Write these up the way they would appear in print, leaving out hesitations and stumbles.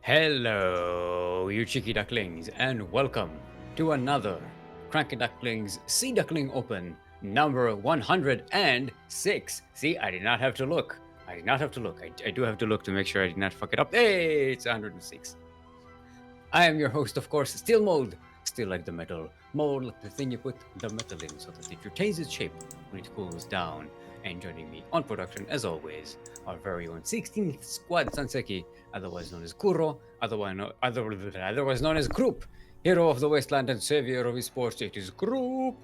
Hello, you cheeky ducklings, and welcome to another CranKy Ducklings Sea Duckling Open number 106. See, I did not have to look. I do have to look to make sure I did not fuck it up. Hey, it's 106. I am your host, of course, Steelmold. Still like the metal. Mold like the thing you put the metal in so that it retains its shape when it cools down. And joining me on production, as always, our very own 16th Squad Sanseki, otherwise known as Kuro, otherwise known as Group, hero of the wasteland and savior of esports. It is Group.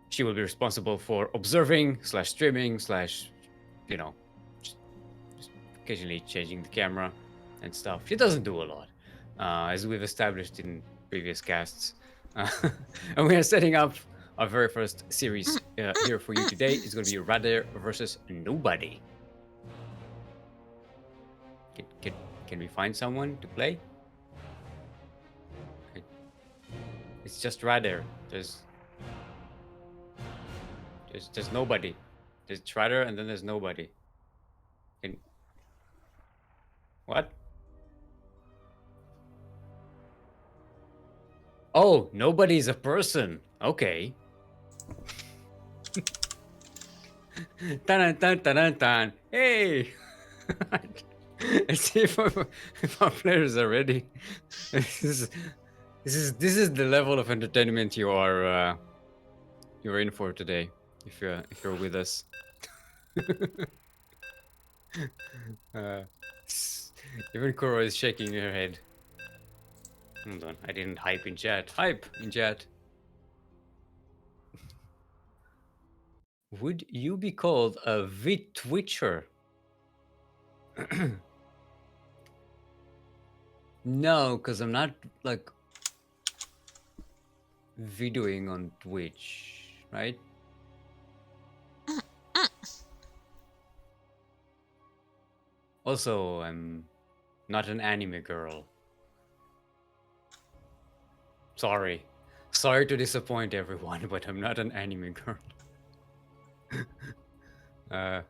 She will be responsible for observing, streaming, just occasionally changing the camera and stuff. She doesn't do a lot, as we've established in previous casts. And we are setting up our very first series here for you today. It's going to be RadAir versus nobody. Can we find someone to play? It's just RadAir. There's nobody. There's RadAir and then there's nobody. What? Oh, nobody's a person. Okay. Tan. Hey! Let's see if our players are ready. This is the level of entertainment you're in for today. If you're with us. Even Kuro is shaking her head. Hold on, I didn't hype in chat. Hype in chat. Would you be called a VTwitcher? No, because I'm not like videoing on Twitch, right? Also, I'm not an anime girl. Sorry to disappoint everyone, but I'm not an anime girl. Oh,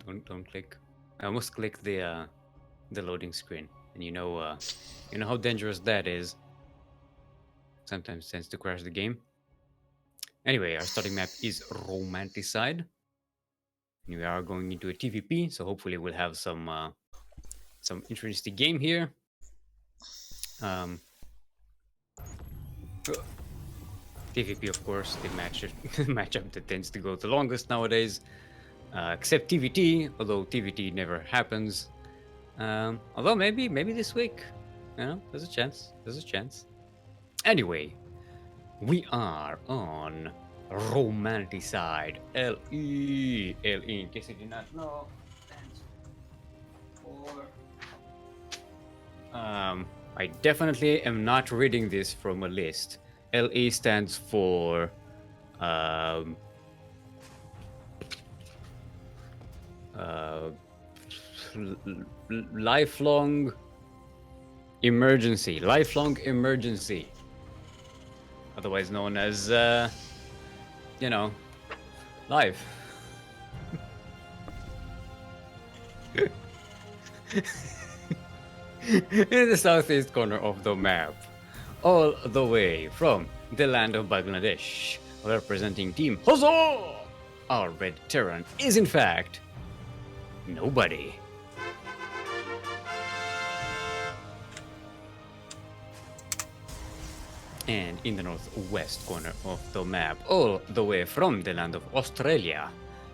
don't click. I almost clicked the loading screen, and you know how dangerous that is. Sometimes tends to crash the game. Anyway, our starting map is Romanticide. We are going into a TVP, so hopefully we'll have some interesting game here. TVP, of course, the matchup that tends to go the longest nowadays, except TVT. Although TVT never happens. Although maybe this week, there's a chance. Anyway, we are on Romanticide. LE, in case you did not know, stands for. I definitely am not reading this from a list. LE stands for lifelong emergency, otherwise known as live. In the southeast corner of the map, all the way from the land of Bangladesh, representing Team Huzzah! Our red Terran is in fact nobody. And in the northwest corner of the map, all the way from the land of Australia,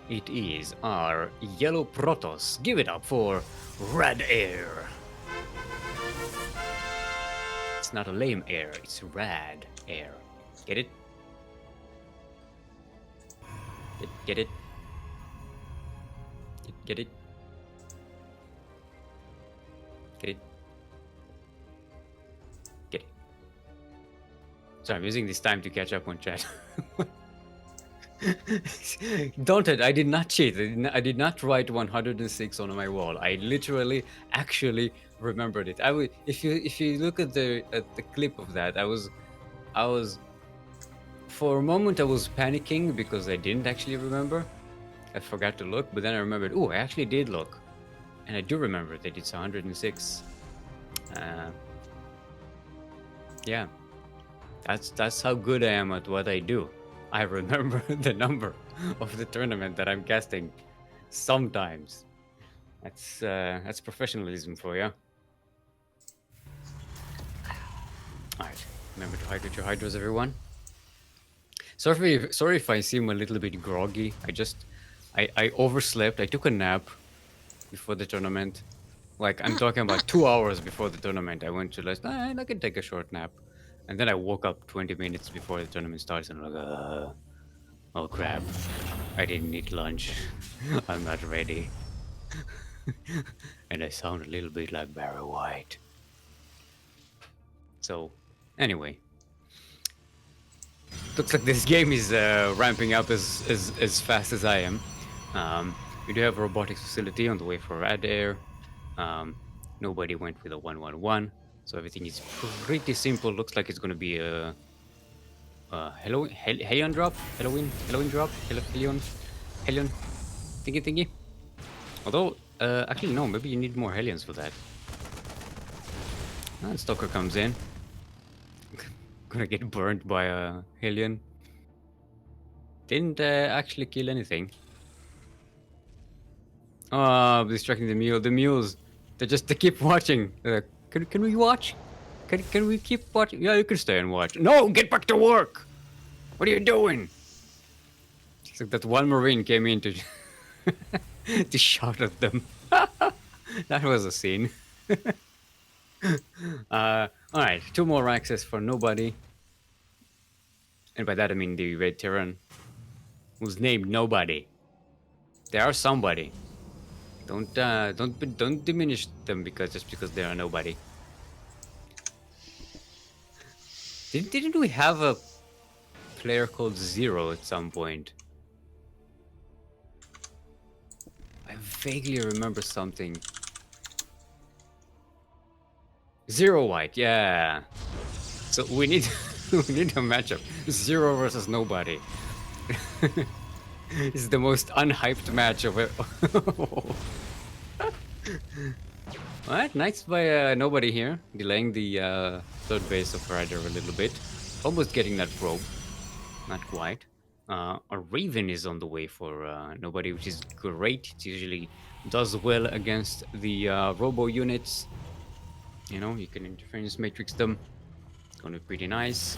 it is our yellow Protoss. Give it up for RadAir. It's not a lame air, it's RadAir. Get it? Get it? Get it? Get it? Get it? So I'm using this time to catch up on chat. Don't it? I did not cheat. I did not write 106 on my wall. I literally, actually remembered it. If you look at the clip of that, I was, for a moment I was panicking because I didn't actually remember. I forgot to look, but then I remembered. Oh, I actually did look. And I do remember that it's 106. Yeah, that's how good I am at what I do. I remember the number of the tournament that I'm casting sometimes. That's professionalism for you. Alright, remember to hydrate your hydros, everyone. Sorry if I seem a little bit groggy. I overslept. I took a nap before the tournament. Like, I'm talking about 2 hours before the tournament. I went to rest. I can take a short nap. And then I woke up 20 minutes before the tournament starts and I'm like, oh crap. I didn't eat lunch. I'm not ready. And I sound a little bit like Barry White. So, anyway. Looks like this game is ramping up as fast as I am. We do have a robotics facility on the way for RadAir. Nobody went with a 111, so everything is pretty simple. Looks like it's going to be a Helion drop, Halloween drop, Helion thingy. Although, actually no, maybe you need more Helions for that. And Stalker comes in. Gonna get burned by a Helion. Didn't actually kill anything. Oh, distracting the mule. The mules, they keep watching. Can we watch? Can we keep watching? Yeah, you can stay and watch. No, get back to work. What are you doing? It's like that one Marine came in to to shout at them. That was a scene. Alright, 2 more access for nobody. And by that I mean the Red Terran, who's named Nobody. They are somebody. Don't diminish them just because they are nobody. Didn't we have a player called Zero at some point? I vaguely remember something. Zero White, yeah. So we need we need a matchup. Zero versus Nobody. This is the most unhyped match of it. Alright, nice by Nobody here, delaying the third base of RadAir a little bit. Almost getting that probe. Not quite. A Raven is on the way for Nobody, which is great. It usually does well against the robo units. You know, you can interference matrix them. It's gonna be pretty nice.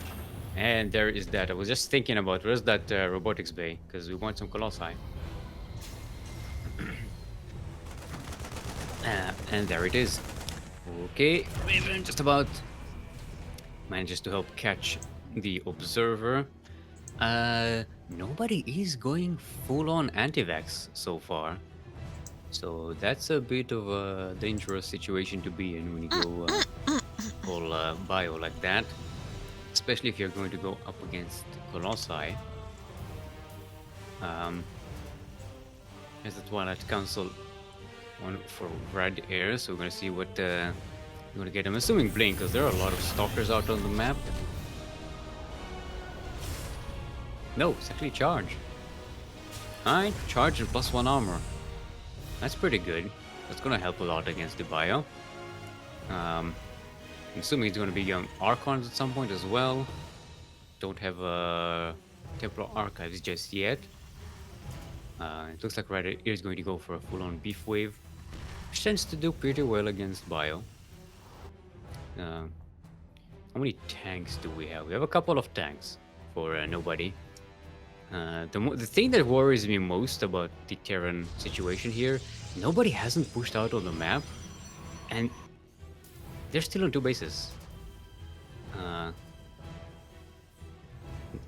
And there is that. I was just thinking about where's that robotics bay, because we want some Colossi. And there it is. Okay, Raven just about manages to help catch the observer. Nobody is going full-on anti-vax so far. So that's a bit of a dangerous situation to be in when you go full bio like that. Especially if you're going to go up against Colossi. There's the Twilight Council one for RadAir, so we're gonna see what we're gonna get. I'm assuming Blink, because there are a lot of stalkers out on the map. No, it's actually Charge. Alright, Charge and +1 armor. That's pretty good. That's gonna help a lot against the bio. I'm assuming it's gonna be Archons at some point as well. Don't have Templar Archives just yet. It looks like RadAir is going to go for a full-on beef wave, which tends to do pretty well against bio. How many tanks do we have? We have a couple of tanks for Nobody. The thing that worries me most about the Terran situation here, Nobody hasn't pushed out on the map, and they're still on 2 bases.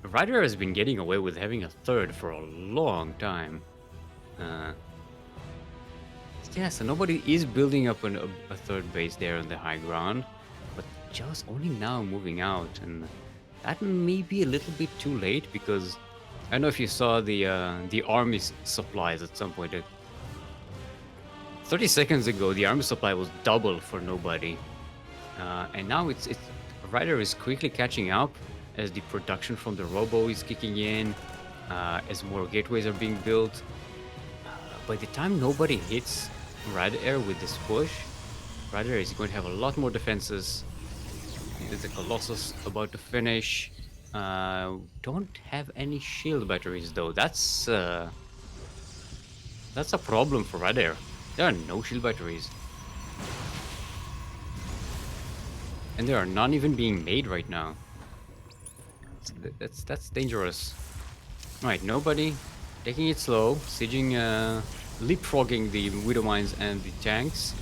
RadAir has been getting away with having a third for a long time. Yeah, so Nobody is building up a third base there on the high ground, but just only now moving out, and that may be a little bit too late, because I don't know if you saw the army supplies at some point. 30 seconds ago, the army supply was double for Nobody, and now it's RadAir is quickly catching up as the production from the robo is kicking in, as more gateways are being built. By the time Nobody hits RadAir with this push. RadAir is going to have a lot more defenses. There's a Colossus about to finish. Don't have any shield batteries though. That's a problem for RadAir. There are no shield batteries. And there are none even being made right now. That's dangerous. Alright, nobody. Taking it slow. Sieging, leapfrogging the Widow Mines and the tanks.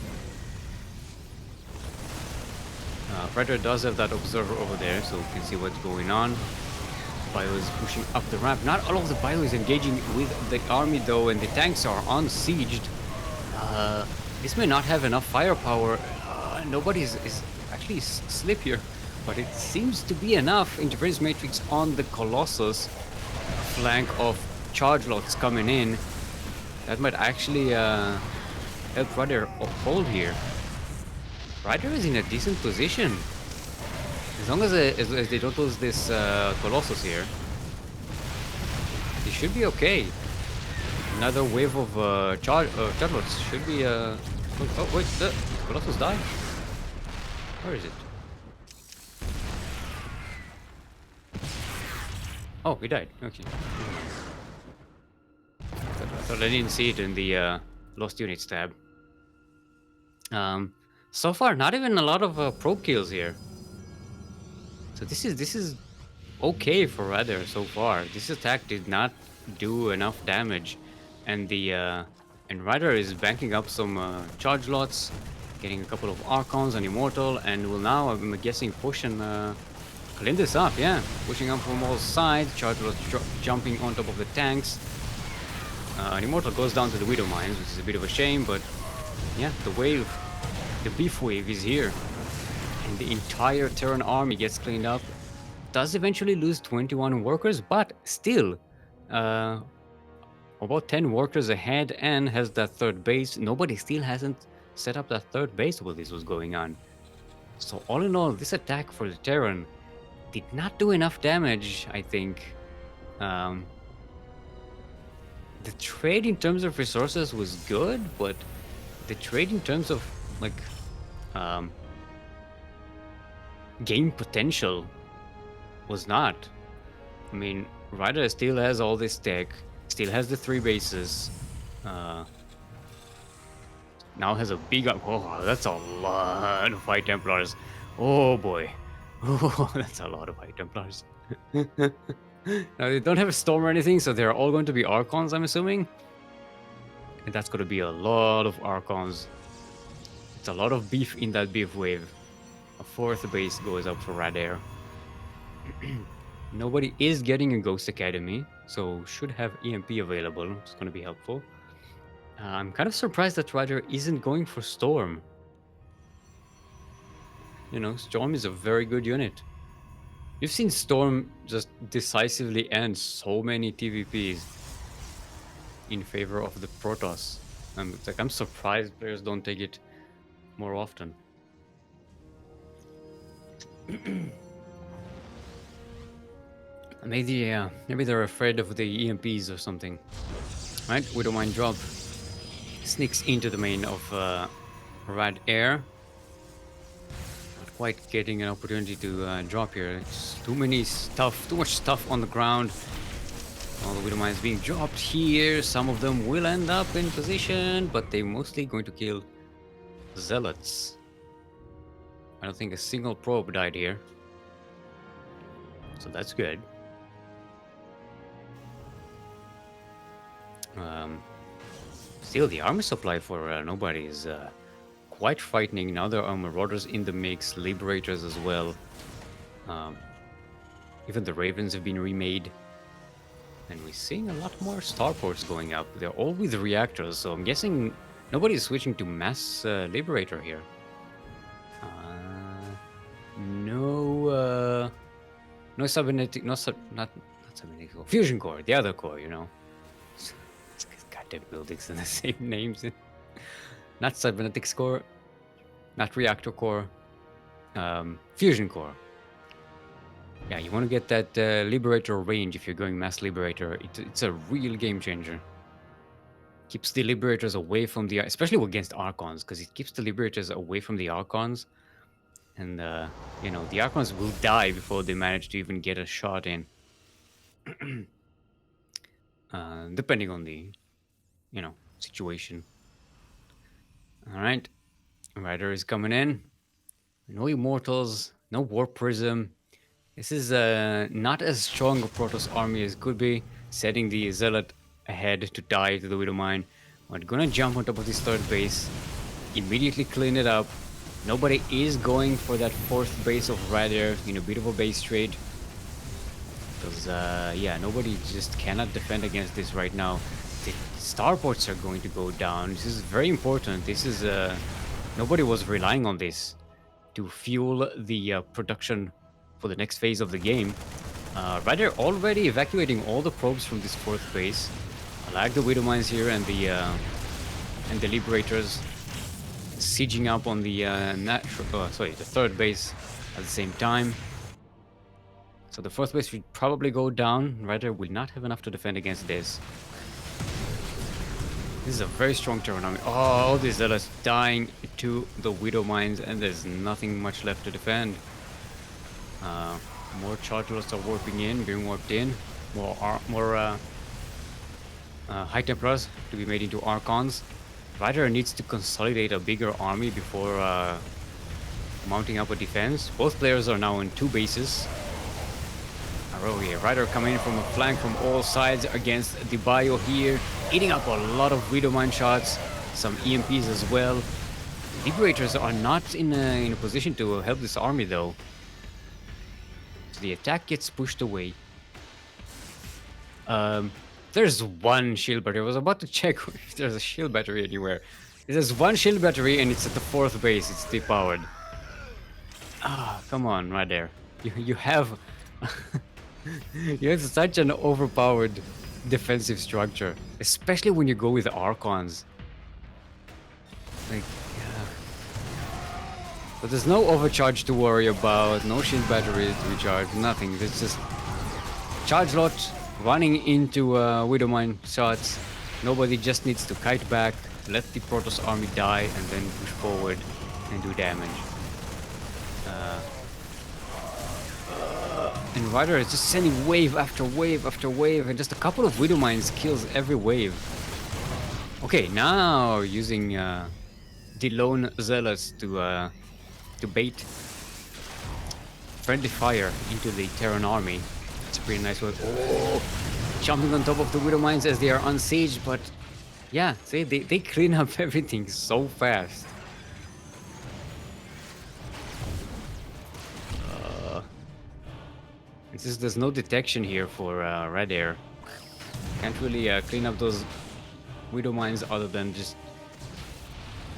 RadAir does have that observer over there, so we can see what's going on. Bio is pushing up the ramp. Not all of the Bio is engaging with the army though, and the tanks are unsieged. This may not have enough firepower. Nobody is actually slip here, but it seems to be enough. Interference matrix on the Colossus. Flank of charge lots coming in. That might actually help RadAir hold here. RadAir is in a decent position. As long as they don't lose this Colossus here, they should be okay. Another wave of charge lots should be... Oh wait, the Colossus died? Where is it? Oh, he died. Okay. I thought I didn't see it in the lost units tab. So far, not even a lot of probe kills here. So this is okay for RadAir so far. This attack did not do enough damage, and the and RadAir is banking up some charge lots, getting a couple of Archons and Immortal, and will now, I'm guessing, push and clean this up. Yeah, pushing up from all sides. Charge lots jumping on top of the tanks. An Immortal goes down to the Widow Mines, which is a bit of a shame, but yeah, the wave. The beef wave is here, and the entire Terran army gets cleaned up. Does eventually lose 21 workers, but still about 10 workers ahead and has that third base. Nobody still hasn't set up that third base while this was going on. So all in all, this attack for the Terran did not do enough damage, I think. The trade in terms of resources was good, but the trade in terms of like game potential was not. I mean, RadAir still has all this tech, still has the 3 bases, now has a big... Oh, that's a lot of High Templars. Oh boy. Oh, that's a lot of High Templars. Now, they don't have a storm or anything, so they're all going to be Archons, I'm assuming. And that's going to be a lot of Archons. It's a lot of beef in that beef wave. A 4th base goes up for RadAir. Nobody is getting a Ghost Academy, so should have EMP available. It's going to be helpful. I'm kind of surprised that RadAir isn't going for Storm. You know, Storm is a very good unit. You've seen Storm just decisively end so many TVPs in favor of the Protoss. It's like, I'm surprised players don't take it more often. Maybe they're afraid of the EMPs or something. Right, Widowmine drop sneaks into the main of RadAir. Not quite getting an opportunity to drop here. It's too much stuff on the ground. All the Widowmines being dropped here. Some of them will end up in position, but they're mostly going to kill Zealots. I don't think a single probe died here, so that's good. Still, the armor supply for nobody is quite frightening. Now there are Marauders in the mix, Liberators as well. Even the Ravens have been remade. And we're seeing a lot more starports going up. They're all with reactors, so I'm guessing nobody's switching to Mass Liberator here. No cybernetic, not cybernetic core, fusion core, the other core, you know. Goddamn buildings and the same names. Not cybernetics core, not reactor core, fusion core. Yeah, you want to get that Liberator range if you're going Mass Liberator. It's a real game changer. keeps the Liberators away from the, especially against Archons, because it keeps the Liberators away from the Archons. And, you know, the Archons will die before they manage to even get a shot in. Depending on the, you know, situation. All right. Rider is coming in. No Immortals, no War Prism. This is not as strong a Protoss army as could be, setting the Zealot ahead to die to the Widowmine. We're gonna jump on top of this third base, immediately clean it up. Nobody is going for that fourth base of RadAir in a bit of a base trade. Because, yeah, nobody just cannot defend against this right now. The starports are going to go down. This is very important. This is, nobody was relying on this to fuel the production for the next phase of the game. Rather already evacuating all the probes from this fourth base. I like the Widowmines here and the Liberators sieging up on the the third base at the same time. So the fourth base should probably go down. Rather will not have enough to defend against this. This is a very strong Terran army. Oh, all these Zealots dying to the Widowmines, and there's nothing much left to defend. More charge lots are warping in, being warped in. More High Templars to be made into Archons. Ryder needs to consolidate a bigger army before mounting up a defense. Both players are now on two bases. Ryder coming in from a flank from all sides against the Bio here, eating up a lot of Widowmine shots, some EMPs as well. Liberators are not in a position to help this army though. So the attack gets pushed away. There's one shield battery. I was about to check if there's a shield battery anywhere. There's one shield battery and it's at the fourth base. It's depowered. Ah, come on, right there. You have you have such an overpowered defensive structure, especially when you go with Archons. Like, yeah. But there's no overcharge to worry about, no shield battery to recharge, nothing. It's just charge lot running into Widowmine shots. Nobody just needs to kite back, let the Protoss army die, and then push forward and do damage. And Ryder is just sending wave after wave after wave, and just a couple of Widowmines kills every wave. Okay, now using the lone Zealots to bait friendly fire into the Terran army. It's a pretty nice way. Oh, jumping on top of the Widowmines as they are unsieged, but yeah, see, they clean up everything so fast. There's no detection here for RadAir. Can't really clean up those Widowmines other than just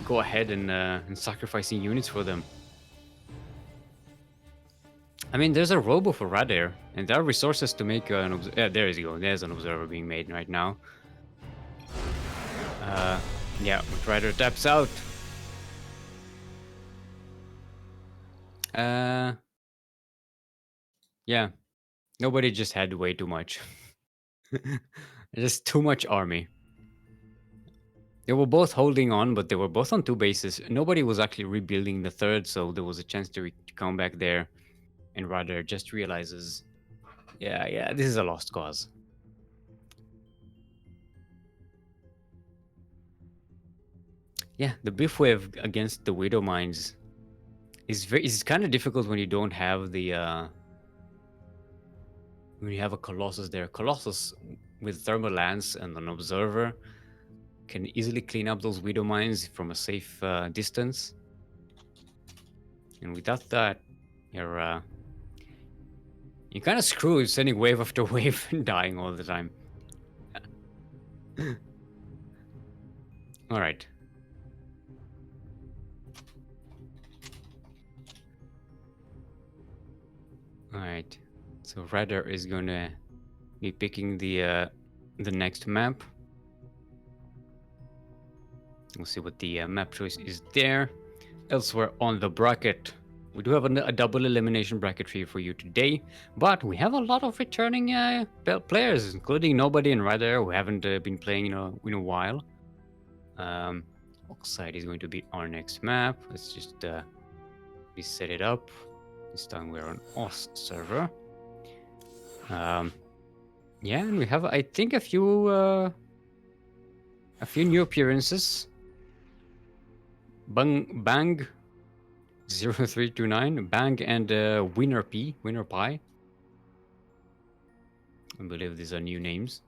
go ahead and sacrificing units for them. I mean, there's a robo for RadAir, and there are resources to make an there you go. There's an observer being made right now. Yeah, RadAir taps out. Yeah, nobody just had way too much. Just too much army. They were both holding on, but they were both on two bases. Nobody was actually rebuilding the third, so there was a chance to come back there. And RadAir just realizes, yeah, this is a lost cause. Yeah, the biff wave against the Widowmines is kind of difficult when you don't have the when you have a Colossus there. Colossus with Thermal Lance and an Observer can easily clean up those Widowmines from a safe distance. And without that, you're kind of screwed, sending wave after wave and dying all the time. All right. All right. So RadAir is gonna be picking the next map. We'll see what the map choice is there. Elsewhere on the bracket, we do have a double elimination bracket here for you today, but we have a lot of returning players, including Nobody and RadAir, who haven't been playing in a while. Oxide is going to be our next map. Let's just reset it up. This time we're on OS server. Yeah, and we have, I think, a few new appearances. Bang 0329, Bang and Winner Pie. I believe these are new names.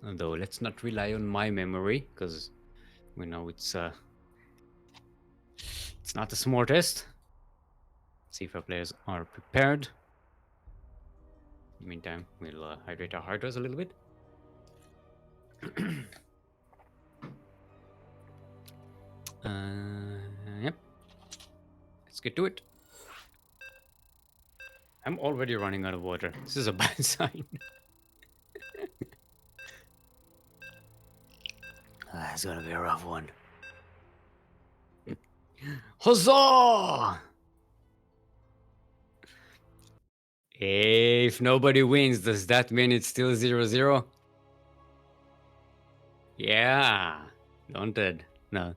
Although let's not rely on my memory, because we know it's not the smartest. See if our players are prepared. In the meantime, we'll hydrate our hydras a little bit. Yep. Let's get to it. I'm already running out of water. This is a bad sign. It's gonna be a rough one. Huzzah! If nobody wins, does that mean it's still 0-0? Yeah. Don't it? No.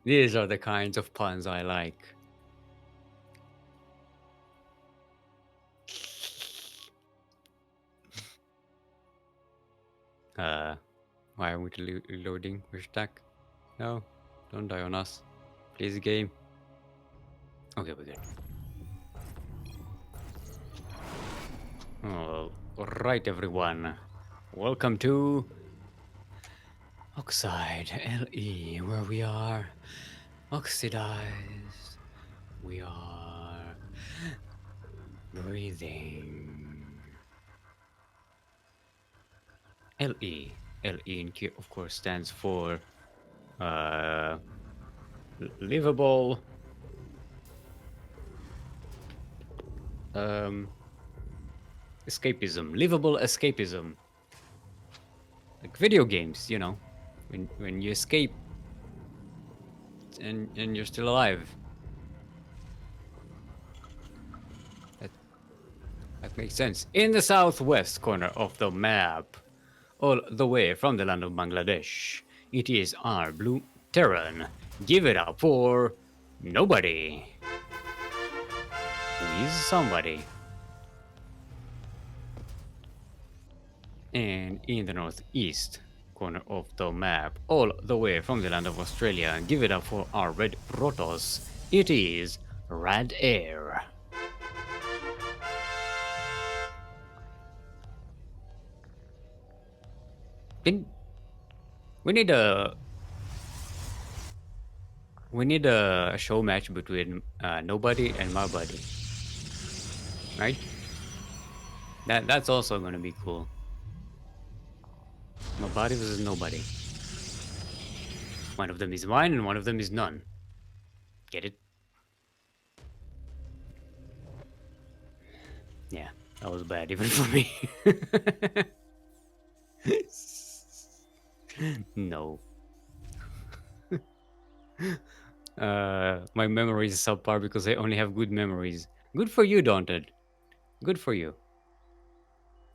These are the kinds of puns I like. Why are we reloading? We're stuck. No, don't die on us. Please, game. Okay, we're good. Alright, everyone. Welcome to Oxide LE, where we are oxidized. We are breathing. LE. LE in here, of course, stands for livable escapism. Livable escapism. Like video games, you know, when you escape and you're still alive. That makes sense. In the southwest corner of the map, all the way from the land of Bangladesh, it is our blue Terran. Give it up for nobody. Who is somebody? And in the northeast corner of the map, all the way from the land of Australia, give it up for our red Protoss. It is RadAir. We need a show match between nobody and my buddy, right? That's also gonna be cool. My body versus nobody. One of them is mine and one of them is none. Get it? Yeah, that was bad even for me. No. My memory is subpar because I only have good memories. Good for you, Daunted. Good for you.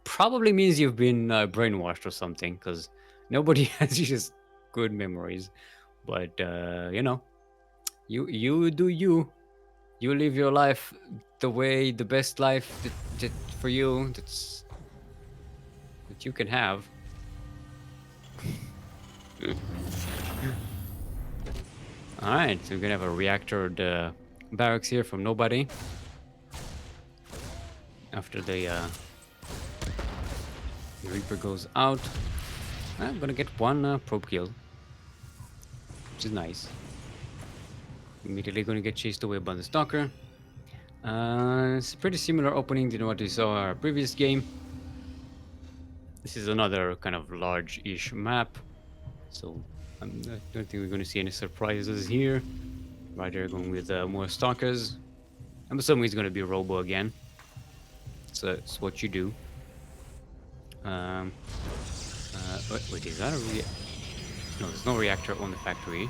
Probably means you've been brainwashed or something, because nobody has just good memories. But you know, you do you. You live your life the best life that for you that you can have. Alright, so we're gonna have a reactor barracks here from nobody. After the Reaper goes out, I'm gonna get one probe kill, which is nice. Immediately gonna get chased away by the Stalker. It's a pretty similar opening to what we saw in our previous game. This is another kind of large-ish map, so I don't think we're going to see any surprises here. RadAir going with more Stalkers. I'm assuming he's going to be Robo again. So it's what you do. Wait, is that a No, there's no reactor on the factory.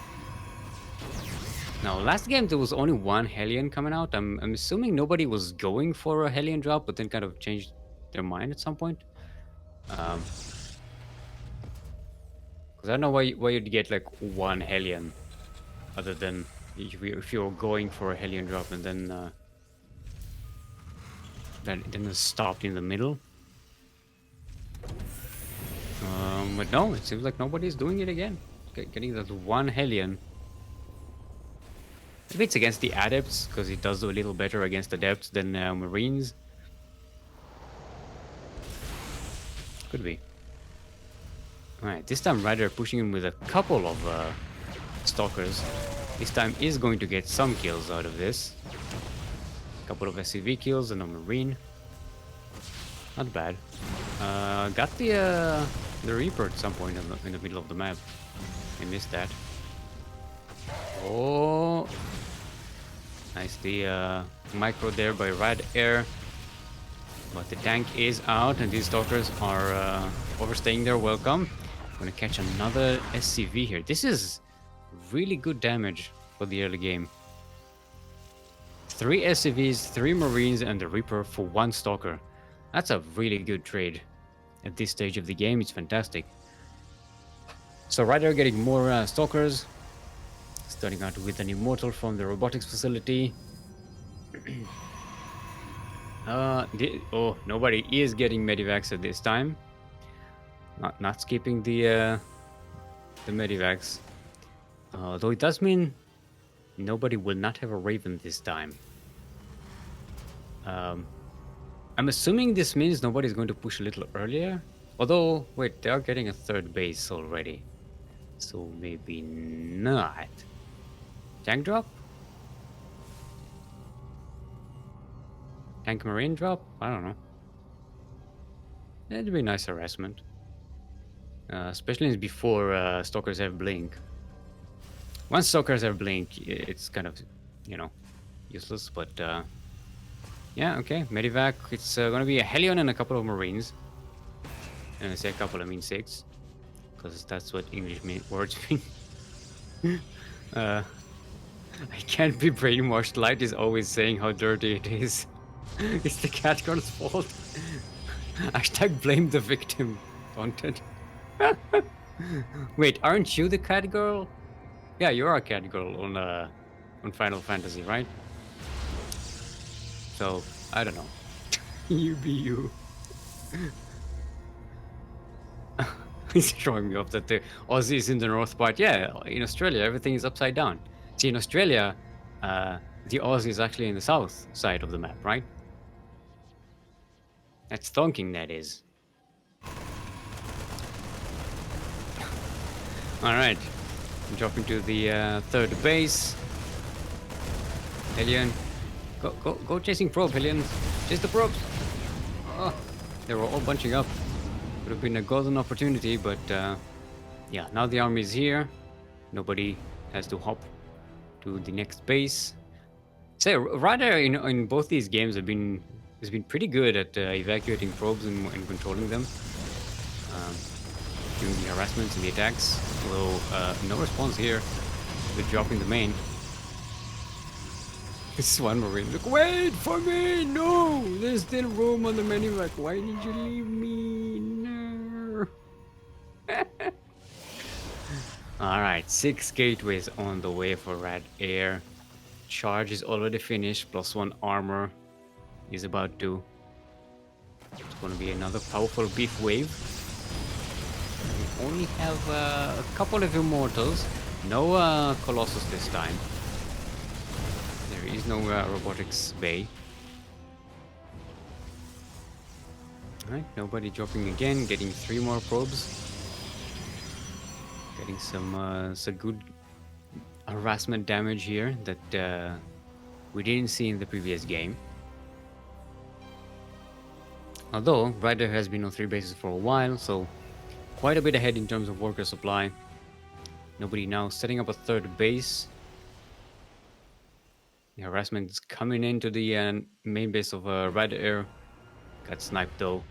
Now, last game there was only one Hellion coming out. I'm assuming nobody was going for a Hellion drop, but then kind of changed their mind at some point. Because I don't know why you'd get like one Hellion, other than if you're going for a Hellion drop and then it's stopped in the middle. But no, it seems like nobody's doing it again. Getting that one Hellion. Maybe it's against the Adepts, because it does do a little better against Adepts than Marines. Could be. Alright, this time RadAir pushing him with a couple of Stalkers. This time is going to get some kills out of this. A couple of SCV kills and a Marine. Not bad. Got the Reaper at some point in the middle of the map. I missed that. Oh, nice the micro there by RadAir. But the tank is out, and these Stalkers are overstaying their welcome. I'm gonna catch another SCV here. This is really good damage for the early game. 3 SCVs, 3 Marines, and the Reaper for 1 Stalker. That's a really good trade. At this stage of the game, it's fantastic. So RadAir getting more Stalkers. Starting out with an Immortal from the robotics facility. Nobody is getting Medivacs at this time. Not skipping the Medivacs. Though it does mean nobody will not have a Raven this time. I'm assuming this means nobody's going to push a little earlier. Although, wait, they are getting a 3rd base already. So maybe not. Tank drop? Tank Marine drop? I don't know. It'd be a nice harassment. Especially before Stalkers have Blink. Once Stalkers have Blink, it's kind of, useless, but yeah, okay. Medivac, it's gonna be a Hellion and a couple of Marines. And I say a couple, I mean 6. Because that's what English words mean. I can't be brainwashed. Light is always saying how dirty it is. It's the cat girl's fault. Hashtag blame the victim. Content. Wait, aren't you the cat girl? Yeah, you're a cat girl on Final Fantasy, right? So, I don't know. You be you. He's showing me off that the Aussies in the north part. Yeah, in Australia, everything is upside down. See, in Australia, the Aussie is actually in the south side of the map, right? That's thonking, that is. Alright. Dropping to the 3rd base. Hellion. Go chasing probe, Hellion. Chase the probes. Oh, they were all bunching up. Would have been a golden opportunity, but yeah, now the army is here. Nobody has to hop to the next base. Say, RadAir in both these games has been pretty good at evacuating probes and controlling them, doing the harassments and the attacks. Although no response here. They're dropping the main. This is one Marine. Look, wait for me! No! There's still room on the menu. Like, why did you leave me? No. Alright, 6 gateways on the way for RadAir. Charge is already finished, +1 armor is about to. It's gonna be another powerful beef wave. We only have a couple of Immortals. No Colossus this time. There is no robotics bay. Alright, nobody dropping again, getting 3 more probes. Getting some good harassment damage here that we didn't see in the previous game. Although RadAir has been on 3 bases for a while, so quite a bit ahead in terms of worker supply. Nobody now setting up a 3rd base. The harassment is coming into the main base of RadAir. Got sniped though,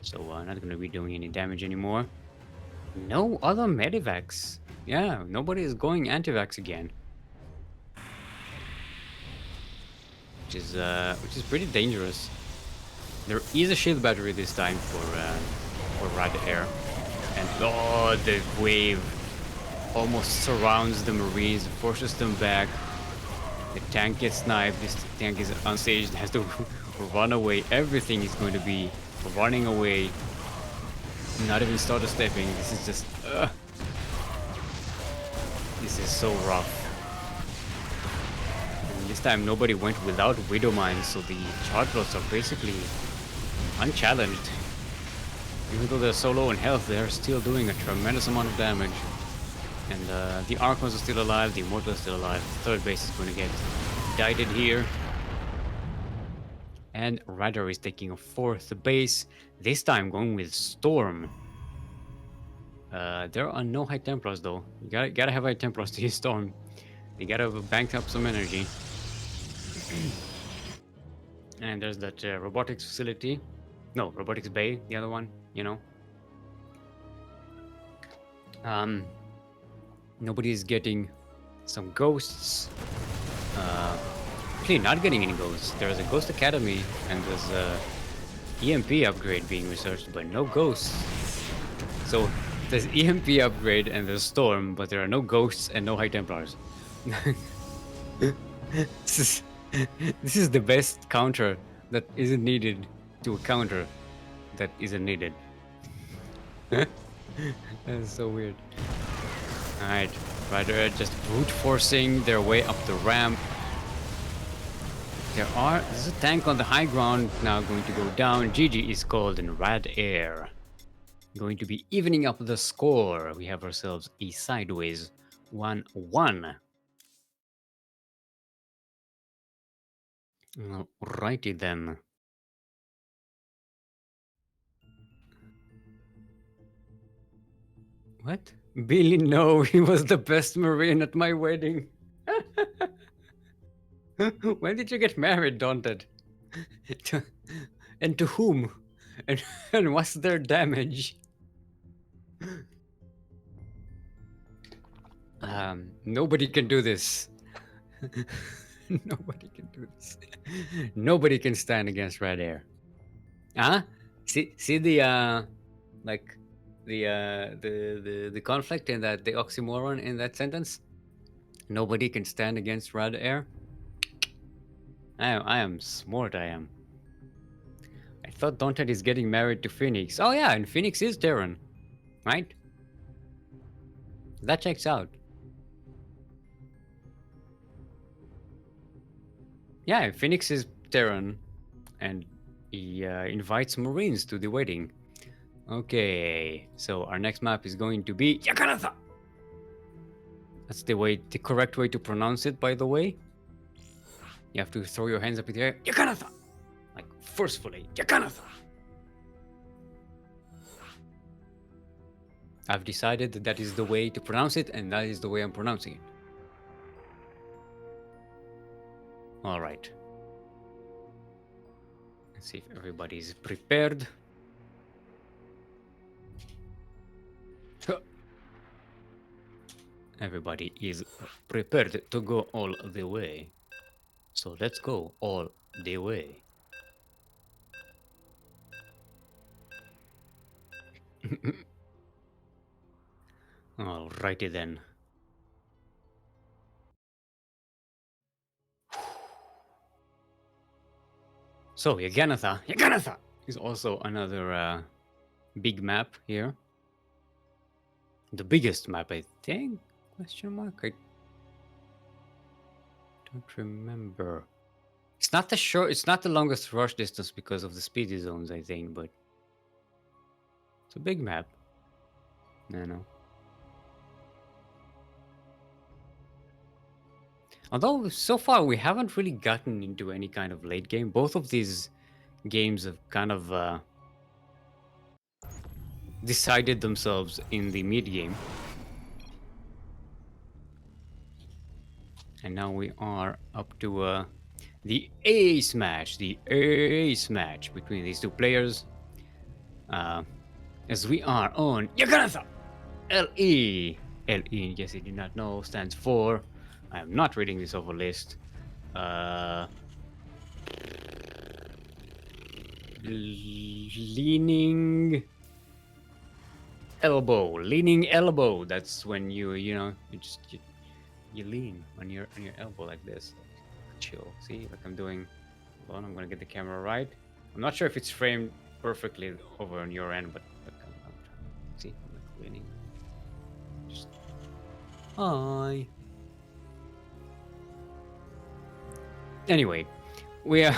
so not going to be doing any damage anymore. No other medivacs. Yeah, nobody is going antivax again, which is pretty dangerous. There is a shield battery this time for RadAir. And oh, the wave almost surrounds the Marines, forces them back. The tank gets sniped. This tank is unstaged, has to run away. Everything is going to be running away. Not even starter stepping. This is just. This is so rough. And this time nobody went without Widow Mines, so the charge lots are basically unchallenged. Even though they're so low in health, they're still doing a tremendous amount of damage. And the Archons are still alive, the Immortal is still alive. The third base is going to get died here. And RadAir is taking a fourth base, this time going with Storm. There are no High Templars though. You gotta have High Templars to use Storm. You gotta bank up some energy. And there's that robotics facility. No, robotics bay, the other one, you know. Nobody's getting some ghosts. Actually, not getting any ghosts. There's a Ghost Academy and there's a EMP upgrade being researched, but no ghosts. So there's EMP upgrade and there's Storm, but there are no ghosts and no High Templars. this is the best counter that isn't needed to a counter that isn't needed. That's so weird. Alright, RadAir just brute forcing their way up the ramp. There's a tank on the high ground now going to go down. GG is called in RadAir. Going to be evening up the score. We have ourselves a sideways 1-1. Alrighty then. What? Billy, no, he was the best Marine at my wedding. When did you get married, Daunted? And to whom? And what's their damage? Nobody can do this. Nobody can do this. Nobody can stand against RadAir. Huh? See the like the conflict in that, the oxymoron in that sentence? Nobody can stand against RadAir. I am smart, I am. I thought Daunted is getting married to Phoenix. Oh yeah, and Phoenix is Terran, right? That checks out. Yeah, Phoenix is Terran, and he invites Marines to the wedding. Okay, so our next map is going to be Yakanatha. That's the correct way to pronounce it, by the way. You have to throw your hands up in the air. Yakanatha! Like, forcefully. Yakanatha! I've decided that is the way to pronounce it, and that is the way I'm pronouncing it. Alright. Let's see if everybody's prepared. Everybody is prepared to go all the way. So let's go all the way. Alrighty then. So Yaganatha is also another big map here. The biggest map, I think? Question mark? I don't remember. It's not the longest rush distance because of the speedy zones, I think, but it's a big map. I know. Although so far we haven't really gotten into any kind of late game. Both of these games have kind of decided themselves in the mid game. And now we are up to the ace match between these two players. As we are on Yaganatha! LE, in case you did not know, stands for, I am not reading this off a list, leaning elbow, leaning elbow. That's when you know, you lean on your elbow like this. Chill. See, like I'm doing. Hold on, I'm gonna get the camera right. I'm not sure if it's framed perfectly over on your end, but I'm trying. See, I'm like leaning. Just hi. Anyway, we are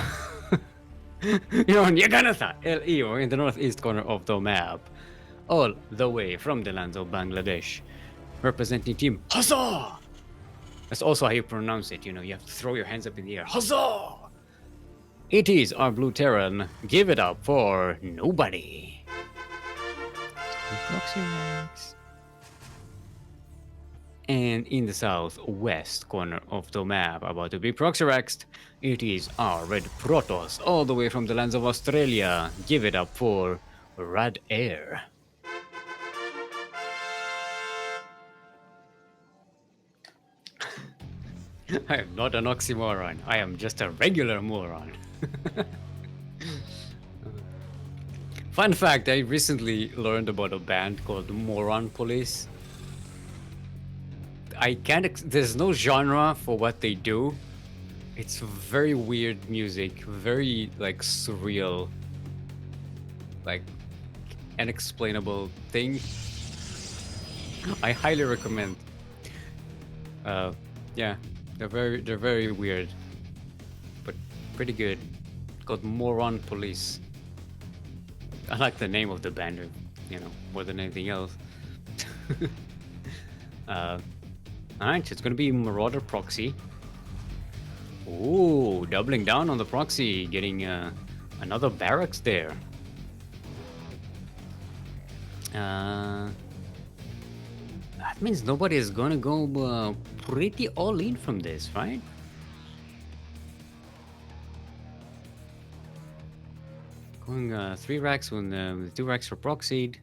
you're on Yaganatha, LE, in the northeast corner of the map, all the way from the lands of Bangladesh, representing Team Huzzah! That's also how you pronounce it, you know, you have to throw your hands up in the air. Huzzah! It is our blue Terran. Give it up for nobody. Proxy ranks. And in the southwest corner of the map, about to be proxy-rexed, it is our red Protoss, all the way from the lands of Australia. Give it up for RadAir. I am not an oxymoron. I am just a regular moron. Fun fact, I recently learned about a band called Moron Police. There's no genre for what they do. It's very weird music, very like surreal, like unexplainable thing. I highly recommend. Yeah, they're very weird, but pretty good. Called Moron Police. I like the name of the band, you know, more than anything else. Alright, it's gonna be Marauder Proxy. Ooh, doubling down on the proxy, getting another barracks there. That means nobody is gonna go pretty all in from this, right? Going 3 racks when the 2 racks were proxied.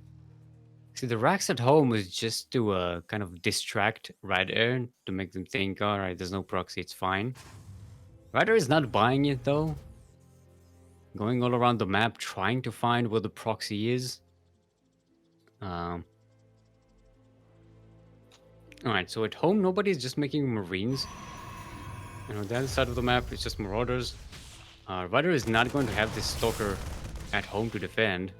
See, the racks at home is just to kind of distract RadAir, to make them think, alright, there's no proxy, it's fine. RadAir is not buying it though. Going all around the map, trying to find where the proxy is. Alright, so at home, nobody's just making Marines. And on the other side of the map, it's just Marauders. RadAir is not going to have this Stalker at home to defend.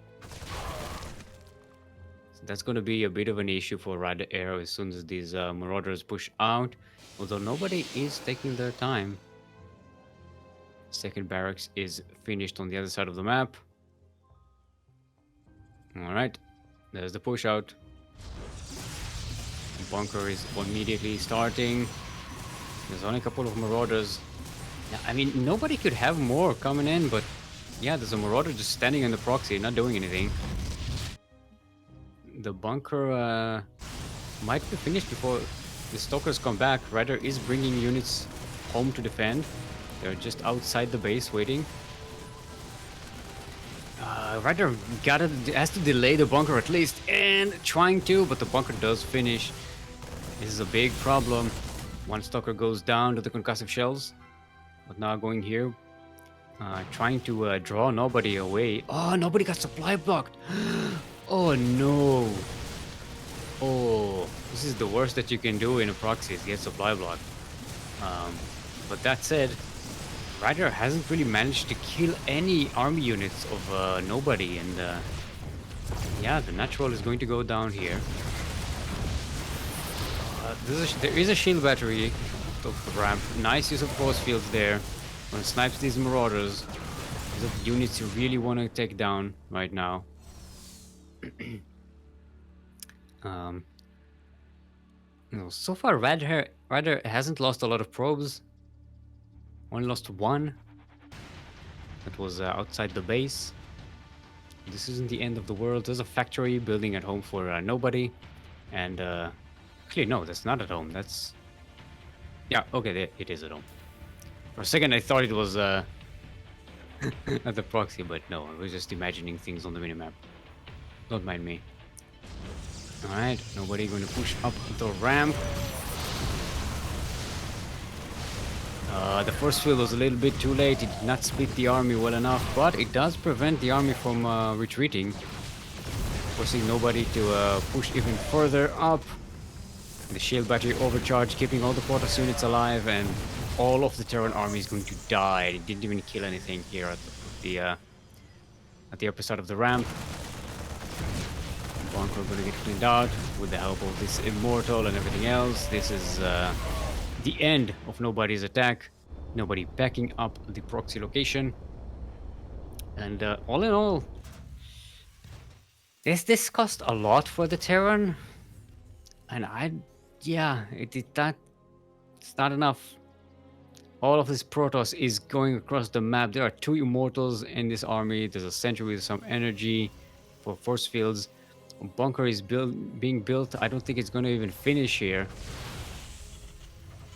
That's going to be a bit of an issue for RadAir as soon as these Marauders push out. Although nobody is taking their time. Second barracks is finished on the other side of the map. Alright, there's the push out. The bunker is immediately starting. There's only a couple of Marauders. Now, I mean, nobody could have more coming in, but yeah, there's a Marauder just standing in the proxy, not doing anything. The bunker might be finished before the Stalkers come back. RadAir is bringing units home to defend. They're just outside the base waiting. RadAir has to delay the bunker at least, and trying to, but the bunker does finish. This is a big problem. One Stalker goes down to the concussive shells, but now going here, trying to draw nobody away. Oh, nobody got supply blocked. Oh no. Oh, this is the worst that you can do in a proxy, is get supply block. But that said, RadAir hasn't really managed to kill any army units of nobody, and yeah, the natural is going to go down here. There is a shield battery top of the ramp. Nice use of force fields there. When it snipes these Marauders, these are the units you really want to take down right now. So far RadAir hasn't lost a lot of probes. Only lost one. That was outside the base. This isn't the end of the world. There's a factory building at home for nobody. And actually no, that's not at home. That's, yeah, okay, it is at home. For a second I thought it was at the proxy, but no, I was just imagining things on the minimap. Don't mind me. Alright, nobody going to push up the ramp. The first field was a little bit too late. It did not split the army well enough, but it does prevent the army from retreating. forcing nobody to push even further up. The shield battery overcharged, keeping all the Protoss units alive, and all of the Terran army is going to die. It didn't even kill anything here at the upper side of the ramp. Bunker going to get cleaned out with the help of this Immortal and everything else. This is the end of nobody's attack. Nobody backing up the proxy location. And all in all, this cost a lot for the Terran. And yeah, it's not enough. All of this Protoss is going across the map. There are 2 Immortals in this army. There's a sentry with some energy for force fields. A bunker is being built. I don't think it's going to even finish here.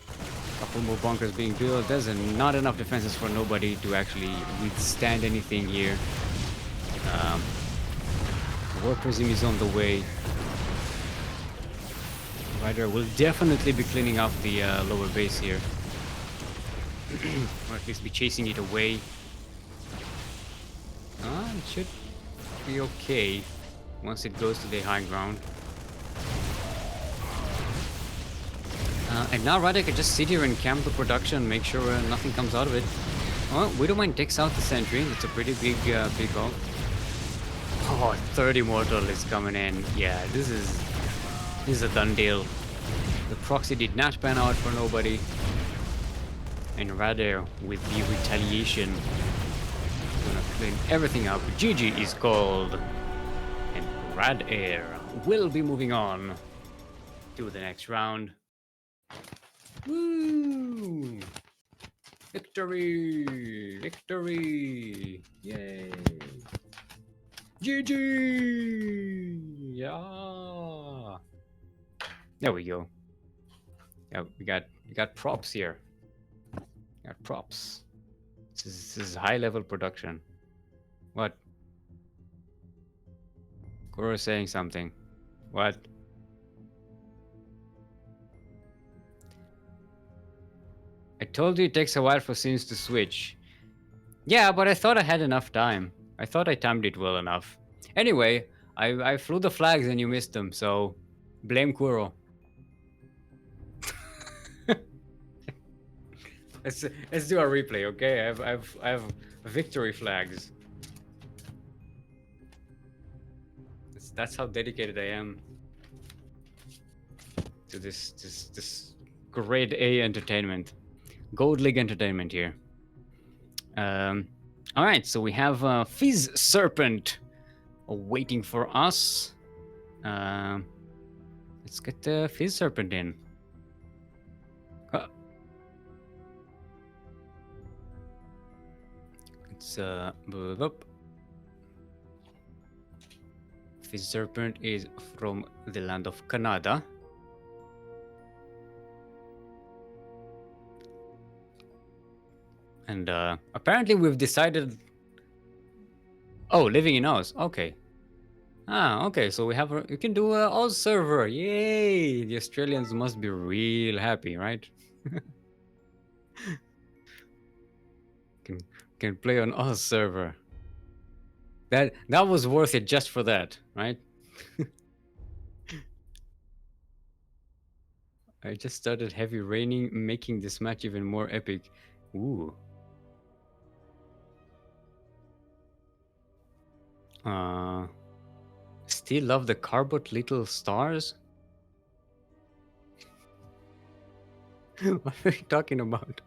A couple more bunkers being built. There's not enough defenses for nobody to actually withstand anything here. War Prism is on the way. RadAir will definitely be cleaning up the lower base here. Or at least be chasing it away. It should be okay once it goes to the high ground. And now RadAir can just sit here and camp the production, make sure nothing comes out of it. Well, Widowmine takes out the sentry. That's a pretty big off. Oh, 30 Immortal is coming in. Yeah, this is a done deal. The proxy did not pan out for nobody. And RadAir with the retaliation gonna clean everything up. GG is called. And RadAir will be moving on to the next round. Woo! Victory! Victory! Yay! GG! Yeah! There we go. Yeah, we got props here. Got props. This is high level production. What? Goro saying something. What? I told you it takes a while for scenes to switch. Yeah, but I thought I had enough time. I thought I timed it well enough. Anyway, I flew the flags and you missed them, so blame Kuro. Let's do a replay, okay? I have victory flags. That's how dedicated I am to this grade A entertainment, Gold League entertainment here. All right, so we have FizzSerpent waiting for us. Let's get the FizzSerpent in. Let's move up. FizzSerpent is from the land of Canada. And apparently we've decided... Oh, living in Oz. Okay. Ah, okay. So we have you can do a Oz server. Yay! The Australians must be real happy, right? can play on Oz server. That was worth it just for that, right? I just started heavy raining, making this match even more epic. Ooh. Still love the cardboard little stars? What are you talking about?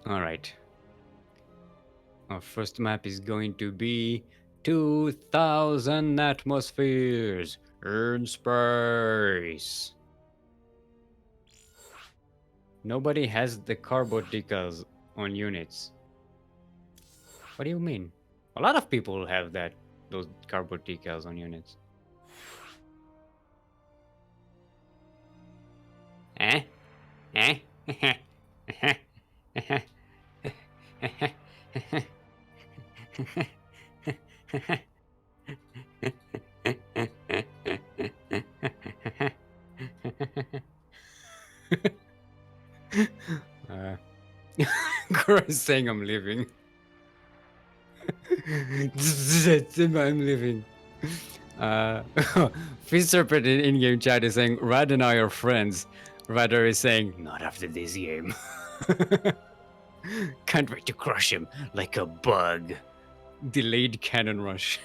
Alright. Our first map is going to be 2000 atmospheres in space. Nobody has the cardboard decals on units. What do you mean? A lot of people have those cardboard decals on units. Eh? Eh? Goro is saying I'm leaving. I'm leaving. FizzSerpent in in-game chat is saying, Rad and I are friends. RadAir is saying, not after this game. Can't wait to crush him like a bug. Delayed cannon rush.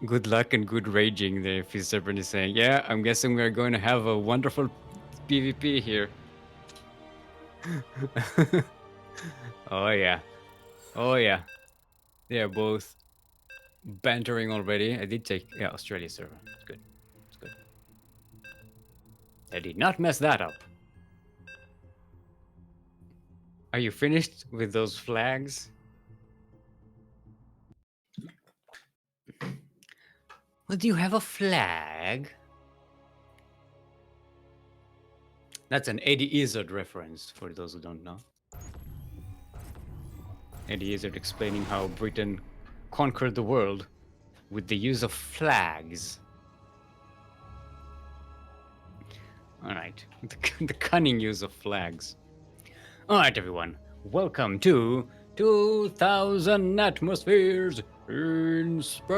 Good luck and good raging, the FizzSerpent is saying. Yeah, I'm guessing we're going to have a wonderful PvP here. Oh yeah. Oh yeah. They are both bantering already. I did take Australia server. It's good. It's good. I did not mess that up. Are you finished with those flags? Well, do you have a flag? That's an Eddie Izzard reference for those who don't know. Eddie Izzard explaining how Britain conquered the world with the use of flags. Alright, the cunning use of flags. Alright, everyone, welcome to 2000 Atmospheres in Space.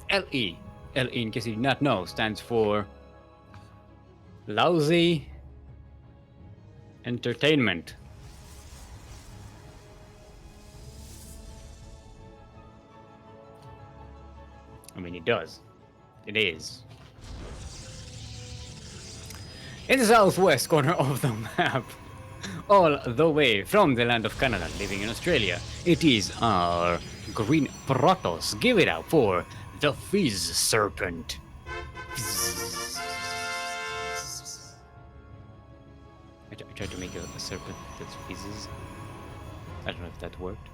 LE. LE, in case you did not know, stands for Lousy Entertainment. I mean, it does. It is. In the southwest corner of the map, all the way from the land of Canada, living in Australia, it is our green Protoss. Give it up for the FizzSerpent. I tried to make a serpent that fizzes. I don't know if that worked.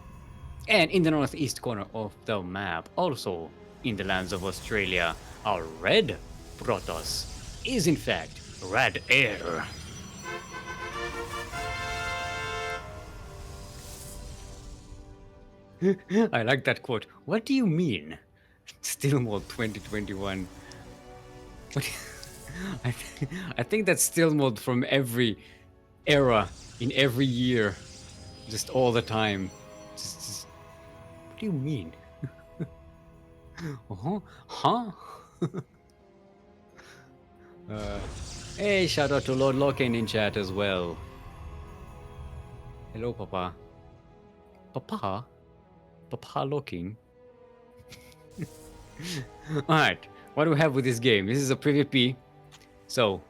And in the northeast corner of the map, also in the lands of Australia, our red Protoss is in fact RadAir. I like that quote. What do you mean? Steelmold 2021. What? I think that's Steelmold from every era, in every year, just all the time. Just what do you mean? Huh? Hey, shout out to Lord Loken in chat as well. Hello, Papa. Papa? Papa Loken? Alright, what do we have with this game? This is a PvP. So,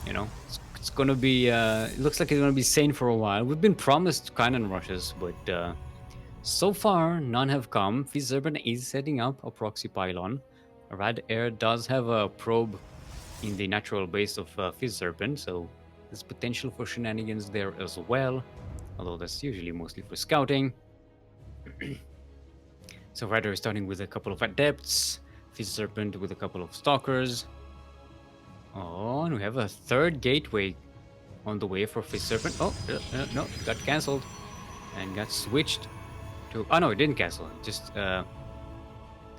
you know, it's gonna be, it looks like it's gonna be sane for a while. We've been promised cannon rushes, but so far none have come. FizzSerpent is setting up a proxy pylon. RadAir does have a probe in the natural base of FizzSerpent, so there's potential for shenanigans there as well, although that's usually mostly for scouting. So RadAir is starting with a couple of adepts, FizzSerpent with a couple of stalkers. Oh, and we have a third gateway on the way for FizzSerpent. Oh, no, it got cancelled and got switched to... Oh no, it didn't cancel, just a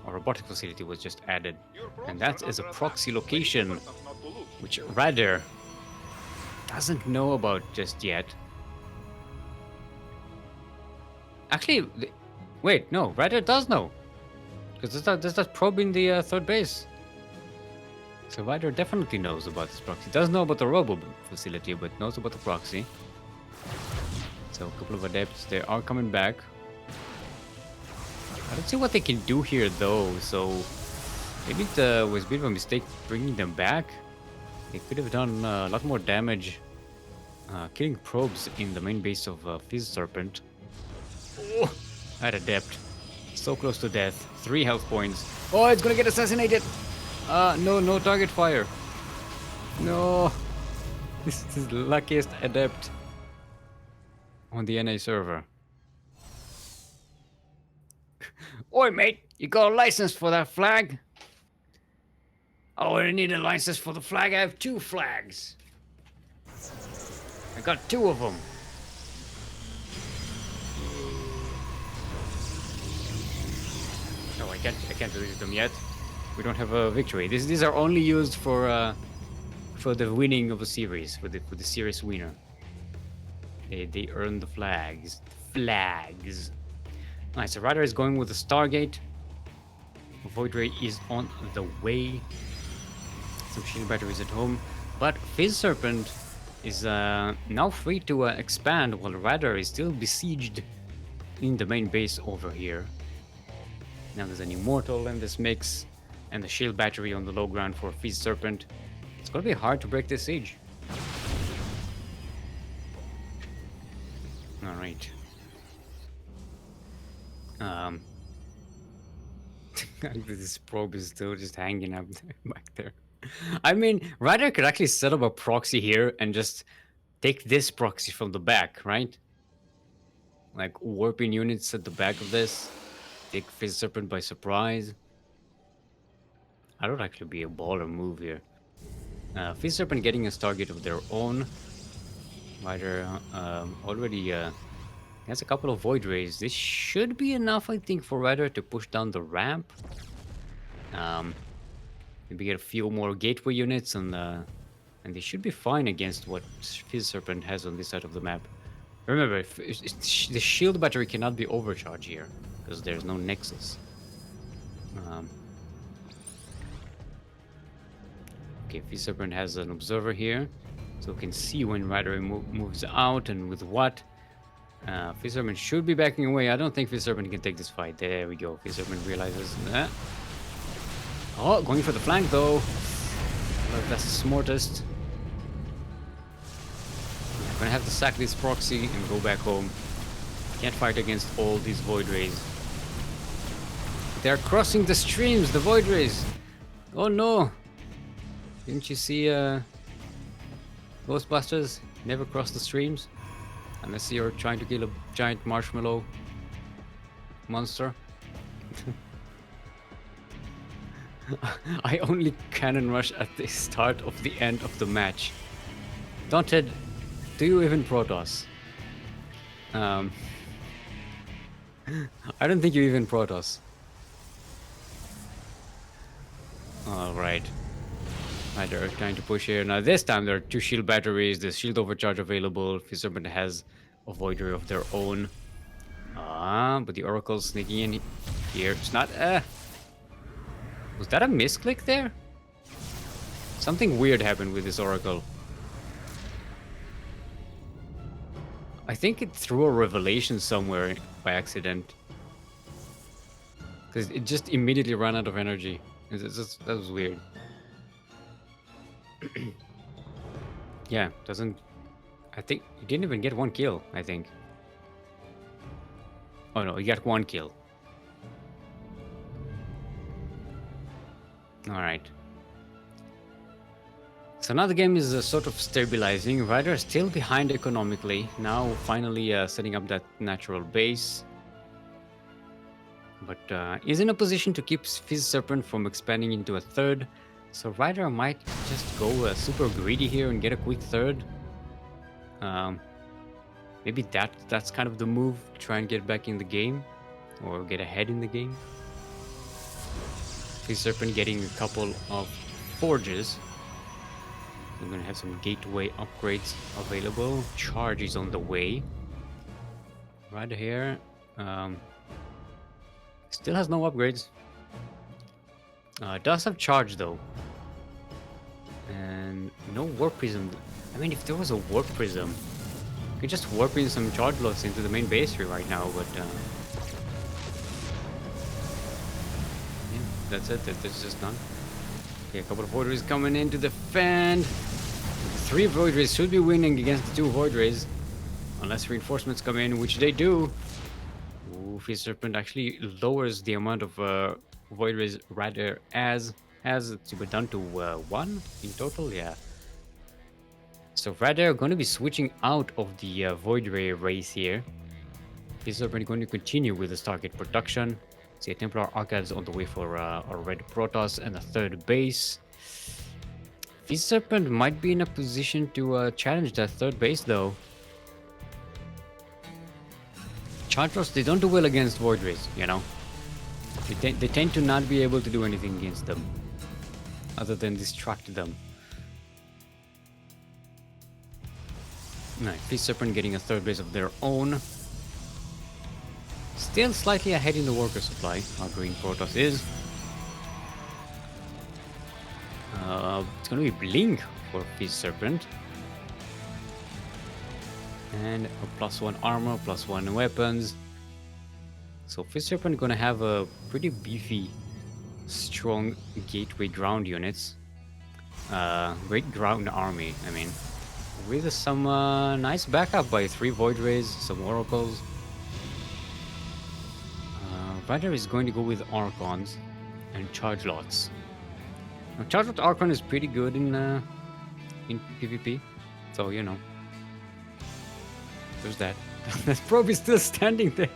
robotic facility was just added. And that is a proxy location, which RadAir doesn't know about just yet. Actually, wait, no, RadAir does know. Because there's that probe in the third base. So RadAir definitely knows about this proxy. Does know about the robo facility, but knows about the proxy. So a couple of adepts, they are coming back. I don't see what they can do here though, so maybe it was a bit of a mistake bringing them back. They could have done a lot more damage killing probes in the main base of FizzSerpent. Oh, that adept. So close to death. 3 health points. Oh, it's gonna get assassinated! No target fire. No. This is the luckiest adept on the NA server. Oi, mate, you got a license for that flag? Oh, I need a license for the flag. I have 2 flags. I got 2 of them. No, I can't release them yet. We don't have a victory. These are only used for the winning of a series, for the series winner. They earn the flags. Flags. Alright, so RadAir is going with the Stargate. Void Ray is on the way. Some shield batteries at home. But FizzSerpent is now free to expand while RadAir is still besieged in the main base over here. Now there's an Immortal in this mix, and the shield battery on the low ground for FizzSerpent. It's gonna be hard to break this siege. Alright. This probe is still just hanging up back there. I mean, RadAir could actually set up a proxy here and just take this proxy from the back, right? Like warping units at the back of this. Take FizzSerpent by surprise. That would actually be a baller move here. FizzSerpent getting a Stargate of their own. RadAir already has a couple of Void Rays. This should be enough, I think, for RadAir to push down the ramp. Maybe get a few more gateway units, and they should be fine against what FizzSerpent has on this side of the map. Remember, the shield battery cannot be overcharged here, because there's no nexus. Okay, FizzSerpent has an observer here, so we can see when RadAir moves out and with what. FizzSerpent should be backing away. I don't think FizzSerpent can take this fight. There we go. FizzSerpent realizes that. Oh, going for the flank though. That's the smartest. I'm gonna have to sack this proxy and go back home. Can't fight against all these Void Rays. They're crossing the streams, the Void Rays. Oh no. Didn't you see Ghostbusters? Never cross the streams. Unless you're trying to kill a giant marshmallow monster. I only cannon rush at the start of the end of the match. Daunted, do you even Protoss? I don't think you even Protoss. Alright. They're trying to push here. Now this time there are 2 shield batteries, there's shield overcharge available. FizzSerpent has a Void Ray of their own. But the Oracle's sneaking in here. It's not... Was that a misclick there? Something weird happened with this Oracle. I think it threw a revelation somewhere by accident. Because it just immediately ran out of energy. That was weird. Yeah, doesn't... I think he didn't even get 1 kill, I think. Oh no, he got 1 kill. Alright. So now the game is sort of stabilizing. RadAir is still behind economically. Now finally setting up that natural base. But is in a position to keep FizzSerpent from expanding into a third. So RadAir might just go super greedy here and get a quick third. Maybe that's kind of the move. Try and get back in the game. Or get ahead in the game. FizzSerpent getting a couple of forges. We're gonna have some gateway upgrades available. Charge is on the way. Right here. Still has no upgrades. Does have charge though. And no warp prism. I mean, if there was a warp prism, you could just warp in some charge lots into the main base here right now, but yeah, that's it. That's just done. Okay, a couple of Void Rays coming in to defend. 3 Void Rays should be winning against the 2 Void Rays. Unless reinforcements come in, which they do. Ooh, FizzSerpent actually lowers the amount of Void Rays RadAir has to be done to 1 in total, yeah. So RadAir going to be switching out of the Void Ray race here. FizzSerpent going to continue with the Stargate production. See, Templar Archives on the way for a red Protoss and a 3rd base. FizzSerpent might be in a position to challenge that 3rd base though. Chartros, they don't do well against Void Rays, you know. They tend to not be able to do anything against them, other than distract them. Alright, FizzSerpent getting a third base of their own. Still slightly ahead in the worker supply, our green Protoss is. It's gonna be Blink for FizzSerpent. And a +1 armor, +1 weapons. So FizzSerpent gonna have a pretty beefy, strong gateway ground units. Great ground army, I mean. With some nice backup by 3 Void Rays, some Oracles. RadAir is going to go with Archons and Charge Lots. Now, Charge Lot Archon is pretty good in PvP, so you know. There's that. That probe is still standing there.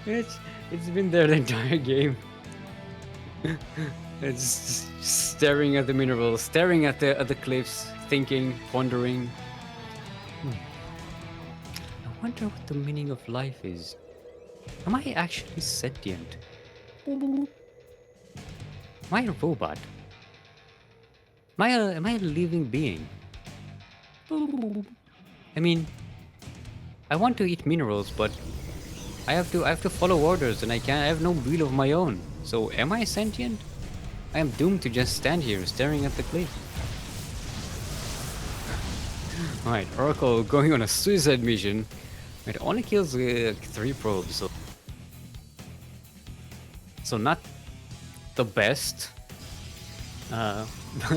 It's been there the entire game. It's just staring at the minerals, staring at the cliffs, thinking, pondering. I wonder what the meaning of life is. Am I actually sentient? Am I a robot? Am I a living being? I mean, I want to eat minerals, but I have to follow orders, and I have no will of my own. So am I sentient? I am doomed to just stand here staring at the cliff. Alright, Oracle going on a suicide mission. It only kills 3 probes, so not the best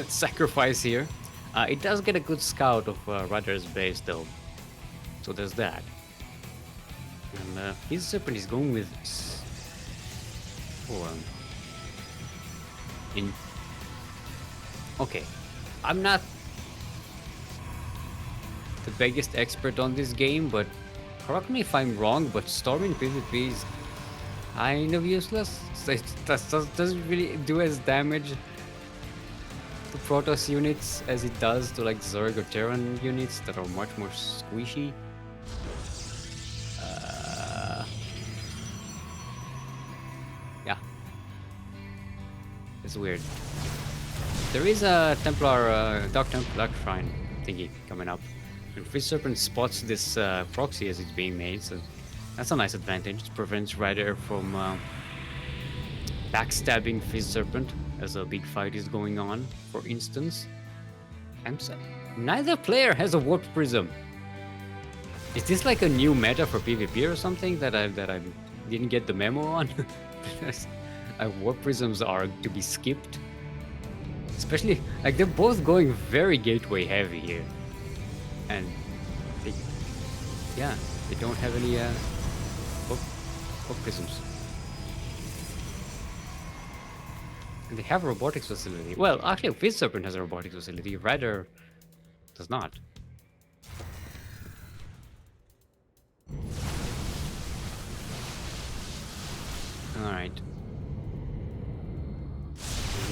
sacrifice here. It does get a good scout of RadAir's base though, so there's that. And FizzSerpent is going with okay, I'm not the biggest expert on this game, but correct me if I'm wrong, but Storm in PvP is kind of useless. So it doesn't really do as damage to Protoss units as it does to like Zerg or Terran units that are much more squishy. Yeah, it's weird. There is a Templar, Dark Templar Shrine thingy coming up. And FizzSerpent spots this proxy as it's being made, so that's a nice advantage. It prevents RadAir from backstabbing FizzSerpent as a big fight is going on, for instance. Neither player has a Warp Prism. Is this like a new meta for PvP or something that I didn't get the memo on? Warp Prisms are to be skipped. Especially, like, they're both going very gateway heavy here. And they don't have any warp prisms. And they have a robotics facility. Well, actually, FizzSerpent has a robotics facility. RadAir does not. Alright.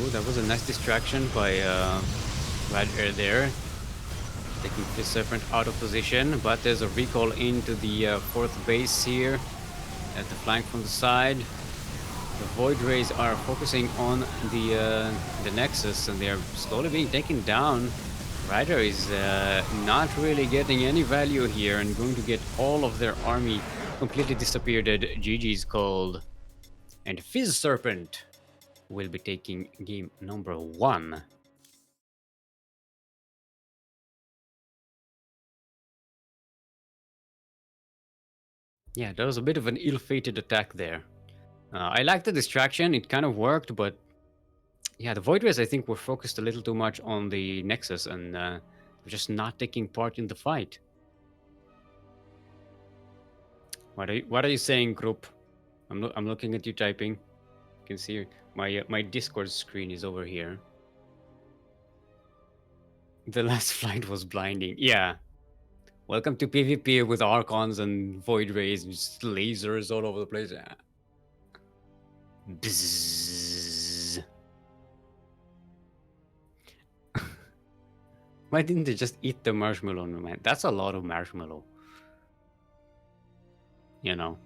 Ooh, that was a nice distraction by RadAir there. Taking FizzSerpent out of position, but there's a recall into the 4th base here at the flank from the side. The Void Rays are focusing on the Nexus, and they are slowly being taken down. RadAir is not really getting any value here, and going to get all of their army completely disappeared. GG's called, and FizzSerpent will be taking game number 1. Yeah, that was a bit of an ill-fated attack there. I like the distraction, it kind of worked, but yeah, the Void Rays I think were focused a little too much on the Nexus and were just not taking part in the fight. What are you saying, group? I'm looking at you typing. You can see my Discord screen is over here. The last flight was blinding. Yeah. Welcome to PvP with Archons and Void Rays and just lasers all over the place. Yeah. Bzzz. Why didn't they just eat the marshmallow, man? That's a lot of marshmallow. You know.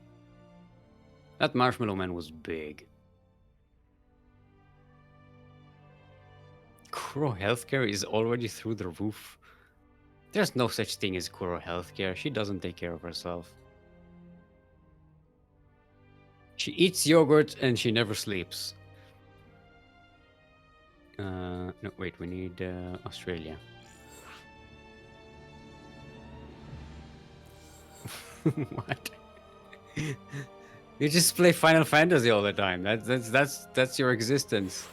That Marshmallow Man was big. Kuro healthcare is already through the roof. There's no such thing as Kuro healthcare. She doesn't take care of herself. She eats yogurt and she never sleeps. No, wait, we need Australia. What? You just play Final Fantasy all the time. That's your existence.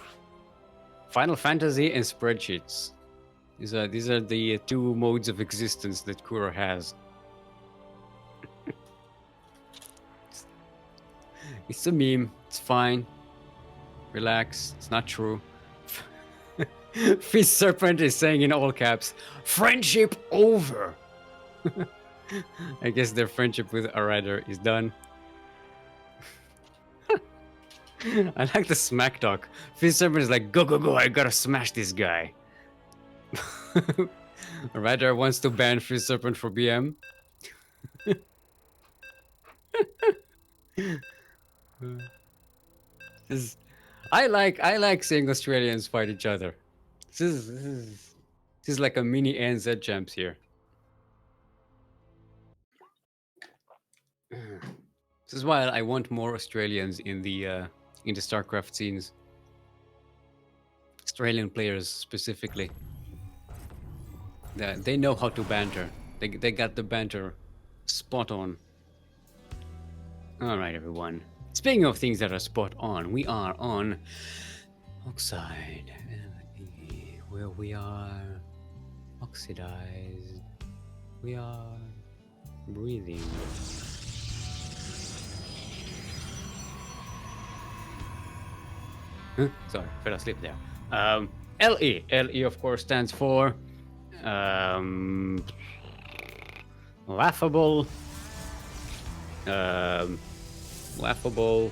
Final Fantasy and spreadsheets. These are the two modes of existence that Kuro has. It's a meme. It's fine. Relax. It's not true. FizzSerpent is saying in all caps, "Friendship over." I guess their friendship with RadAir is done. I like the smack talk. FizzSerpent is like, "Go, go, go, I gotta smash this guy." RadAir wants to ban FizzSerpent for BM. I like seeing Australians fight each other. This is like a mini ANZ champs here. This is why I want more Australians in the StarCraft scenes. Australian players specifically. They know how to banter. They got the banter spot on. All right, everyone. Speaking of things that are spot on, we are on Oxide, where we are oxidized. We are breathing. Huh? Sorry, fell asleep there. LE. LE, of course, stands for laughable. Laughable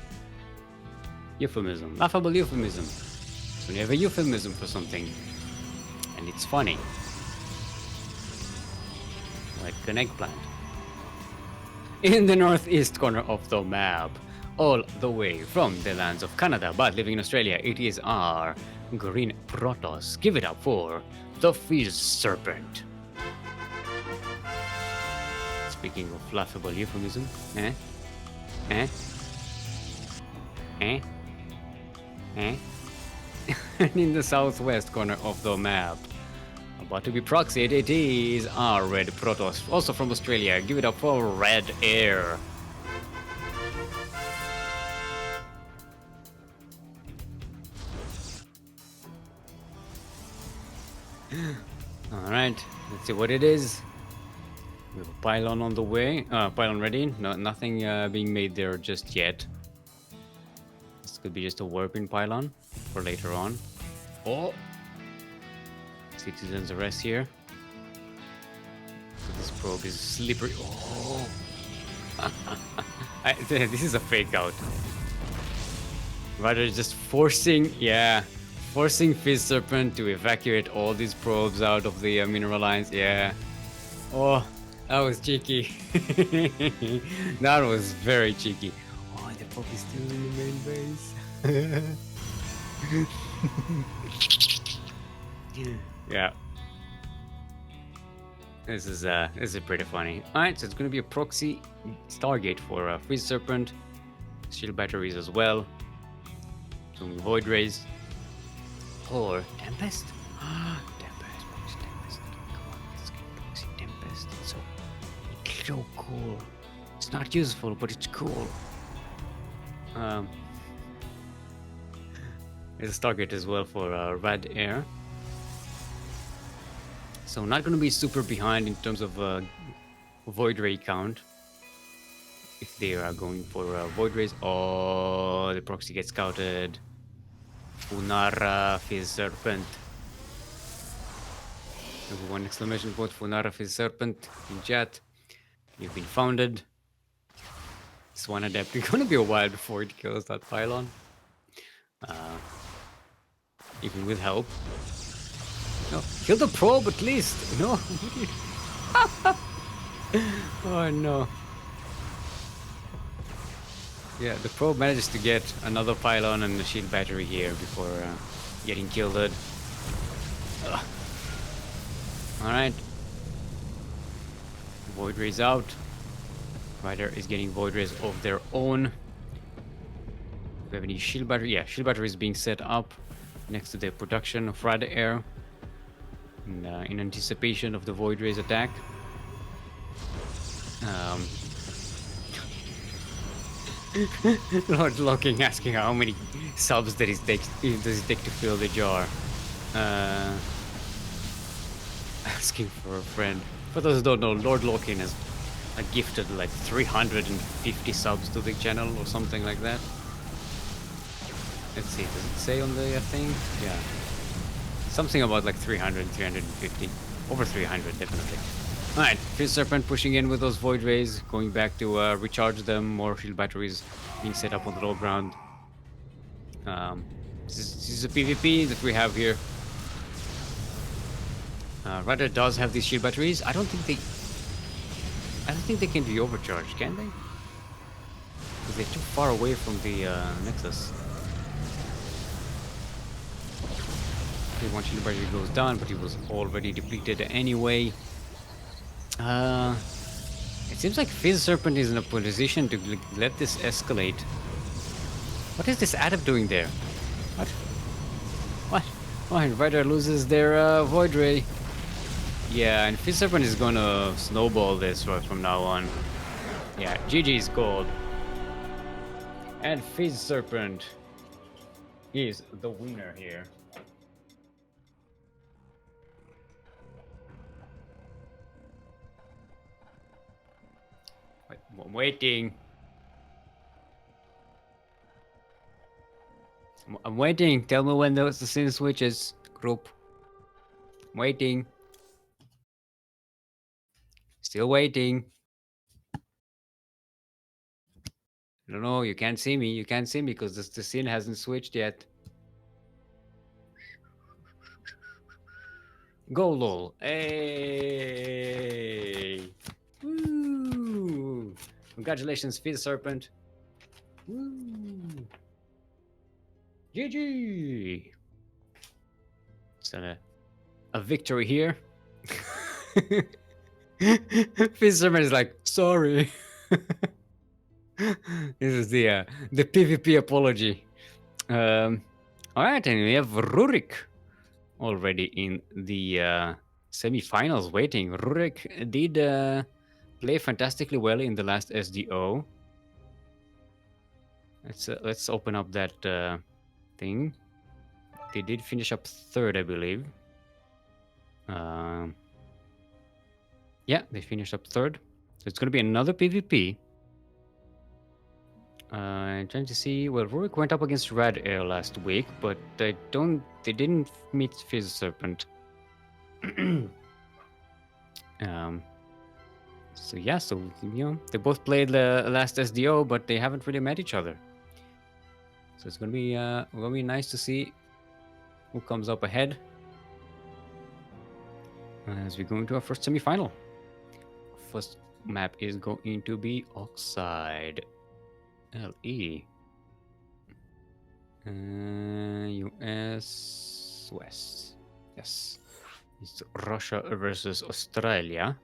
euphemism. Laughable euphemism. So you have a euphemism for something, and it's funny. Like an eggplant. In the northeast corner of the map, all the way from the lands of Canada, but living in Australia, it is our green Protoss. Give it up for the FizzSerpent. Speaking of laughable euphemism, and in the southwest corner of the map, about to be proxied, it is our red Protoss, also from Australia. Give it up for RadAir. Alright, let's see what it is. We have a pylon on the way. Pylon ready. No, nothing being made there just yet. This could be just a warping pylon for later on. Oh! Citizens arrest here. This probe is slippery. Oh! This is a fake out. Rather just forcing FizzSerpent to evacuate all these probes out of the mineral lines. Yeah. Oh, that was cheeky. That was very cheeky. Oh, the probe is still in the main base. Yeah. This is pretty funny. Alright, so it's gonna be a proxy Stargate for FizzSerpent. Shield batteries as well. Some Void Rays. Or Tempest? Tempest, Proxy Tempest. Come on, let's get Proxy Tempest. It's so cool. It's not useful, but it's cool. There's a Stargate as well for RadAir. So not going to be super behind in terms of Void Ray count. If they are going for Void Rays. Oh, the proxy gets scouted. Funara FizzSerpent. Everyone exclamation point Funara FizzSerpent in chat. You've been founded. This one adept is gonna be a while before it kills that pylon. Even with help. No, kill the probe at least. No. Oh no. Yeah, the probe manages to get another pylon and a shield battery here before getting killed. Alright. Void Rays out. RadAir is getting Void Rays of their own. Do we have any shield battery? Yeah, shield battery is being set up next to the production of RadAir in anticipation of the Void Rays attack. Lord Locking asking how many subs does it take to fill the jar. Asking for a friend. For those who don't know, Lord Locking has gifted like 350 subs to the channel or something like that. Let's see, does it say on the thing? Yeah. Something about like 300, 350. Over 300, definitely. Alright, FizzSerpent pushing in with those Void Rays, going back to recharge them, more shield batteries being set up on the low ground. This is a PvP that we have here. RadAir does have these shield batteries. I don't think they can be overcharged, can they? Because they're too far away from the Nexus. Okay, one shield battery goes down, but it was already depleted anyway. It seems like FizzSerpent is in a position to let this escalate. What is this adept doing there? What? What? Oh, and RadAir loses their Void Ray. Yeah, and FizzSerpent is gonna snowball this right from now on. Yeah, GG's gold. And FizzSerpent is the winner here. Wait, I'm waiting. I'm waiting. Tell me when the scene switches, group. I'm waiting. Still waiting. No, you can't see me. You can't see me because the scene hasn't switched yet. Go, lol. Hey! Woo! Congratulations, FizzSerpent. Woo! GG! It's a victory here. FizzSerpent is like, sorry. This is the PvP apology. All right, and we have Ryrik already in the semi-finals waiting. Ryrik did play fantastically well in the last SDO. Let's open up that thing. They did finish up third, I believe. Yeah, they finished up third. So it's going to be another PvP. I'm trying to see. Well, Ryrik went up against RadAir last week, but they didn't meet FizzSerpent. So yeah, so they both played the last SDO, but they haven't really met each other. So it's gonna be nice to see who comes up ahead as we go into our first semi-final. First map is going to be Oxide. LE. US West. Yes. It's Russia versus Australia.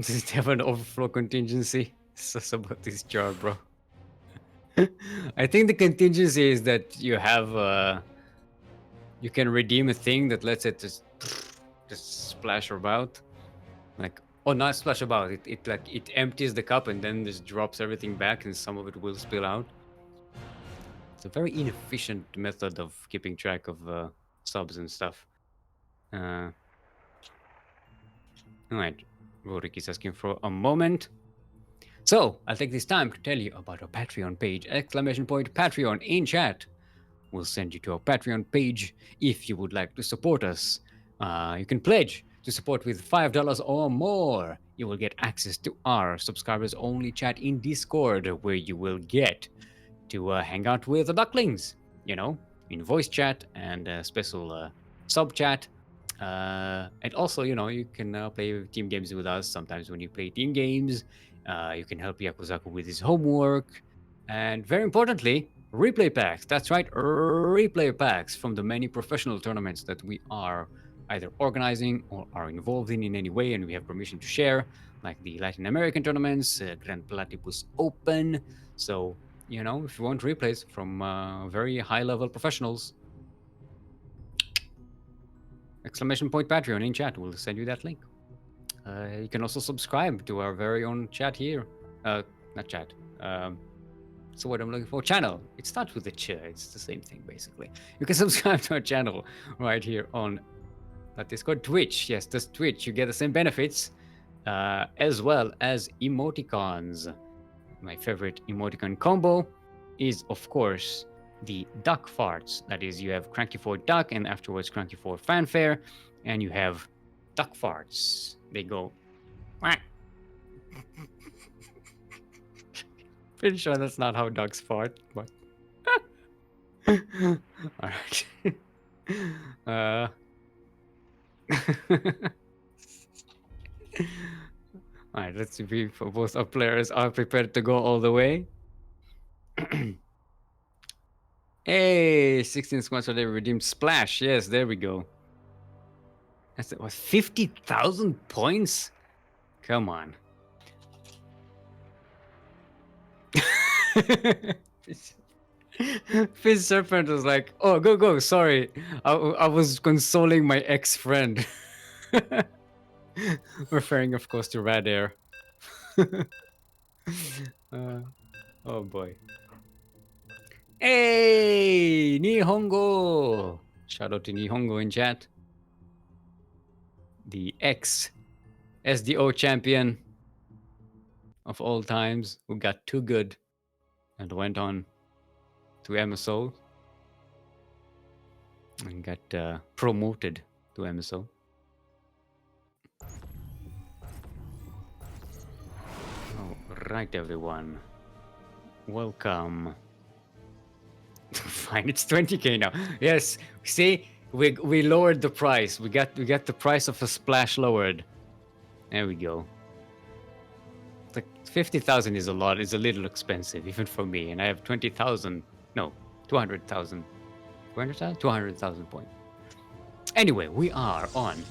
Does it have an overflow contingency? It's about this jar, bro. I think the contingency is that you have you can redeem a thing that lets it just splash about. Like, oh, not splash about. It empties the cup and then just drops everything back, and some of it will spill out. It's a very inefficient method of keeping track of subs and stuff. All right, Ryrik is asking for a moment. So I'll take this time to tell you about our Patreon page! Patreon in chat. We'll send you to our Patreon page if you would like to support us. You can pledge to support with $5 or more. You will get access to our subscribers only chat in Discord, where you will get to hang out with the Ducklings, in voice chat and special sub chat. And also, you can play team games with us. Sometimes when you play team games, you can help Yakuzaku with his homework. And very importantly, replay packs. That's right, replay packs from the many professional tournaments that we are either organizing or are involved in any way, and we have permission to share, like the Latin American tournaments, Grand Platypus Open. So, if you want replays from very high level professionals, exclamation point Patreon in chat. We'll send you that link. You can also subscribe to our very own chat here. Not chat. So what I'm looking for, channel. It starts with a ch. It's the same thing basically. You can subscribe to our channel right here on that Discord. Twitch. Yes, this Twitch. You get the same benefits as well as emoticons. My favorite emoticon combo is, of course, the duck farts. That is, you have CranKy for duck and afterwards CranKy for fanfare, and you have duck farts. They go. Quack. Pretty sure that's not how ducks fart, but. All right. All right, let's see if both our players are prepared to go all the way. Hey, 16 squads are there. Redeemed splash. Yes, there we go. That's what, 50,000 points? Come on. FizzSerpent was like, oh, go. Sorry. I was consoling my ex-friend. Referring, of course, to RadAir. Oh, boy. Hey, Nihongo! Shout out to Nihongo in chat. The ex-SDO champion of all times who got too good and went on to MSO and got promoted to MSO. All right, everyone. Welcome. Fine, it's 20k now. Yes, see, we lowered the price. We got the price of a splash lowered. There we go. Like 50,000 is a lot. It's a little expensive, even for me. And I have 20,000. No, 200,000. 200,000? 200,000 points. Anyway, we are on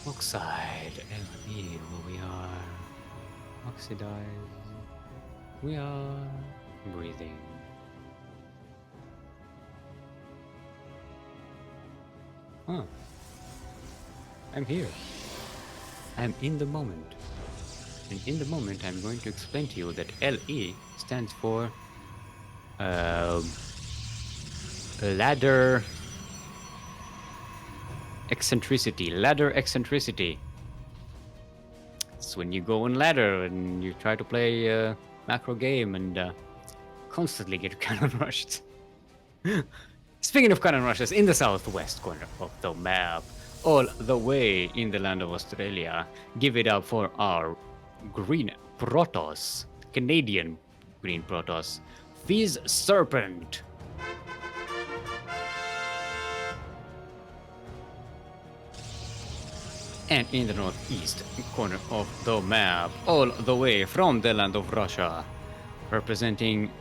oxide. And we are oxidized. We are breathing. Huh. I'm here. I'm in the moment. And in the moment, I'm going to explain to you that LE stands for ladder eccentricity. Ladder eccentricity. It's when you go on ladder and you try to play a macro game and constantly get cannon rushed. Speaking of cannon rushes, in the southwest corner of the map, all the way in the land of Australia, give it up for our green Protoss, Canadian green Protoss, FizzSerpent. And in the northeast corner of the map, all the way from the land of Russia, representing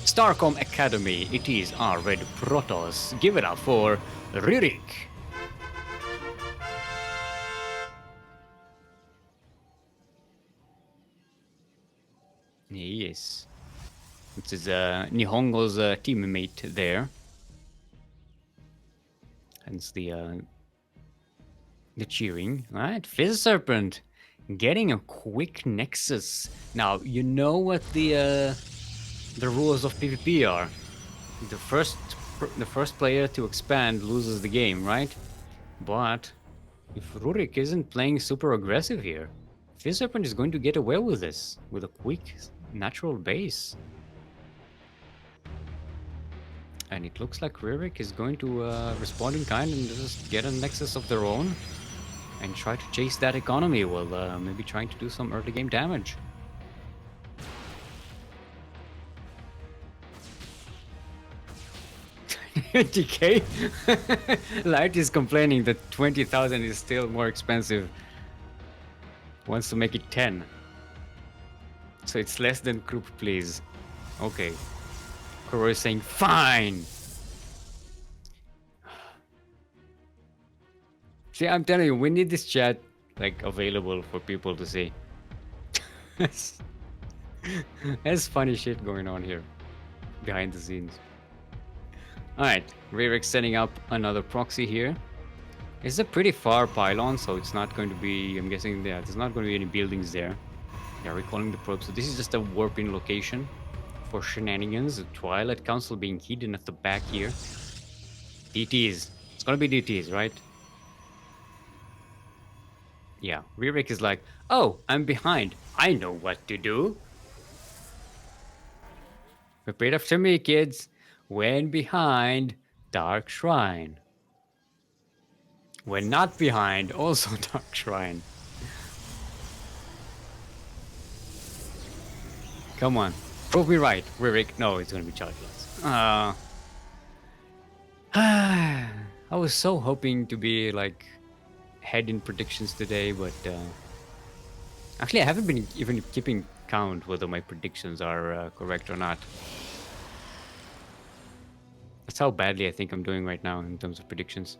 Starcom Academy, it is our red Protoss. Give it up for Ryrik. Yes. This is Nihongo's teammate there. Hence the cheering. Alright, FizzSerpent getting a quick nexus. Now, you know what the rules of PvP are. The first player to expand loses the game, right? But if Ryrik isn't playing super aggressive here, FizzSerpent is going to get away with this with a quick natural base. And it looks like Ryrik is going to respond in kind and just get a nexus of their own and try to chase that economy while maybe trying to do some early game damage. DK? Light is complaining that 20,000 is still more expensive. Wants to make it 10. So it's less than group, please. Okay. Kuro is saying, fine! See, I'm telling you, we need this chat, like, available for people to see. There's funny shit going on here. Behind the scenes. Alright, Ryrik setting up another proxy here. It's a pretty far pylon, so it's not going to be, I'm guessing, yeah, there's not going to be any buildings there. Yeah, recalling the probe. So this is just a warping location for shenanigans. The Twilight Council being hidden at the back here. DTs. It's going to be DTs, right? Yeah, Ryrik is like, oh, I'm behind. I know what to do. Repeat after me, kids. When behind, Dark Shrine. When not behind, also Dark Shrine. Come on. Prove me right, Ryrik. No, it's gonna be Chargeless. I was so hoping to be like head in predictions today, but actually I haven't been even keeping count whether my predictions are correct or not. That's how badly I think I'm doing right now in terms of predictions.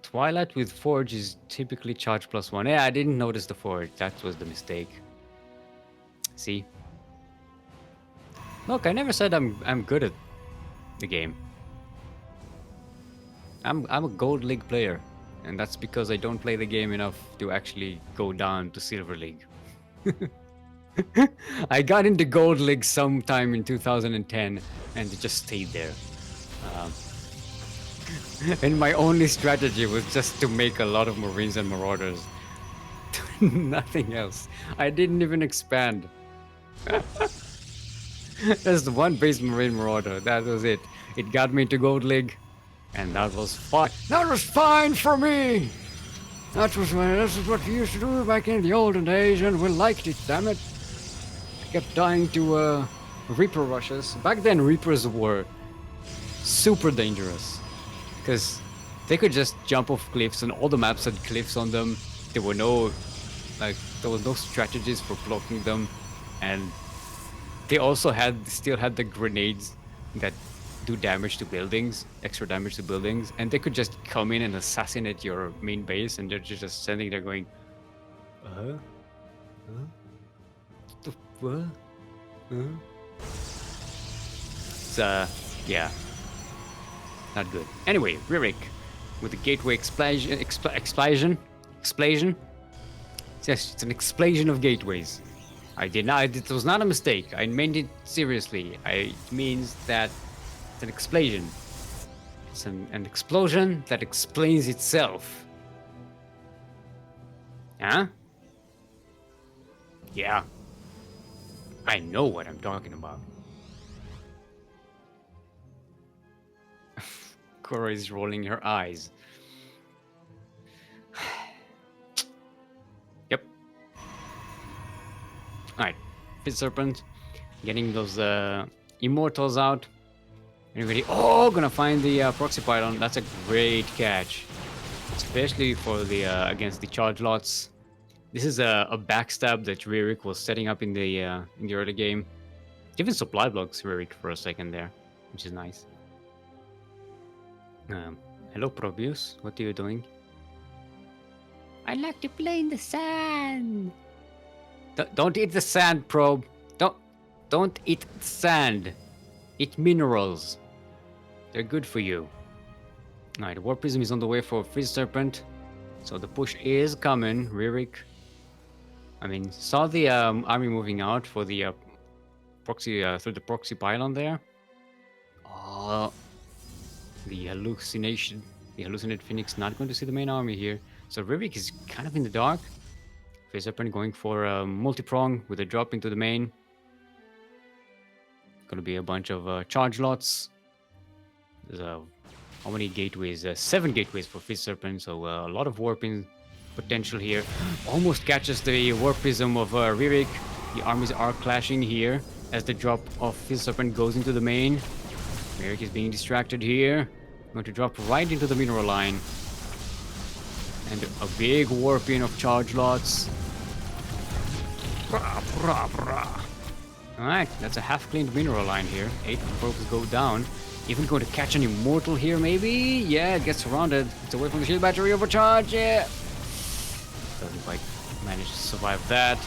Twilight with Forge is typically charge +1. Yeah, I didn't notice the Forge. That was the mistake. See? Look, I never said I'm good at the game. I'm a Gold League player, and that's because I don't play the game enough to actually go down to Silver League. I got into Gold League sometime in 2010 and it just stayed there. And my only strategy was just to make a lot of Marines and Marauders. Nothing else. I didn't even expand. Just one base Marine Marauder. That was it. It got me to Gold League. And that was fine. That was fine for me! This is what we used to do back in the olden days, and we liked it, damn it. I kept dying to Reaper rushes. Back then, Reapers were super dangerous. Because they could just jump off cliffs, and all the maps had cliffs on them. There were no, there was no strategies for blocking them. And they also still had the grenades that do damage to buildings, extra damage to buildings, and they could just come in and assassinate your main base, and they're just standing there going, what? It's, yeah, not good. Anyway, Ryrik with the gateway explosion. Yes, it's an explosion of gateways. I did not. It was not a mistake. I meant it seriously. It means that it's an explosion. It's an explosion that explains itself. Huh? Yeah. I know what I'm talking about. Cora is rolling her eyes. Yep. Alright. FizzSerpent. Getting those immortals out. Anybody? Oh, gonna find the proxy pylon. That's a great catch. Especially for the against the charge lots. This is a backstab that Ryrik was setting up in the early game. Even supply blocks Ryrik for a second there, which is nice. Hello, Probius. What are you doing? I like to play in the sand. Don't eat the sand, Probe. Don't eat sand. Eat minerals. They're good for you. Alright, War Prism is on the way for FizzSerpent. So the push is coming. Ryrik, I mean, saw the army moving out for the proxy through the proxy pylon there. Oh, the hallucinated Phoenix not going to see the main army here. So Ryrik is kind of in the dark. FizzSerpent going for a multi-prong with a drop into the main. Gonna be a bunch of charge lots. There's how many gateways? 7 gateways for FizzSerpent, so a lot of warping potential here. Almost catches the War Prism of Ryrik. The armies are clashing here. as the drop of FizzSerpent goes into the main. Ryrik is being distracted here. Going to drop right into the mineral line. And a big warping of charge lots. Alright, that's a half-cleaned mineral line here. 8 probes go down. Even going to catch an immortal here, maybe? Yeah, it gets surrounded. It's away from the shield battery, overcharge, yeah! Doesn't quite manage to survive that.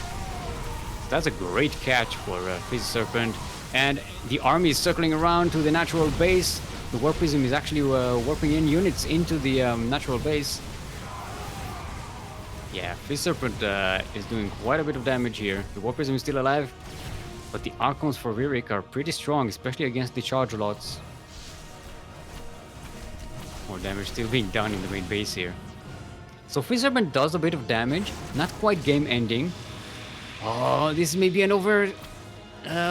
That's a great catch for FizzSerpent. And the army is circling around to the natural base. The Warp Prism is actually warping in units into the natural base. Yeah, FizzSerpent is doing quite a bit of damage here. The Warp Prism is still alive, but the Archons for Ryrik are pretty strong, especially against the charge lots. More damage still being done in the main base here. So FizzSerpent does a bit of damage, not quite game ending. Oh, this may be an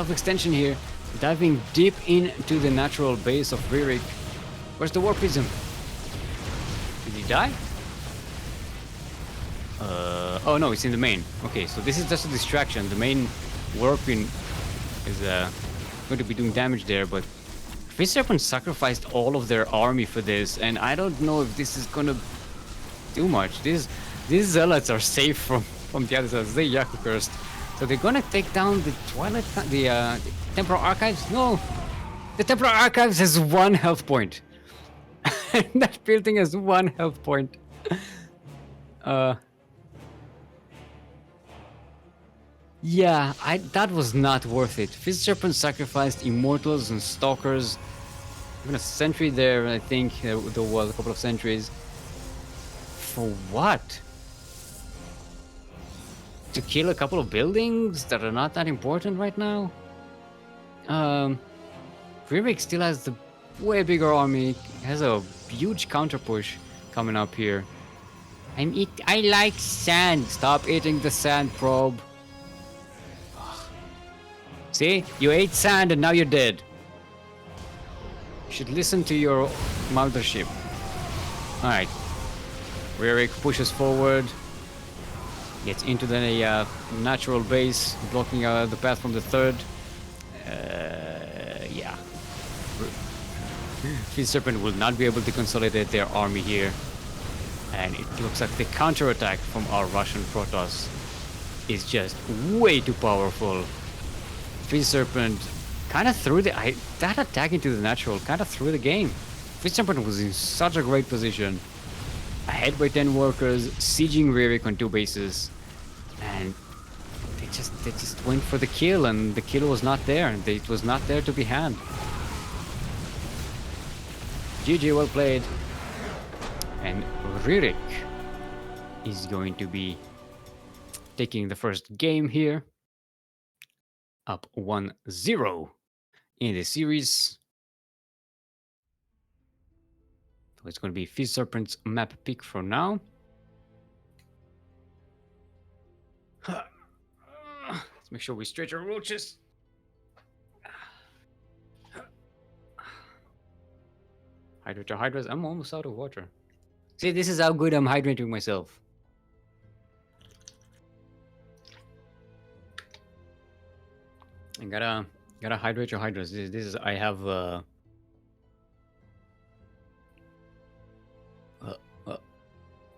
extension here. Diving deep into the natural base of Ryrik. Where's the Warp Prism? Did he die? Oh no, it's in the main. Okay, so this is just a distraction. The main warping is going to be doing damage there, but FizzSerpent sacrificed all of their army for this, and I don't know if this is gonna do much. These zealots are safe from the other side. They Yaku cursed, so they're gonna take down the the Temporal Archives. No, the Temporal Archives has 1 health point. That building has 1 health point. Yeah, that was not worth it. FizzSerpent sacrificed Immortals and Stalkers. Even a sentry there, I think. There was a couple of sentries. For what? To kill a couple of buildings that are not that important right now? Ryrik still has the way bigger army. Has a huge counter push coming up here. I like sand. Stop eating the sand, probe. See? You ate sand and now you're dead. You should listen to your mothership. Alright. Ryrik pushes forward. Gets into the natural base, blocking the path from the third. Yeah. FizzSerpent will not be able to consolidate their army here. And it looks like the counterattack from our Russian Protoss is just way too powerful. FizzSerpent kind of threw that attack into the natural, kind of threw the game. FizzSerpent was in such a great position. Ahead by 10 workers, sieging Ryrik on 2 bases. And they just went for the kill, and the kill was not there. It was not there to be had. GG, well played. And Ryrik is going to be taking the first game here. Up 1-0 in the series. So it's going to be FizzSerpent's map pick for now. Let's make sure we stretch our roaches. Hydrate your hydras. I'm almost out of water. See, this is how good I'm hydrating myself. I gotta hydrate your hydras. This is I have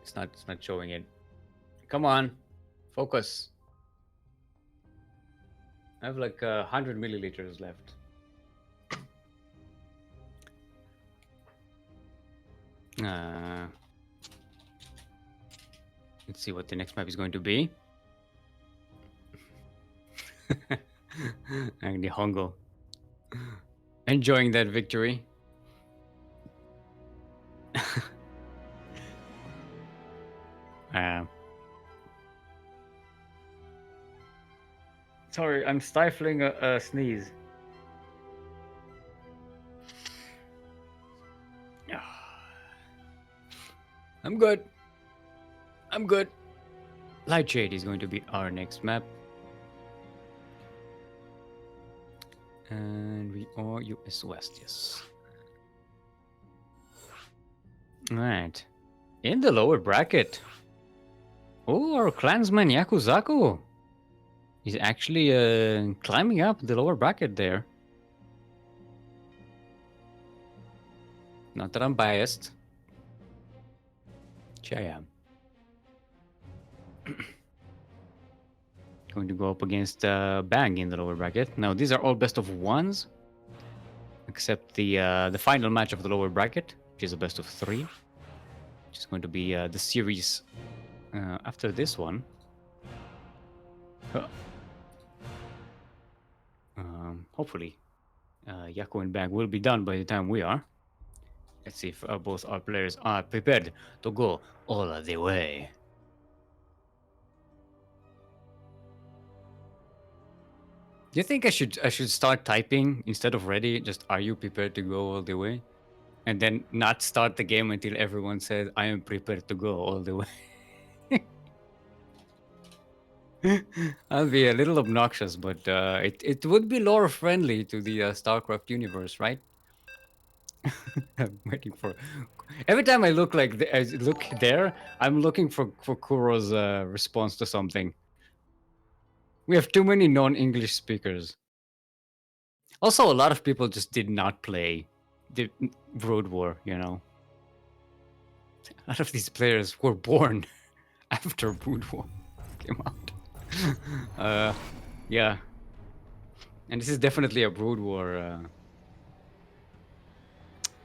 it's not showing it. Come on, focus. I have like 100 milliliters left. Let's see what the next map is going to be. And the Hongo enjoying that victory. Sorry, I'm stifling a sneeze. I'm good. I'm good. Lightshade is going to be our next map. And we are US West, yes. Alright. In the lower bracket. Oh, our clansman Yakuzaku. He's actually climbing up the lower bracket there. Not that I'm biased. Which I am. Going to go up against Bang in the lower bracket. Now, these are all best of ones. Except the final match of the lower bracket, which is a best of 3. Which is going to be the series after this one. Hopefully, Yako and Bang will be done by the time we are. Let's see if both our players are prepared to go all the way. Do you think I should start typing instead of ready? Just are you prepared to go all the way? And then not start the game until everyone says I am prepared to go all the way. I'll be a little obnoxious, but it would be lore friendly to the StarCraft universe, right? I'm waiting for. Every time I look I look there, I'm looking for Kuro's response to something. We have too many non-English speakers. Also, a lot of people just did not play the Brood War. You know, a lot of these players were born after Brood War came out. Yeah, and this is definitely a Brood War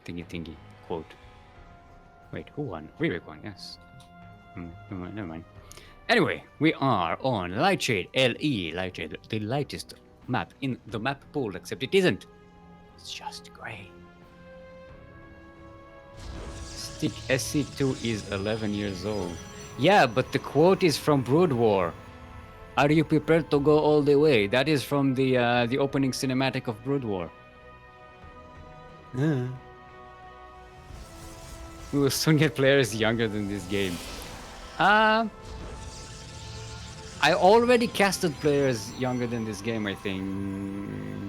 thingy quote. Wait, who won? Ryrik won, yes. Never mind. Anyway, we are on Lightshade LE. Lightshade, the lightest map in the map pool, except it isn't. It's just grey. Stick SC2 is 11 years old. Yeah, but the quote is from Brood War. Are you prepared to go all the way? That is from the opening cinematic of Brood War. We will soon get players younger than this game. I already casted players younger than this game, I think.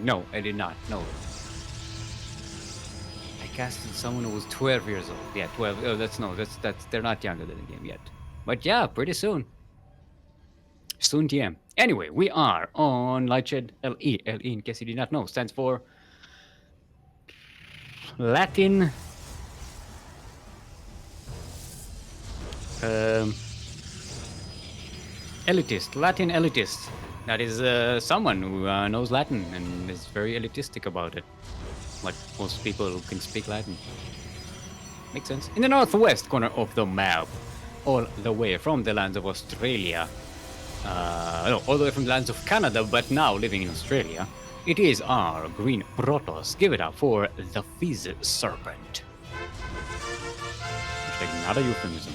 No, I did not. No. I casted someone who was 12 years old. Yeah, 12. Oh, that's they're not younger than the game yet. But yeah, pretty soon. Soon TM. Anyway, we are on Lightshade LE. LE, in case you did not know, stands for Latin elitist, Latin elitist. That is someone who knows Latin and is very elitistic about it. Like most people who can speak Latin. Makes sense. In the northwest corner of the map, all the way from the lands of Australia. No, all the way from the lands of Canada, but now living in Australia. It is our green Protoss. Give it up for the FizzSerpent. Like not a euphemism.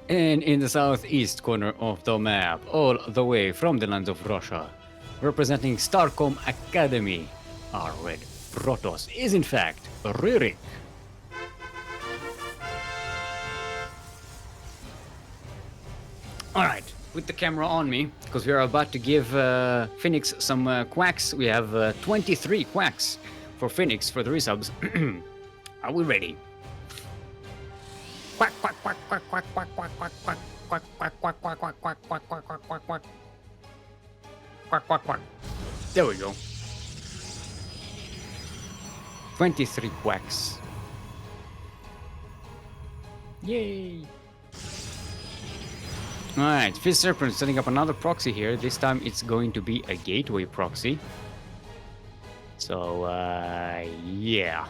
And in the southeast corner of the map, all the way from the lands of Russia, representing Starcom Academy, our red Protoss is in fact Ryrik. Alright, with the camera on me, because we are about to give Phoenix some quacks. We have 23 quacks for Phoenix for the resubs. Are we ready? Quack, quack, quack, quack, quack, quack, quack, quack, quack, quack, quack, quack, quack, quack, quack, quack, quack, quack, quack, quack. Quack, quack, quack. There we go. 23 quacks. Yay! Alright, FizzSerpent setting up another proxy here. This time it's going to be a gateway proxy. So, yeah.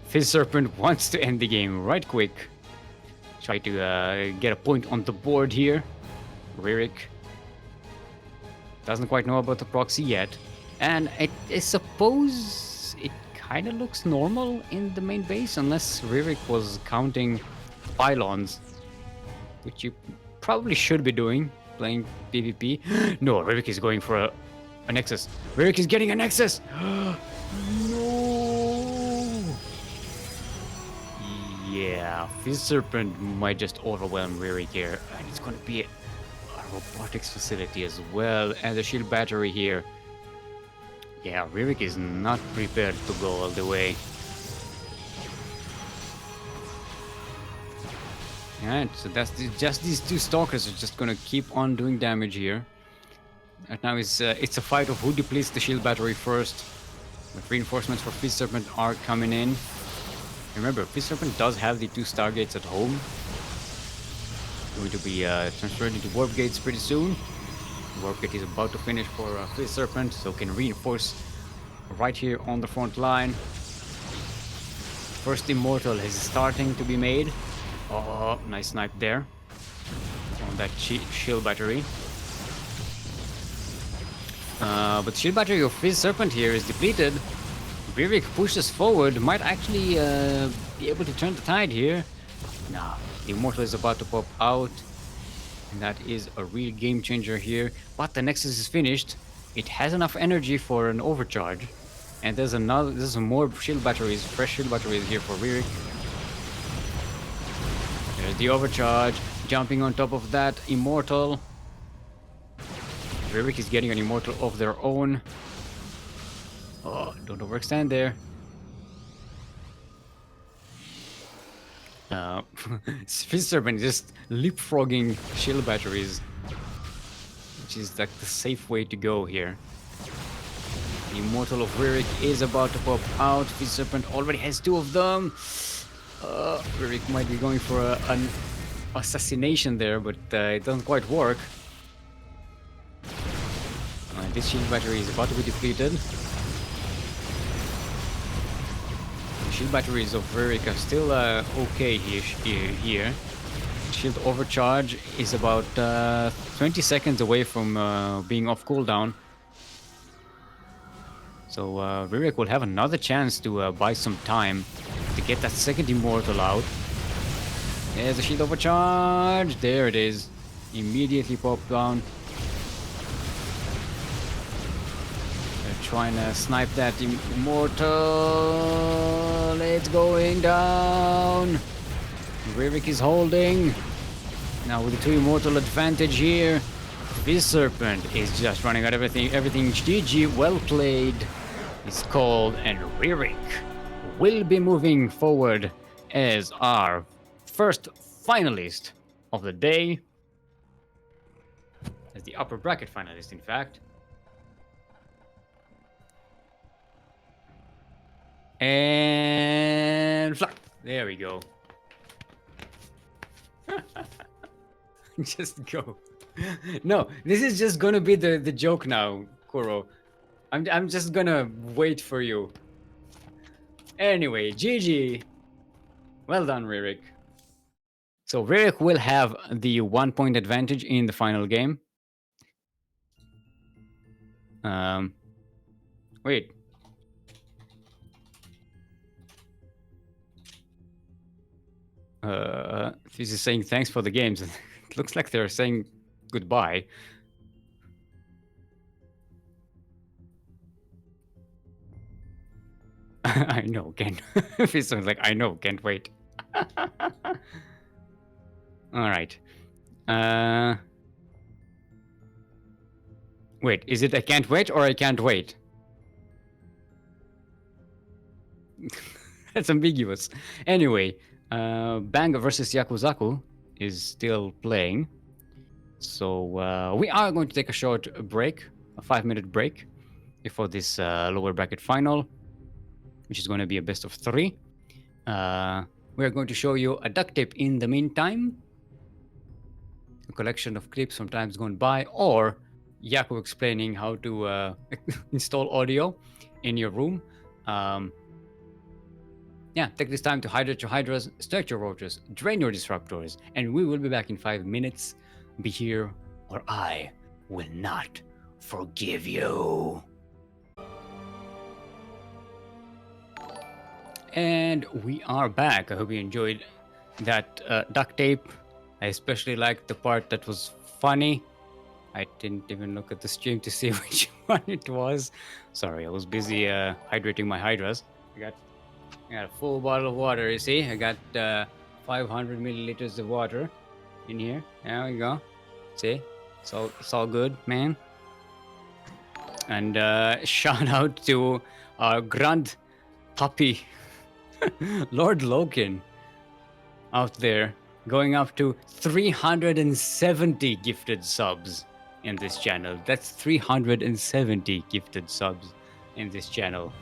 FizzSerpent wants to end the game right quick. Try to get a point on the board here. Ryrik doesn't quite know about the proxy yet. And I suppose it kind of looks normal in the main base, unless Ryrik was counting pylons, which you probably should be doing, playing PvP. No, Ryrik is going for a Nexus. Ryrik is getting a Nexus! No! Yeah, FizzSerpent might just overwhelm Ryrik here, and it's going to be a robotics facility as well, and a shield battery here. Yeah, Ryrik is not prepared to go all the way. Alright, so just these two stalkers are just gonna keep on doing damage here. Right now it's a fight of who depletes the shield battery first. But reinforcements for FizzSerpent are coming in. Remember, FizzSerpent does have the 2 Stargates at home. Going to be transferred into Warp Gates pretty soon. Warp Gate is about to finish for FizzSerpent, so can reinforce right here on the front line. First Immortal is starting to be made. Oh, nice snipe there on that shield battery. But shield battery of FizzSerpent here is depleted. Ryrik pushes forward, might actually be able to turn the tide here. Nah, the Immortal is about to pop out. And that is a real game changer here. But the Nexus is finished. It has enough energy for an overcharge. And there's more shield batteries, fresh shield batteries here for Ryrik. There's the overcharge, jumping on top of that Immortal. Ryrik is getting an Immortal of their own. Oh, don't overextend there. FizzSerpent just leapfrogging shield batteries, which is like the safe way to go here. The Immortal of Ryrik is about to pop out. FizzSerpent already has 2 of them. Ryrik might be going for an assassination there, but it doesn't quite work. This shield battery is about to be depleted. The shield batteries of Ryrik are still okay here. Shield overcharge is about 20 seconds away from being off cooldown. So Ryrik will have another chance to buy some time to get that second Immortal out. There's the shield overcharge. There it is. Immediately pop down. They're trying to snipe that Immortal. It's going down. Ryrik is holding. Now with the 2 Immortal advantage here. FizzSerpent is just running out everything. Everything's GG. Well played. It's called, and Ryrik will be moving forward as our first finalist of the day. As the upper bracket finalist, in fact. And fly. There we go. Just go. No, this is just gonna be the joke now, Kuro. I'm just gonna wait for you. Anyway, GG. Well done, Ryrik. So Ryrik will have the 1-point advantage in the final game. Wait. This is saying thanks for the games. It looks like they're saying goodbye. I know, can't. This sounds like I know, can't wait. All right. Wait, is it I can't wait or I can't wait? That's ambiguous. Anyway, Banga versus Yakuzaku is still playing. So we are going to take a short break, a 5-minute break, before this lower bracket final, which is going to be a best of 3. We're going to show you a duct tape in the meantime, a collection of clips from times gone by, or Yaku explaining how to install audio in your room. Yeah, take this time to hydrate your hydras, stretch your rotors, drain your disruptors, and we will be back in 5 minutes. Be here or I will not forgive you. And we are back. I hope you enjoyed that duct tape. I especially liked the part that was funny. I didn't even look at the stream to see which one it was. Sorry, I was busy hydrating my hydras. I got a full bottle of water, you see? I got 500 milliliters of water in here. There we go. See? It's all good, man. And shout out to our grand puppy, Lord Loken, out there going up to 370 gifted subs in this channel. That's 370 gifted subs in this channel.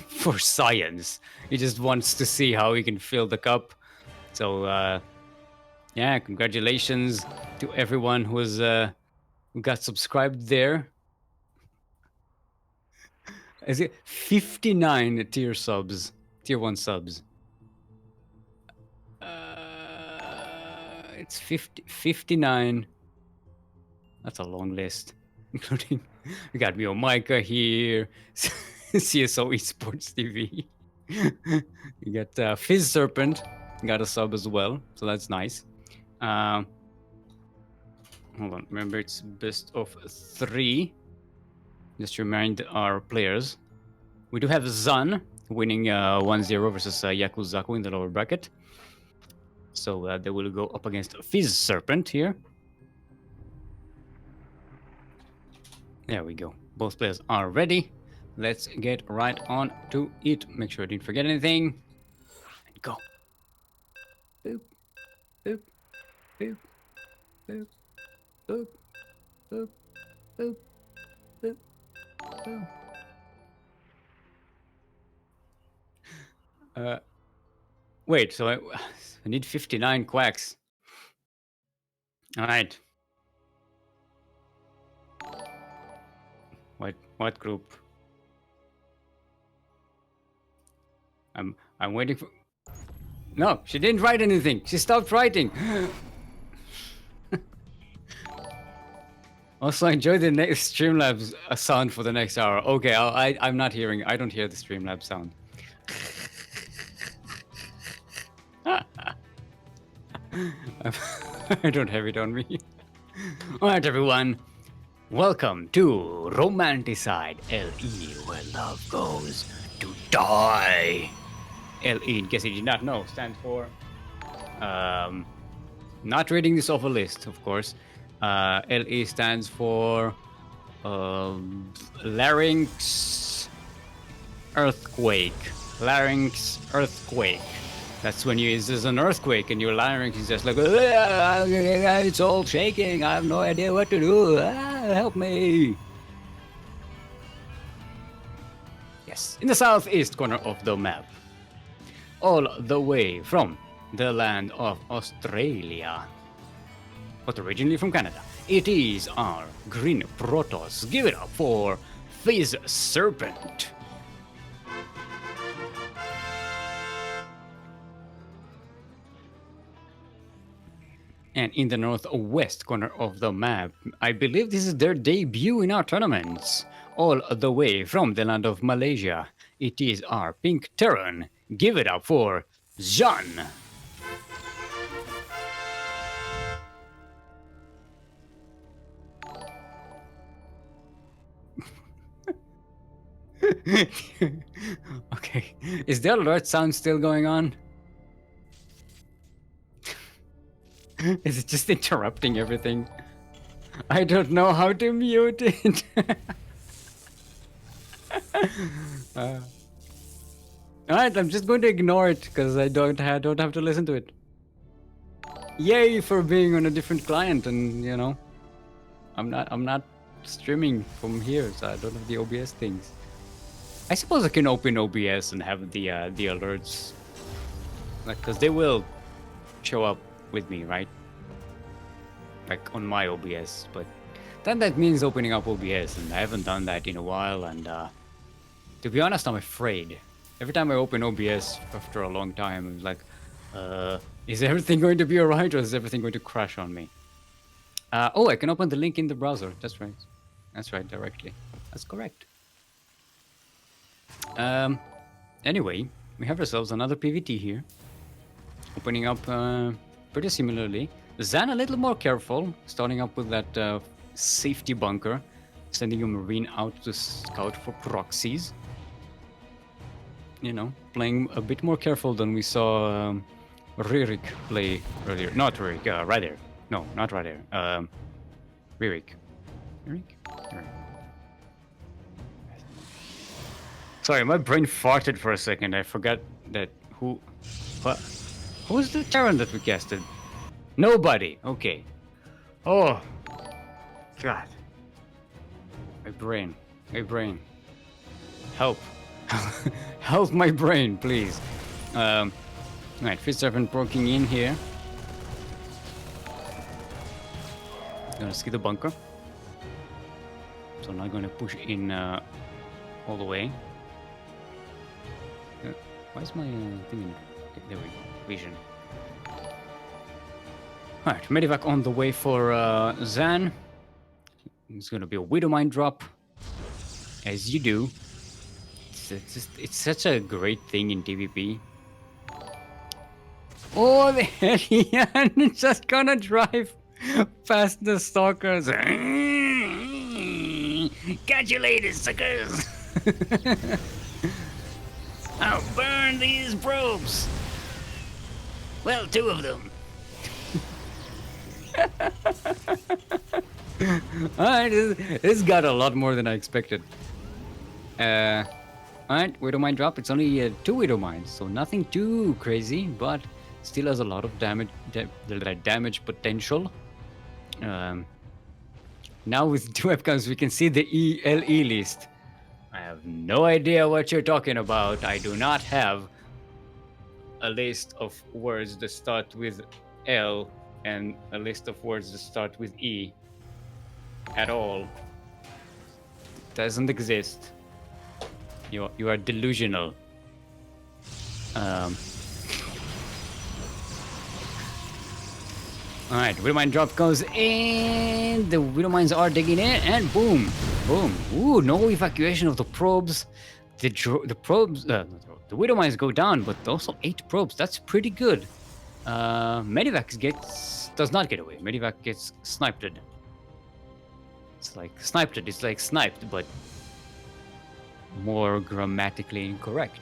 For science, he just wants to see how he can fill the cup. So yeah, congratulations to everyone who got subscribed there. Is it 59 tier subs, tier 1 subs? It's 59. That's a long list, including we got Mio Micah here, CSO Esports TV. You got FizzSerpent, got a sub as well, so that's nice. Hold on, remember it's best of 3. Just to remind our players. We do have Zan winning 1-0 versus Yakuzaku in the lower bracket. So they will go up against FizzSerpent here. There we go. Both players are ready. Let's get right on to it. Make sure I didn't forget anything. And go. Boop, boop, boop, boop, boop, boop, boop, boop, boop. Wait, so I need 59 quacks. All right. What group? I'm waiting for. No, she didn't write anything. She stopped writing. Also, enjoy the next Streamlabs sound for the next hour. Okay, I'm not hearing. I don't hear the Streamlabs sound. I don't have it on me. Alright, everyone. Welcome to Romanticide LE, where love goes to die. LE, in case you did not know, stands for... not reading this off a list, of course. LE stands for... Larynx Earthquake. Larynx Earthquake. That's when there's an earthquake and your larynx is just like, it's all shaking. I have no idea what to do. Help me. Yes, in the southeast corner of the map. All the way from the land of Australia. But originally from Canada. It is our green Protoss. Give it up for FizzSerpent. And in the northwest corner of the map, I believe this is their debut in our tournaments. All the way from the land of Malaysia, it is our Pink Terran. Give it up for Jean. Okay, is the alert sound still going on? Is it just interrupting everything? I don't know how to mute it. Alright, I'm just going to ignore it because I don't have to listen to it. Yay for being on a different client, and you know, I'm not streaming from here, so I don't have the OBS things. I suppose I can open OBS and have the alerts, like, because they will show up with me, right? Like on my OBS, but then that means opening up OBS, and I haven't done that in a while, and to be honest, I'm afraid. Every time I open OBS after a long time, I'm like, is everything going to be alright, or is everything going to crash on me? Oh, I can open the link in the browser. That's right. That's right, directly. That's correct. Anyway, we have ourselves another PvT here. Opening up pretty similarly. Zan a little more careful, starting up with that safety bunker, sending a Marine out to scout for proxies. You know, playing a bit more careful than we saw Ryrik play earlier. Not Ryrik, RadAir. No, not RadAir. Ryrik. Ryrik? Sorry, my brain farted for a second. I forgot that Who's the Terran that we casted? Nobody. Okay. Oh. God. My brain. My brain. Help. Help my brain, please. Alright, FizzSerpent broken in here. Gonna see the bunker. So I'm not gonna push in all the way. Why is my thing in... There we go. Vision. Alright, Medivac on the way for Zan. It's gonna be a Widowmine drop. As you do. It's such a great thing in PvP. Oh, the Hellion is just gonna drive past the stalkers. Catch you later, suckers. I'll burn these probes. Well, 2 of them. Alright, this got a lot more than I expected. Alright, Widowmine drop. It's only 2 Widowmines, so nothing too crazy, but still has a lot of damage potential. Now with 2 webcams, we can see the ELE list. I have no idea what you're talking about. I do not have a list of words that start with L and a list of words that start with E at all. It doesn't exist. You are delusional. Alright, Widowmine drop goes in. The Widowmines are digging in, and boom, boom. Ooh, no evacuation of the probes. The probes, the Widowmines go down, but also 8 probes. That's pretty good. Medivac does not get away. Medivac gets sniped. It's like sniped. It's like sniped, but more grammatically incorrect.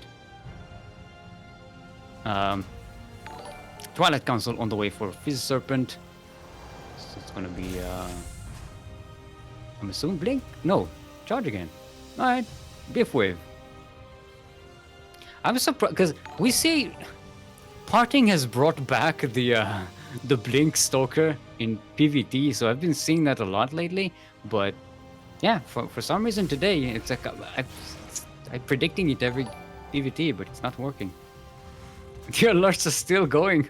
Twilight Council on the way for FizzSerpent. So it's gonna be I'm assuming Blink? No, charge again. Alright, Biff Wave. I'm surprised because we see Parting has brought back the Blink Stalker in PvT, so I've been seeing that a lot lately. But yeah, for some reason today it's like I'm predicting it every PvT, but it's not working. The alerts are still going.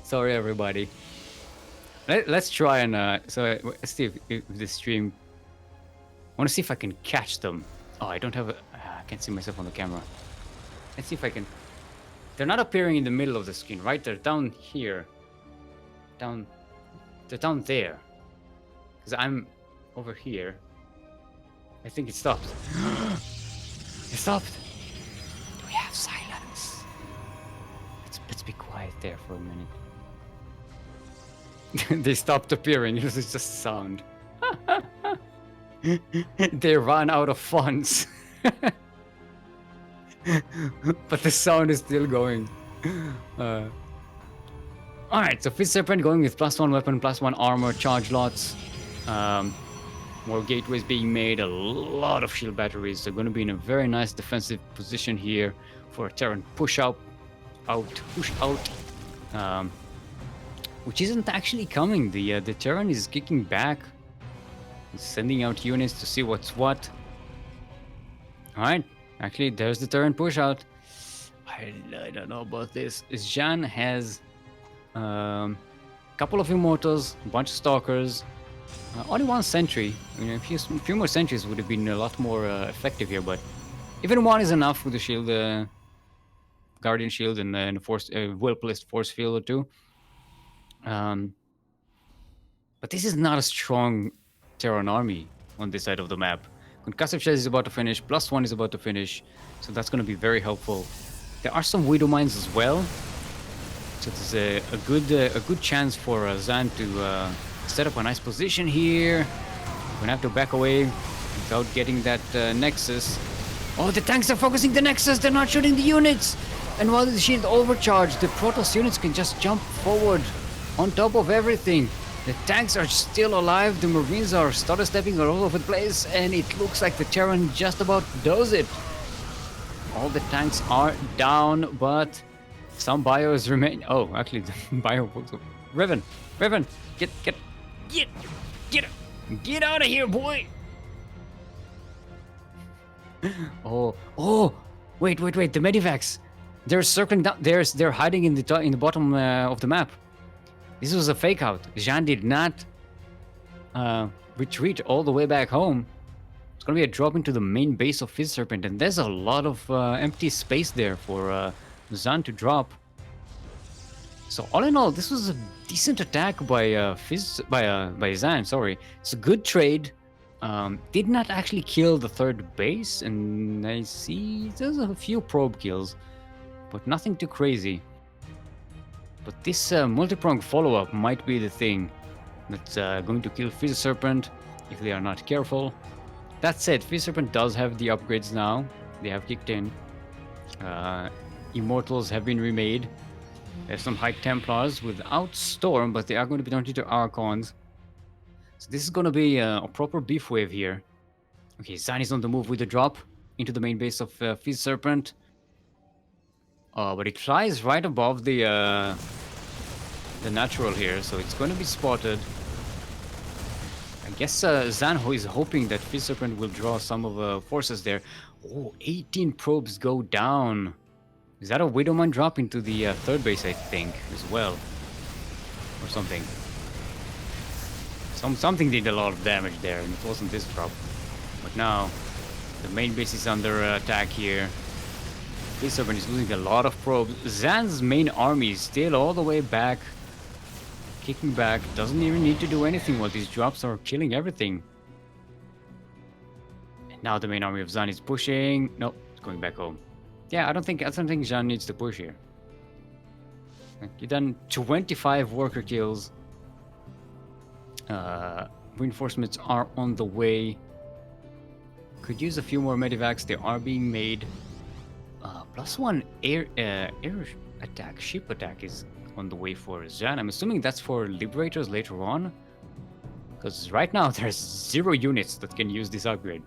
Sorry everybody. Let's try and so let's see if the stream. I want to see if I can catch them. Oh, I don't have a. I can't see myself on the camera. Let's see if I can. They're not appearing in the middle of the screen, right? They're down here. They're down there. Because I'm over here. I think it stopped. It stopped. Do we have silence? Let's be quiet there for a minute. They stopped appearing. It was just sound. They ran out of funds. But the sound is still going. Alright, so FizzSerpent going with +1 weapon, +1 armor, charge lots. More gateways being made, a lot of shield batteries. They're going to be in a very nice defensive position here for a Terran push out, which isn't actually coming. The Terran is kicking back, sending out units to see what's what. All right, actually, there's the Terran push out. I don't know about this. Zhan has a couple of immortals, a bunch of stalkers. Only 1 sentry. I mean, a few more sentries would have been a lot more effective here, but even 1 is enough with the shield, Guardian Shield, and a well-placed force field or 2. But this is not a strong Terran army on this side of the map. Concussive Shells is about to finish, +1 is about to finish, so that's going to be very helpful. There are some Widowmines as well, so there's a good chance for Zan to set up a nice position here. We're gonna have to back away without getting that Nexus. Oh, the tanks are focusing the Nexus. They're not shooting the units. And while the shield overcharged, the Protoss units can just jump forward on top of everything. The tanks are still alive, the Marines are stutter stepping all over the place, and it looks like the Terran just about does it. All the tanks are down, but some bios remain. Oh, actually, the bio. Riven, get out of here, boy! Oh, wait, the medivacs. They're circling down. They're hiding in the bottom of the map. This was a fake out. Jean did not retreat all the way back home. It's gonna be a drop into the main base of FizzSerpent, and there's a lot of empty space there for Zan to drop. So all in all, this was a decent attack by by Zan. Sorry, it's a good trade. Did not actually kill the third base, and I see there's a few probe kills, but nothing too crazy. But this multi-pronged follow-up might be the thing that's going to kill FizzSerpent if they are not careful. That said, FizzSerpent does have the upgrades now. They have kicked in. Immortals have been remade. There's some High Templars without Storm, but they are going to be turned into Archons. So this is going to be a proper beef wave here. Okay, Zan is on the move with the drop into the main base of FizzSerpent. But it flies right above the natural here, so it's going to be spotted. I guess Zan is hoping that FizzSerpent will draw some of the forces there. Oh, 18 probes go down. Is that a Widowmine drop into the third base, I think, as well? Or something. Something did a lot of damage there, and it wasn't this drop. But now, the main base is under attack here. FizzSerpent is losing a lot of probes. Zan's main army is still all the way back. Kicking back. Doesn't even need to do anything while these drops are killing everything. And now the main army of Zan is pushing. Nope, it's going back home. Yeah, I don't think Zan needs to push here. You've done 25 worker kills. Reinforcements are on the way. Could use a few more medivacs. They are being made. +1 air attack, ship attack is on the way for Zan. I'm assuming that's for Liberators later on. Because right now there's 0 units that can use this upgrade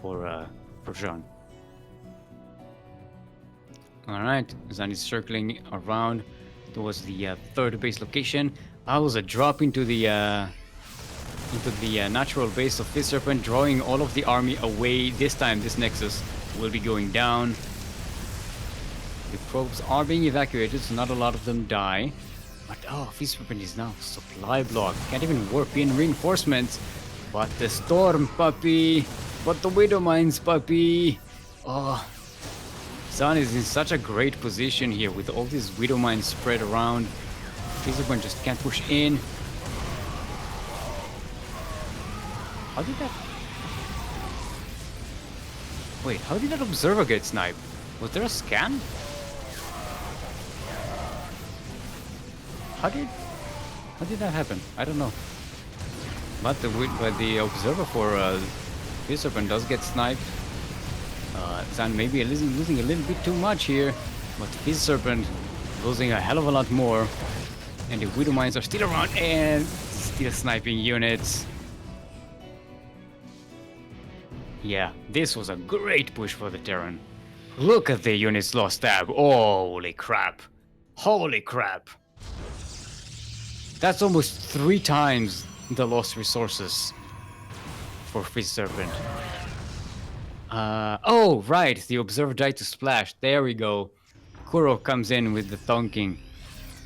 for Zan. Alright, Zan is circling around towards the third base location. That was a drop into the natural base of FizzSerpent, drawing all of the army away. This time, this Nexus will be going down. The probes are being evacuated, so not a lot of them die. But oh, FizzSerpent is now supply block. Can't even warp in reinforcements. But the Storm, puppy. But the Widow Mines, puppy. Oh, Zan is in such a great position here with all these Widow Mines spread around. FizzSerpent just can't push in. How did that... Wait, how did that Observer get sniped? Was there a scan? How did that happen? I don't know. But the Observer for FizzSerpent does get sniped. Zan maybe losing a little bit too much here, but FizzSerpent losing a hell of a lot more. And the Widow Mines are still around and still sniping units. Yeah, this was a great push for the Terran. Look at the units lost tab. Holy crap. Holy crap. That's almost 3 times the lost resources for FizzSerpent. Oh, right. The Observer died to Splash. There we go. Kuro comes in with the thonking.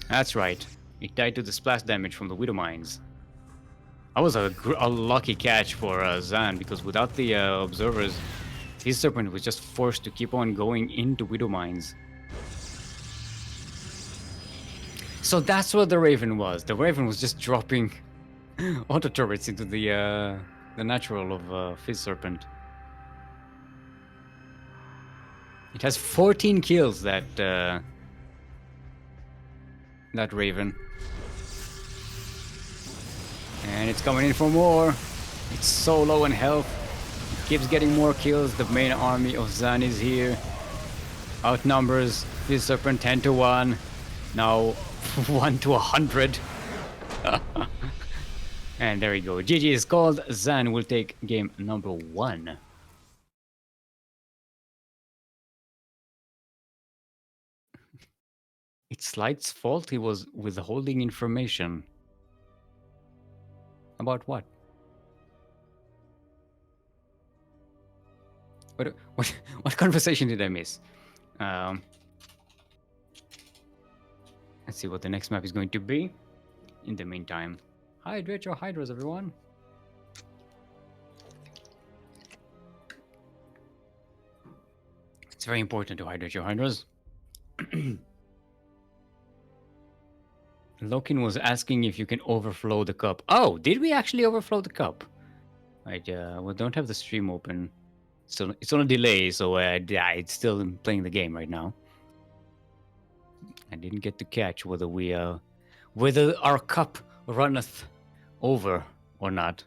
That's right. It died to the splash damage from the Widow Mines. That was a lucky catch for Zan, because without the Observers, FizzSerpent was just forced to keep on going into Widow Mines. So that's what the Raven was. The Raven was just dropping auto turrets into the natural of FizzSerpent. It has 14 kills, that Raven. And it's coming in for more. It's so low in health. It keeps getting more kills. The main army of Zan is here. Outnumbers FizzSerpent 10 to 1. Now 1 to 100. And there we go. GG is called. Zan will take game number 1. It's Slight's fault he was withholding information. About what? What conversation did I miss? Let's see what the next map is going to be. In the meantime, hydrate your hydras, everyone. It's very important to hydrate your hydras. Lokin was asking if you can overflow the cup. Oh, did we actually overflow the cup? I we don't have the stream open. So it's on a delay, so it's still playing the game right now. I didn't get to catch whether we whether our cup runneth over or not.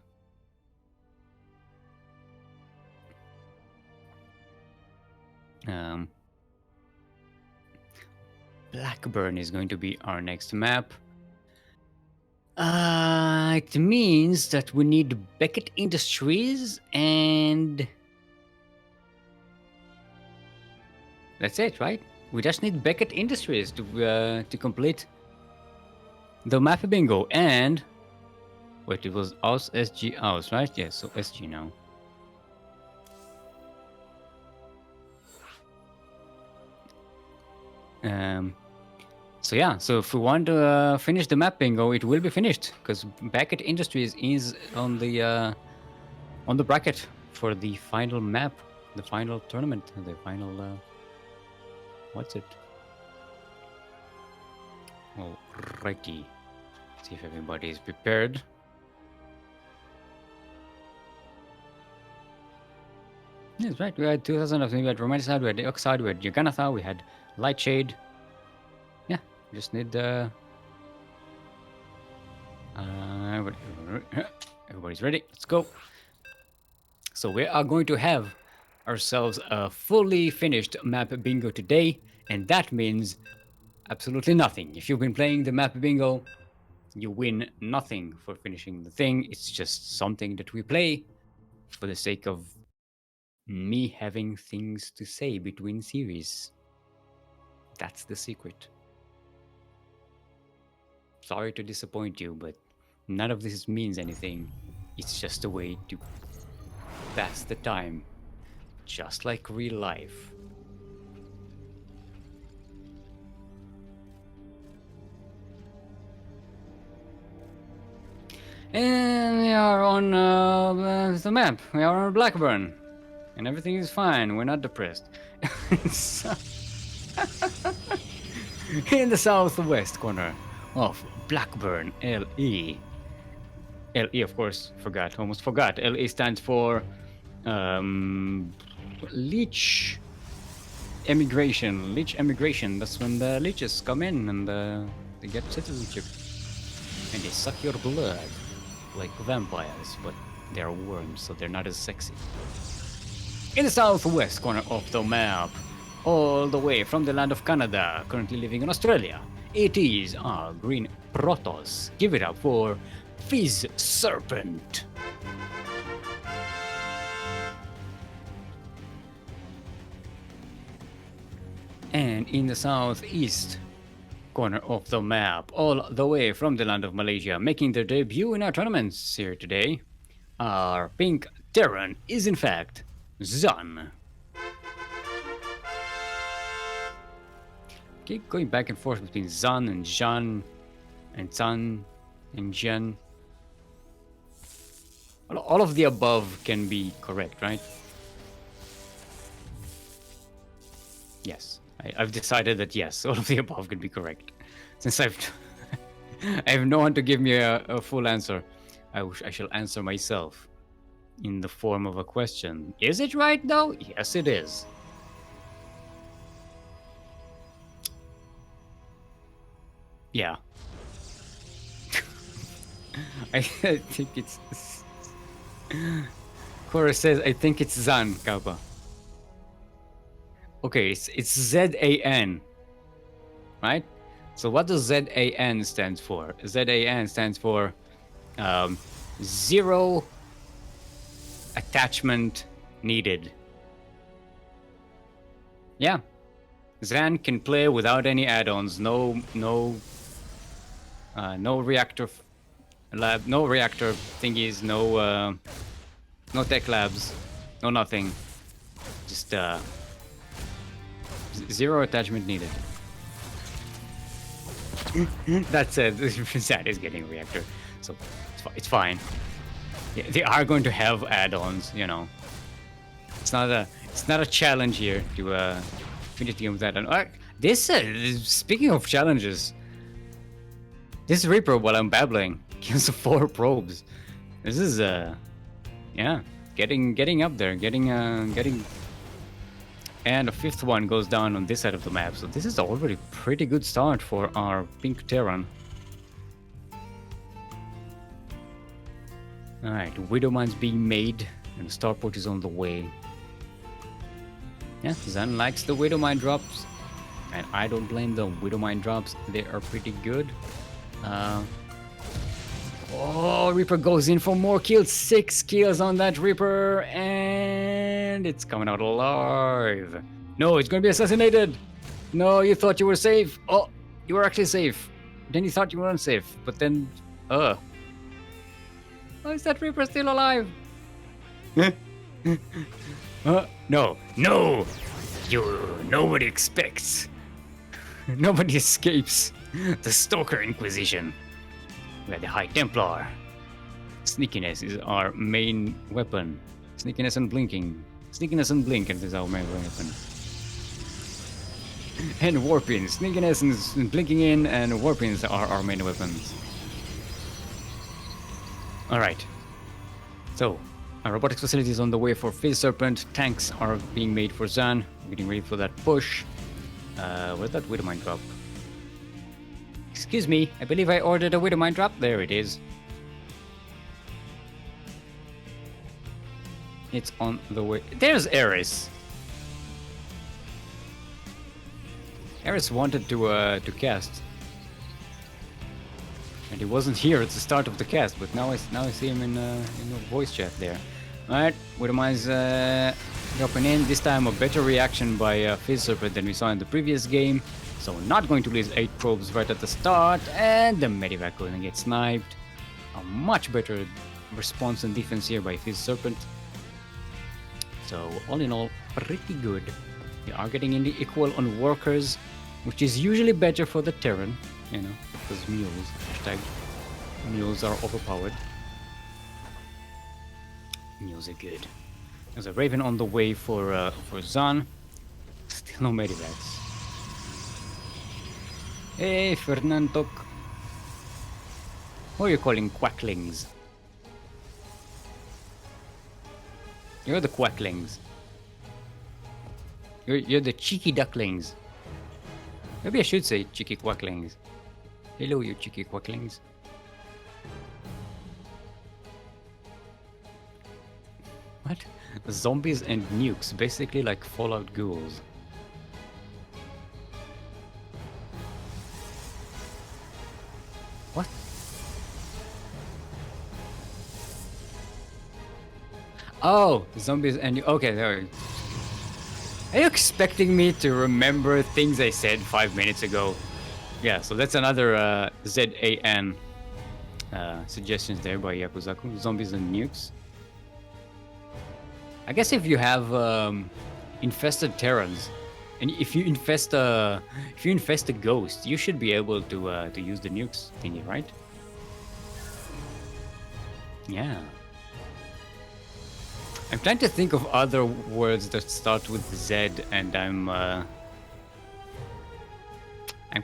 Blackburn is going to be our next map. It means that we need Beckett Industries, and that's it, right? We just need Beckett Industries to complete the map bingo. And wait, it was Aus SG Aus, right? Yes, so SG now. So yeah, so if we want to finish the map bingo, it will be finished because Beckett Industries is on the bracket for the final map, the final tournament, the final what's it? Alrighty. See if everybody is prepared. That's right. We had 2000 of them. We had Romanticide, we had Oxide, we had Yaganatha, we had Lightshade. Yeah, just need everybody's ready. Let's go. So we are going to have ourselves a fully finished map bingo today, and that means absolutely nothing. If you've been playing the map bingo, you win nothing for finishing the thing. It's just something that we play for the sake of me having things to say between series. That's the secret. Sorry to disappoint you, but none of this means anything. It's just a way to pass the time, just like real life. And we are on the map. We are on Blackburn. And everything is fine. We're not depressed. In the southwest corner of Blackburn, LE. LE, of course, almost forgot. LE stands for Leech Emigration. Leech Emigration. That's when the leeches come in and they get citizenship. And they suck your blood like vampires, but they're worms, so they're not as sexy. In the southwest corner of the map, all the way from the land of Canada, currently living in Australia, it is our green Protoss. Give it up for FizzSerpent. And in the southeast corner of the map, all the way from the land of Malaysia, making their debut in our tournaments here today, our pink Terran is in fact Zan. Keep going back and forth between Zan and Jean and Zan and Jen. All of the above can be correct, right? Yes, I've decided that yes, all of the above can be correct. Since I have no one to give me a full answer, I shall answer myself in the form of a question. Is it right though? Yes, it is. Yeah. I think it's... Cora says, I think it's Zan, Kappa. Okay, it's Z-A-N. Right? So what does Z-A-N stand for? Z-A-N stands for 0 attachment needed. Yeah, Zan can play without any add-ons. No reactor lab, no reactor thingies, no tech labs, no nothing. Just 0 attachment needed. That's it. Zan is getting a reactor, so it's fine. Yeah, they are going to have add-ons, you know. It's not a challenge here to finish the game with that. And this speaking of challenges, this Reaper, while I'm babbling, kills 4 probes. This is yeah, getting up there, getting, and a 5th one goes down on this side of the map. So this is already a pretty good start for our pink Terran. Alright, Widow Mine's being made, and the starport is on the way. Yeah, Zan likes the Widow Mine drops, and I don't blame them. Widow Mine drops, they are pretty good. Oh, Reaper goes in for more kills. 6 kills on that Reaper, and it's coming out alive. No, it's going to be assassinated. No, you thought you were safe. Oh, you were actually safe. Then you thought you were unsafe, but then, oh, is that Reaper still alive? No. Nobody expects. Nobody escapes the Stalker Inquisition. We have the High Templar. Sneakiness is our main weapon. Sneakiness and blinking. Sneakiness and blink is our main weapon. And warping. Sneakiness and blinking in and warpings are our main weapons. Alright. So, our robotics facility is on the way for FizzSerpent. Tanks are being made for Zan. Getting ready for that push. Where's that Widow Mine drop? Excuse me, I believe I ordered a Widow Mine drop. There it is. It's on the way. There's Eris. Eris wanted to cast, and he wasn't here at the start of the cast. But now I see him in the voice chat there. All right, Widow Mine's dropping in. This time a better reaction by FizzSerpent than we saw in the previous game. So we're not going to lose 8 probes right at the start, and the Medivac going to get sniped. A much better response and defense here by FizzSerpent. So all in all, pretty good. We are getting in the equal on workers, which is usually better for the Terran, you know, because mules, hashtag mules are overpowered. Mules are good. There's a Raven on the way for Zan. Still no Medivacs. Hey, Fernando. Who are you calling quacklings? You're the quacklings. You're the cheeky ducklings. Maybe I should say cheeky quacklings. Hello, you cheeky quacklings. What? Zombies and nukes, basically like Fallout ghouls. What? Oh, zombies and okay, there. Are you expecting me to remember things I said 5 minutes ago? Yeah, so that's another ZAN suggestions there by Yakuzaku. Zombies and nukes. I guess if you have infested Terrans, and if you infest a ghost, you should be able to use the nukes thingy, right? Yeah. I'm trying to think of other words that start with Z, and I'm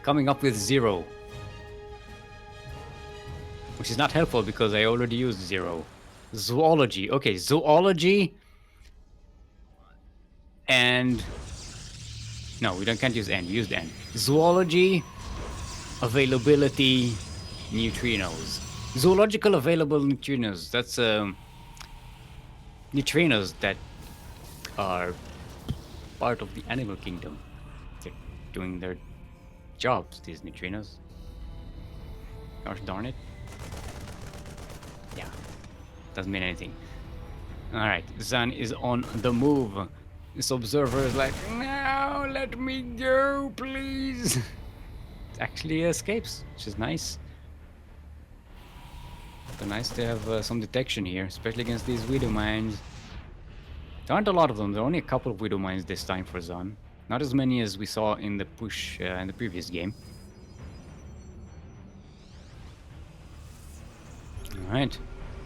coming up with 0, which is not helpful because I already used 0. Zoology. Okay, zoology. And no, we can't use N. Use N. Zoology, availability, neutrinos. Zoological available neutrinos. That's neutrinos that are part of the animal kingdom. They're doing their jobs, these neutrinos. Gosh darn it. Yeah. Doesn't mean anything. Alright, Zan is on the move. This observer is like, no, let me go, please. It actually escapes, which is nice. So nice to have some detection here, especially against these Widow Mines. There aren't a lot of them, there are only a couple of Widow Mines this time for Zan. Not as many as we saw in the push in the previous game. Alright.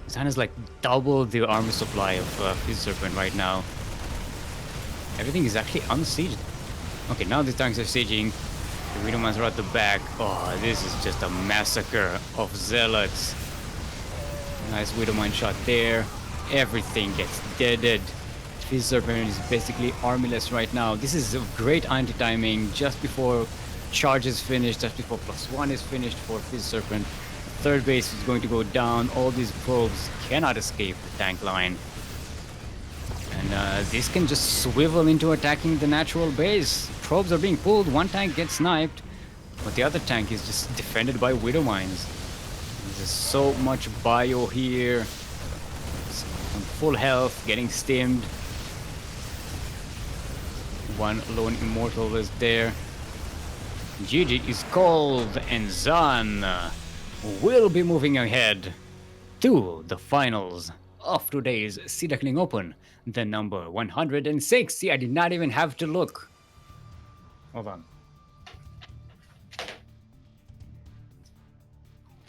Zan is like double the armor supply of FizzSerpent right now. Everything is actually unsieged. Okay, now the tanks are sieging. The Widow Mines are at the back. Oh, this is just a massacre of zealots. Nice Widow Mine shot there. Everything gets deaded. FizzSerpent is basically armyless right now. This is a great anti-timing just before charge is finished, just before +1 is finished for FizzSerpent. Third base is going to go down. All these probes cannot escape the tank line. And this can just swivel into attacking the natural base. Probes are being pulled. One tank gets sniped, but the other tank is just defended by Widow Mines. There's so much bio here. It's on full health, getting stimmed. One lone immortal is there. GG is called, and Zan will be moving ahead to the finals of today's Sea Duckling Open, the number 106. See, I did not even have to look. Hold on.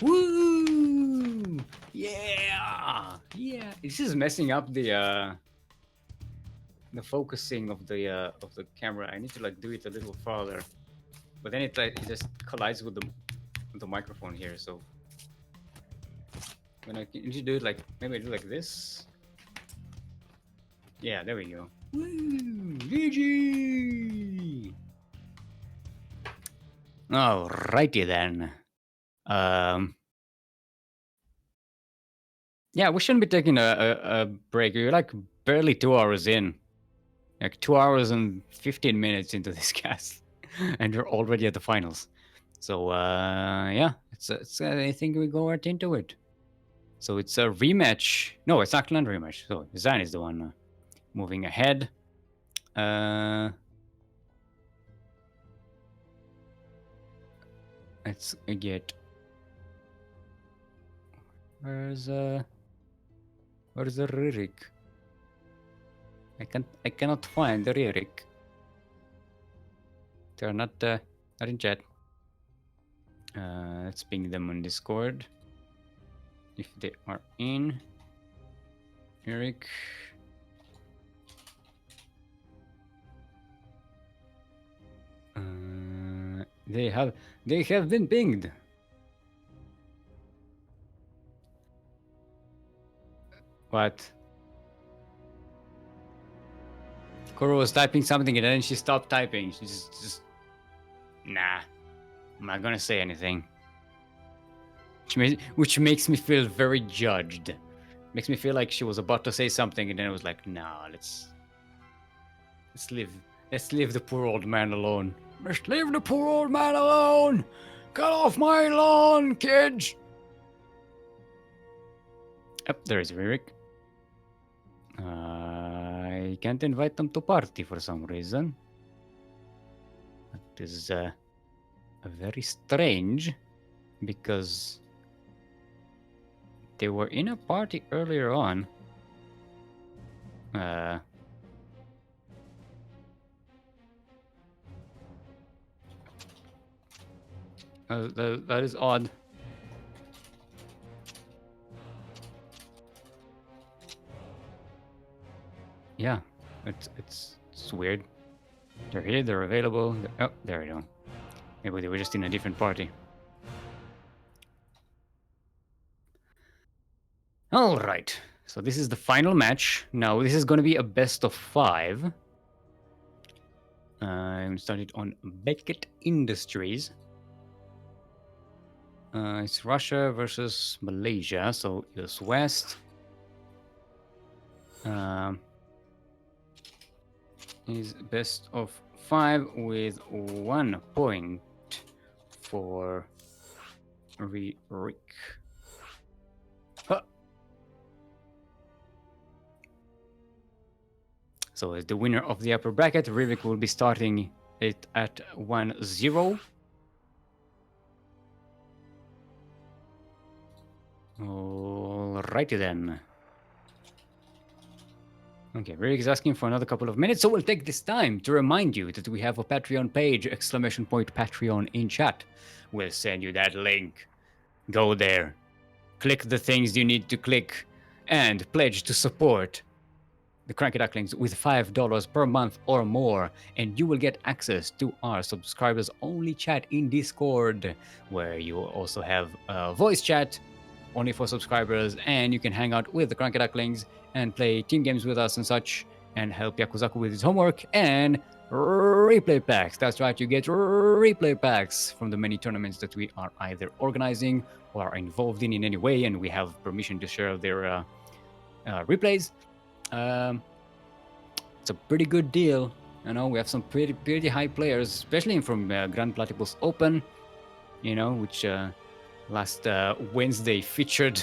Woo! Yeah! Yeah! This is messing up the focusing of the camera. I need to like do it a little farther, but then it just collides with the microphone here. So when I need to do it like maybe I do like this. Yeah, there we go. Woo! GG! Alrighty then. Yeah, we shouldn't be taking a break. We're like barely 2 hours in. Like 2 hours and 15 minutes into this cast. And we're already at the finals. So, yeah, I think we go right into it. So it's a rematch. No, it's actually not a rematch. So Zan is the one moving ahead. Let's get... Where's the Ryrik? I cannot find the Ryrik. They're not in chat. Let's ping them on Discord. If they are in. Ryrik. They have been pinged. What? Koro was typing something and then she stopped typing. She just nah. I'm not gonna say anything. Which makes me feel very judged. Makes me feel like she was about to say something and then it was like, nah, let's leave the poor old man alone. Let's leave the poor old man alone! Get off my lawn, kids! Yep, there is Ryrik. I can't invite them to party for some reason. That is very strange, because they were in a party earlier on. That is odd. Yeah, it's weird. They're here, they're available. Oh, there we go. Maybe they were just in a different party. All right, so this is the final match. Now, this is going to be a best of 5. I'm started on Beckett Industries. It's Russia versus Malaysia, so US West. Is best of 5 with 1 point for Ryrik. Huh. So as the winner of the upper bracket, Ryrik will be starting it at 1-0. Alrighty then. Okay, Ryrik is asking for another couple of minutes, so we'll take this time to remind you that we have a Patreon page, ! Patreon in chat. We'll send you that link. Go there. Click the things you need to click and pledge to support the CranKy Ducklings with $5 per month or more, and you will get access to our subscribers only chat in Discord, where you will also have a voice chat only for subscribers, and you can hang out with the CranKy Ducklings and play team games with us and such, and help Yakuzaku with his homework, and replay packs. That's right, you get replay packs from the many tournaments that we are either organizing or are involved in any way, and we have permission to share their replays. It's a pretty good deal. You know, we have some pretty high players, especially from Grand Platypus Open, you know, which last Wednesday featured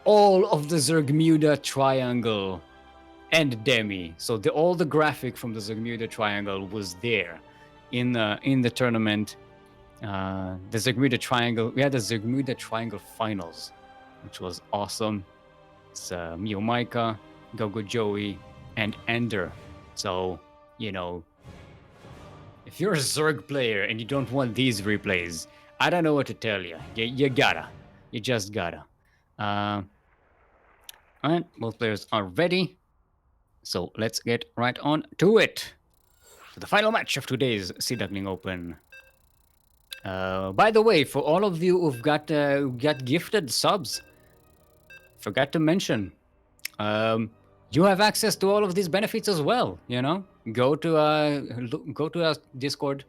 all of the Zergmuda Triangle and Demi. So all the graphic from the Zergmuda Triangle was there in the tournament. The Zergmuda Triangle, we had the Zergmuda Triangle finals, which was awesome. It's Mio Maika, Gogo Joey, and Ender. So, you know, if you're a Zerg player and you don't want these replays, I don't know what to tell you. You just gotta. Alright, both players are ready. So let's get right on to it. To the final match of today's Sea Duckling Open. By the way, for all of you who've got gifted subs, forgot to mention, you have access to all of these benefits as well. You know, go to our Discord,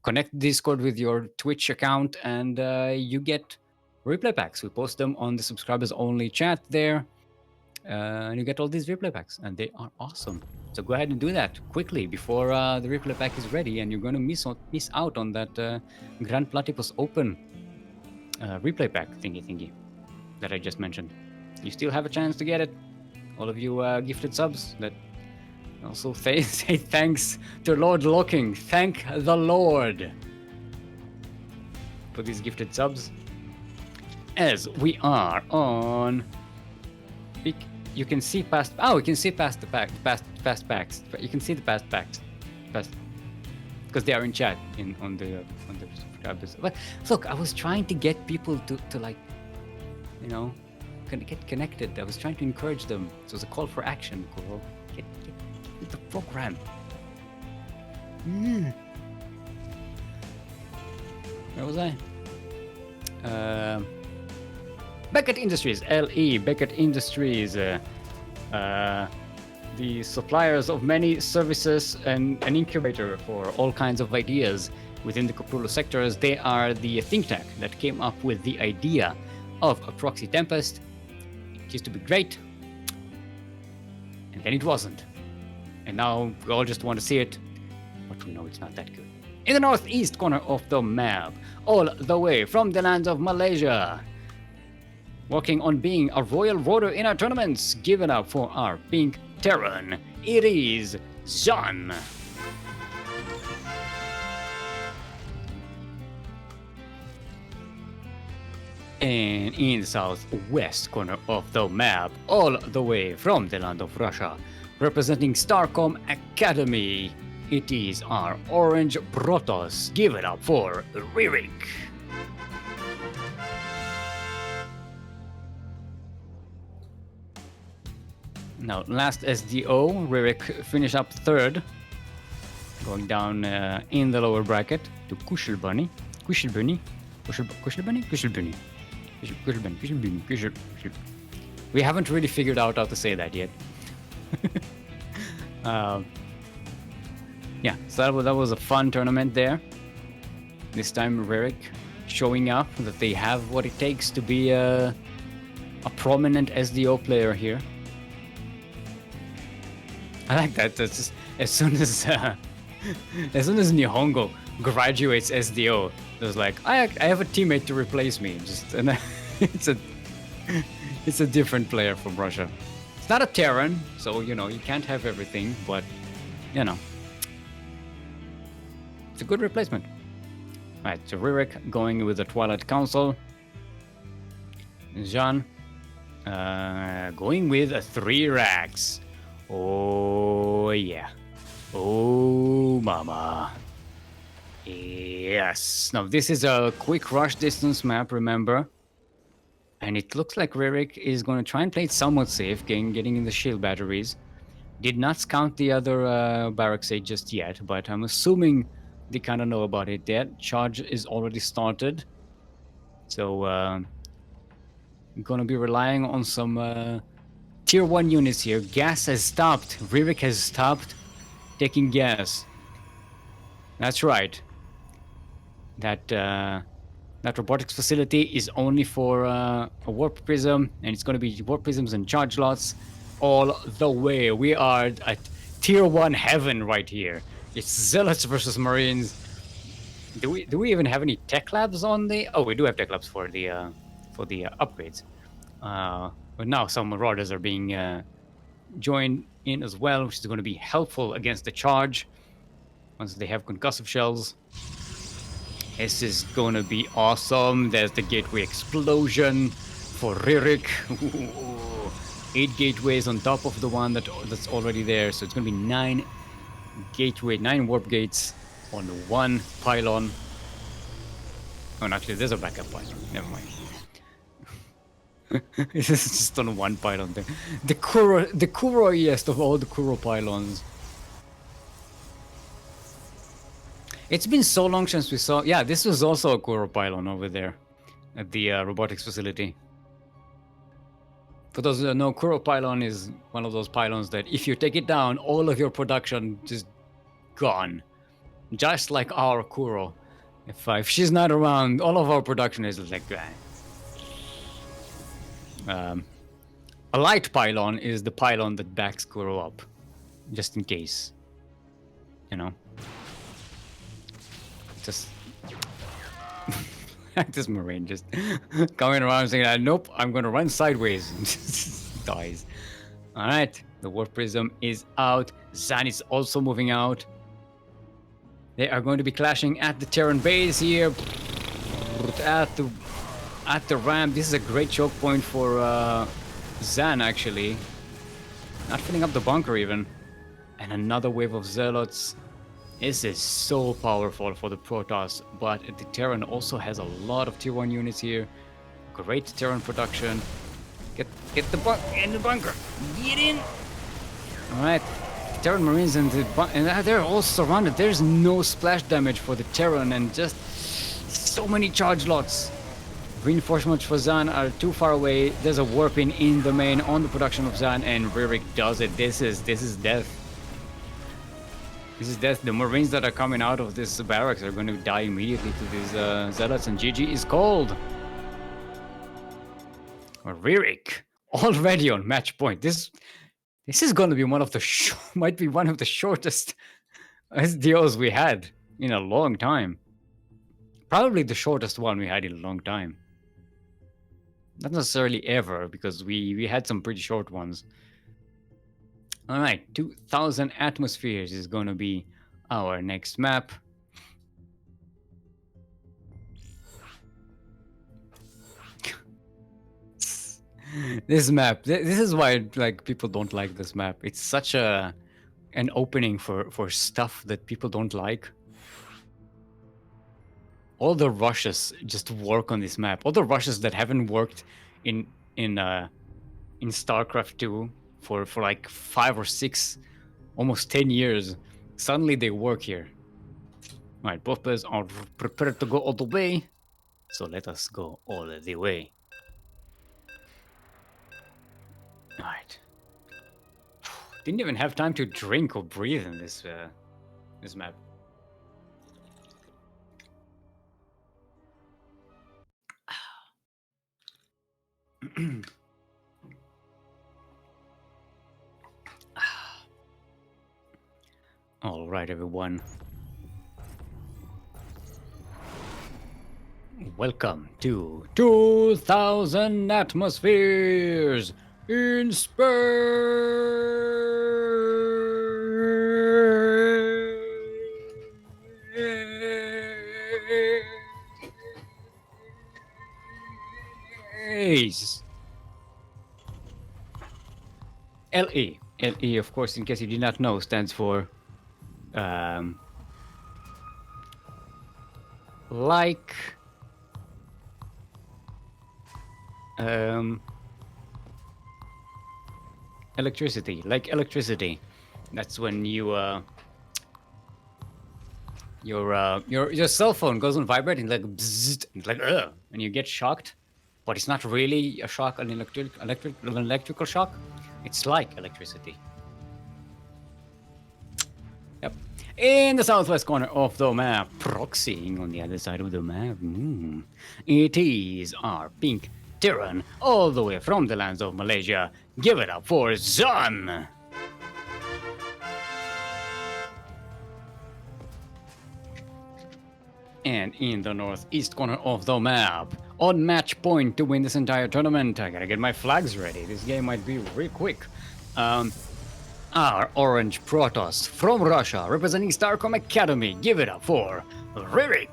connect Discord with your Twitch account, and you get replay packs. We post them on the subscribers only chat there, and you get all these replay packs, and they are awesome. So go ahead and do that quickly before the replay pack is ready, and you're going to miss out on that Grand Platypus Open replay pack thingy that I just mentioned. You still have a chance to get it. All of you gifted subs that also say thanks to Lord Locking. Thank the Lord for these gifted subs. As we are on, you can see past. Oh, you can see past the past packs. You can see the past packs, because they are in chat on the subscribers. But look, I was trying to get people to like, you know, get connected. I was trying to encourage them. So it was a call for action. Get with the program. Where was I? Beckett Industries, LE, Beckett Industries, the suppliers of many services and an incubator for all kinds of ideas within the Cthulhu sectors. They are the think tank that came up with the idea of a proxy Tempest. It used to be great, and then it wasn't. And now we all just want to see it, but we know it's not that good. In the northeast corner of the map, all the way from the lands of Malaysia, working on being a royal rotor in our tournaments, give it up for our pink Terran. It is Zhan. And in the southwest corner of the map, all the way from the land of Russia, representing Starcom Academy, it is our orange Protoss. Give it up for Ryrik. Now, last SDO, Ryrik finished up third, going down in the lower bracket to Kuschelbunny. We haven't really figured out how to say that yet. Yeah, so that was a fun tournament there. This time Ryrik showing up that they have what it takes to be a prominent SDO player here. I like that. That's just, as soon as Nihongo graduates SDO, there's like I have a teammate to replace me. Just and it's a different player from Russia. It's not a Terran, so, you know, you can't have everything, but, you know, it's a good replacement. All right, so Ryrik going with the Twilight Council. Jean going with a 3 racks. Oh, yeah. Oh, mama. Yes. Now, this is a quick rush distance map, remember? And it looks like Ryrik is going to try and play it somewhat safe, getting in the shield batteries. Did not scout the other barracks age just yet, but I'm assuming they kind of know about it. That charge is already started. So, I'm going to be relying on some tier 1 units here. Gas has stopped. Ryrik has stopped taking gas. That's right. That robotics facility is only for a warp prism, and it's going to be warp prisms and charge lots all the way. We are at tier 1 heaven right here. It's Zealots versus Marines. Do we even have any tech labs on the? Oh, we do have tech labs for the upgrades. But now some marauders are being joined in as well, which is going to be helpful against the charge once they have concussive shells. This is going to be awesome. There's the gateway explosion for Ryrik. 8 gateways on top of the one that's already there. So it's going to be 9 warp gates on 1 pylon. Oh, and actually, there's a backup pylon. Never mind. This is just on 1 pylon there. The Kuroiest of all the Kuro pylons. It's been so long since we saw... Yeah, this was also a Kuro pylon over there at the robotics facility. For those who don't know, Kuro pylon is one of those pylons that if you take it down, all of your production just gone. Just like our Kuro. If she's not around, all of our production is like that. A light pylon is the pylon that backs Kuro up. Just in case. You know? Just... this Marine just coming around saying, nope, I'm gonna run sideways. Dies. Alright, the Warp Prism is out. Zan is also moving out. They are going to be clashing at the Terran base here. At the ramp. This is a great choke point for Zan, actually. Not filling up the bunker even. And another wave of Zealots. This is so powerful for the Protoss, but the Terran also has a lot of tier 1 units here. Great Terran production. Get in the bunker. Get in. All right, Terran Marines and they're all surrounded. There's no splash damage for the Terran, and just so many charge lots. Reinforcements for Zan are too far away. There's a warping in the main on the production of Zan, and Ryrik does it. This is death. This is death. The Marines that are coming out of this barracks are going to die immediately to these Zealots, and GG is called. Ryrik already on match point. This is going to be one of the might be one of the shortest SDOs we had in a long time. Probably the shortest one we had in a long time. Not necessarily ever, because we had some pretty short ones. Alright, 2000 atmospheres is going to be our next map. This map, this is why like people don't like this map. It's such an opening for stuff that people don't like. All the rushes just work on this map. All the rushes that haven't worked in StarCraft 2 for like 5 or 6, almost 10 years, suddenly they work here. All right, both players are prepared to go all the way, so let us go all the way. All right. Didn't even have time to drink or breathe in this map. All right, everyone. Welcome to 2000 atmospheres. In space. LE. LE, of course, in case you did not know, stands for like electricity. Like electricity. That's when you your cell phone goes on vibrating like bzzzt, like ugh, and you get shocked, but it's not really a shock, an electrical shock. It's like electricity. Yep. In the southwest corner of the map, proxying on the other side of the map, it is our pink Terran, all the way from the lands of Malaysia. Give it up for Zan! And in the northeast corner of the map, on match point to win this entire tournament, I gotta get my flags ready. This game might be real quick. Our orange Protoss from Russia, representing Starcom Academy. Give it up for Ryrik.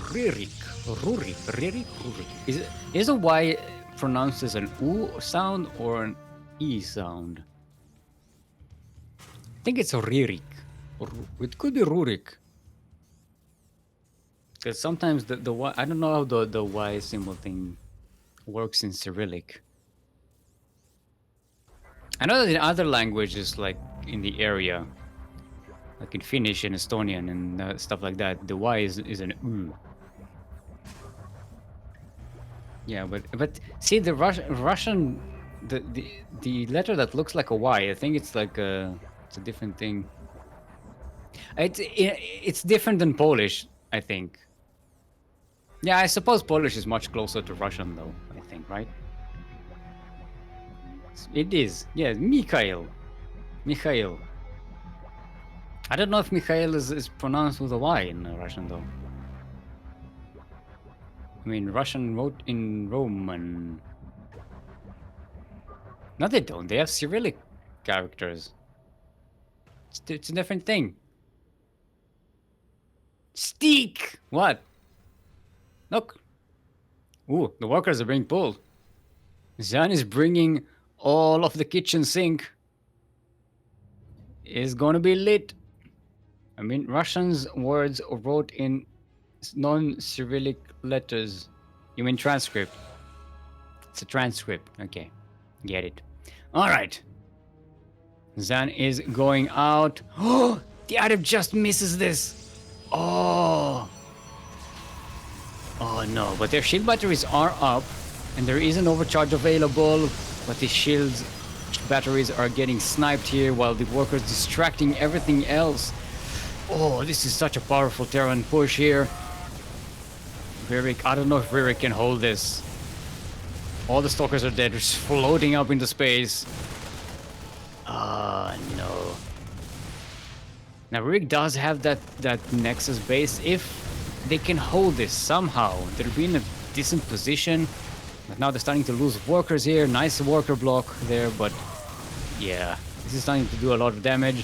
Ryrik. Is a Y pronounced as an U sound or an E sound? I think it's Ryrik. It could be Rurik. Because sometimes the Y, I don't know how the Y symbol thing works in Cyrillic. I know that in other languages, like in the area, like in Finnish and Estonian and stuff like that, the Y is an U. Yeah, but see the Russian the letter that looks like a Y, I think it's like it's a different thing. It's different than Polish, I think. Yeah, I suppose Polish is much closer to Russian though, I think, right? It is. Yeah, Mikhail. I don't know if Mikhail is pronounced with a Y in Russian though. I mean, Russian wrote in Roman. No, they don't. They have Cyrillic characters. It's a different thing. Steak! What? Look. Ooh, the workers are being pulled. Zan is bringing all of the kitchen sink. It's gonna be lit. I mean, Russians words wrote in non-Cyrillic letters. You mean transcript? It's a transcript. Okay, get it. All right. Zan is going out. Oh, the item just misses this. Oh. Oh no, but their shield batteries are up, and there is an overcharge available, but the shields batteries are getting sniped here while the workers distracting everything else. Oh, this is such a powerful Terran push here. Ryrik, I don't know if Ryrik can hold this. All the stalkers are dead, just floating up into space. Ah, no. Now Ryrik does have that Nexus base. If they can hold this somehow, they'll be in a decent position. But now they're starting to lose workers here. Nice worker block there, but yeah, this is starting to do a lot of damage.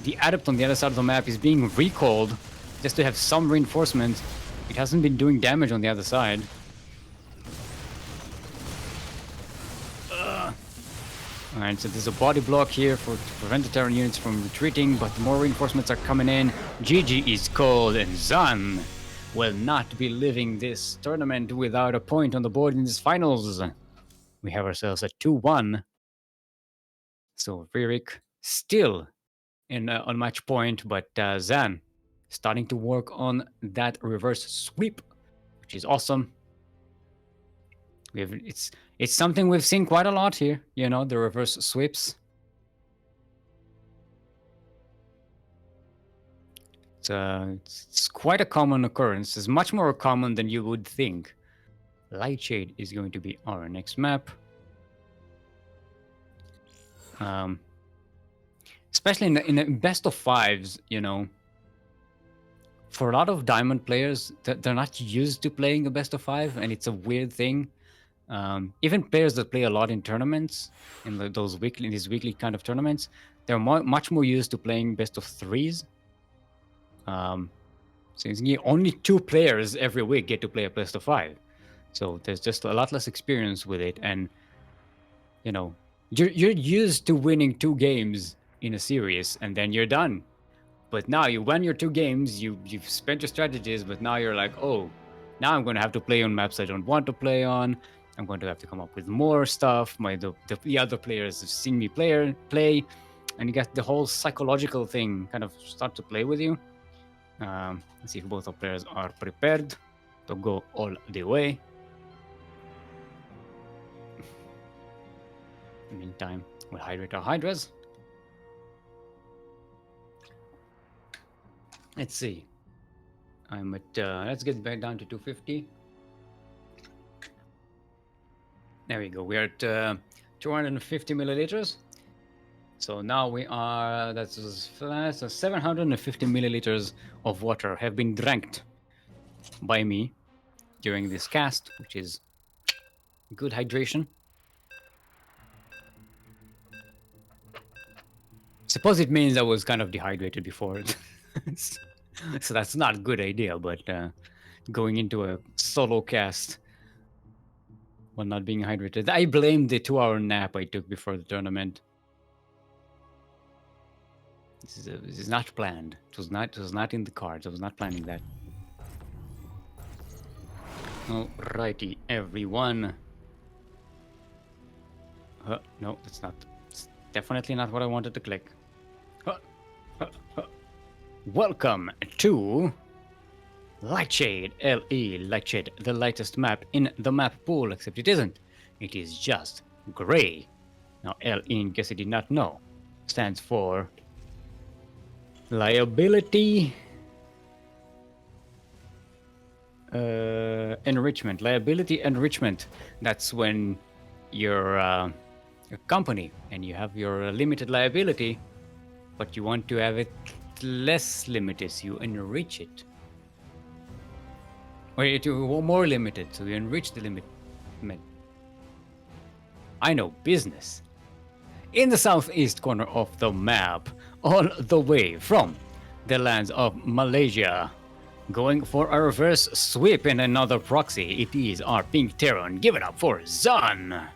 The adept on the other side of the map is being recalled just to have some reinforcement. It hasn't been doing damage on the other side. Alright, so there's a body block here to prevent the Terran units from retreating, but more reinforcements are coming in. GG is cold, and Zan will not be living this tournament without a point on the board in these finals. We have ourselves a 2-1. So Ryrik still on match point, but Zan starting to work on that reverse sweep, which is awesome. It's something we've seen quite a lot here, you know, the reverse sweeps. It's quite a common occurrence. It's much more common than you would think. Lightshade is going to be our next map. Especially in the best of fives, you know. for a lot of Diamond players, they're not used to playing a best of 5, and it's a weird thing. Even players that play a lot in tournaments, in these weekly kind of tournaments, they're much more used to playing best of 3s. Since only 2 players every week get to play a best of 5, so there's just a lot less experience with it, and you know, you're used to winning 2 games in a series, and then you're done. But now you won your 2 games, you've spent your strategies, but now you're like, oh, now I'm going to have to play on maps I don't want to play on. I'm going to have to come up with more stuff. The other players have seen me play, and you get the whole psychological thing kind of start to play with you. Let's see if both of players are prepared to go all the way. In the meantime, we'll hydrate our hydras. Let's see. I'm at, let's get back down to 250. There we go. We're at 250 milliliters. So now we are, that's 750 milliliters of water have been drank by me during this cast, which is good hydration. Suppose it means I was kind of dehydrated before. So that's not a good idea, but going into a solo cast while not being hydrated, I blame the 2-hour nap I took before the tournament. This is not planned. It was not in the cards. I was not planning that. Alrighty, everyone. No, that's not. It's definitely not what I wanted to click. Welcome to Lightshade, LE Lightshade, the lightest map in the map pool, except it isn't. It is just gray. Now, LE, in case you did not know, stands for liability enrichment. Liability enrichment. That's when you're a company and you have your limited liability, but you want to have it less limited, so you enrich it. Or you're more limited, so you enrich the limit. I know business. In the southeast corner of the map, all the way from the lands of Malaysia, going for a reverse sweep in another proxy, it is our Pink Terran. Give it up for Zan!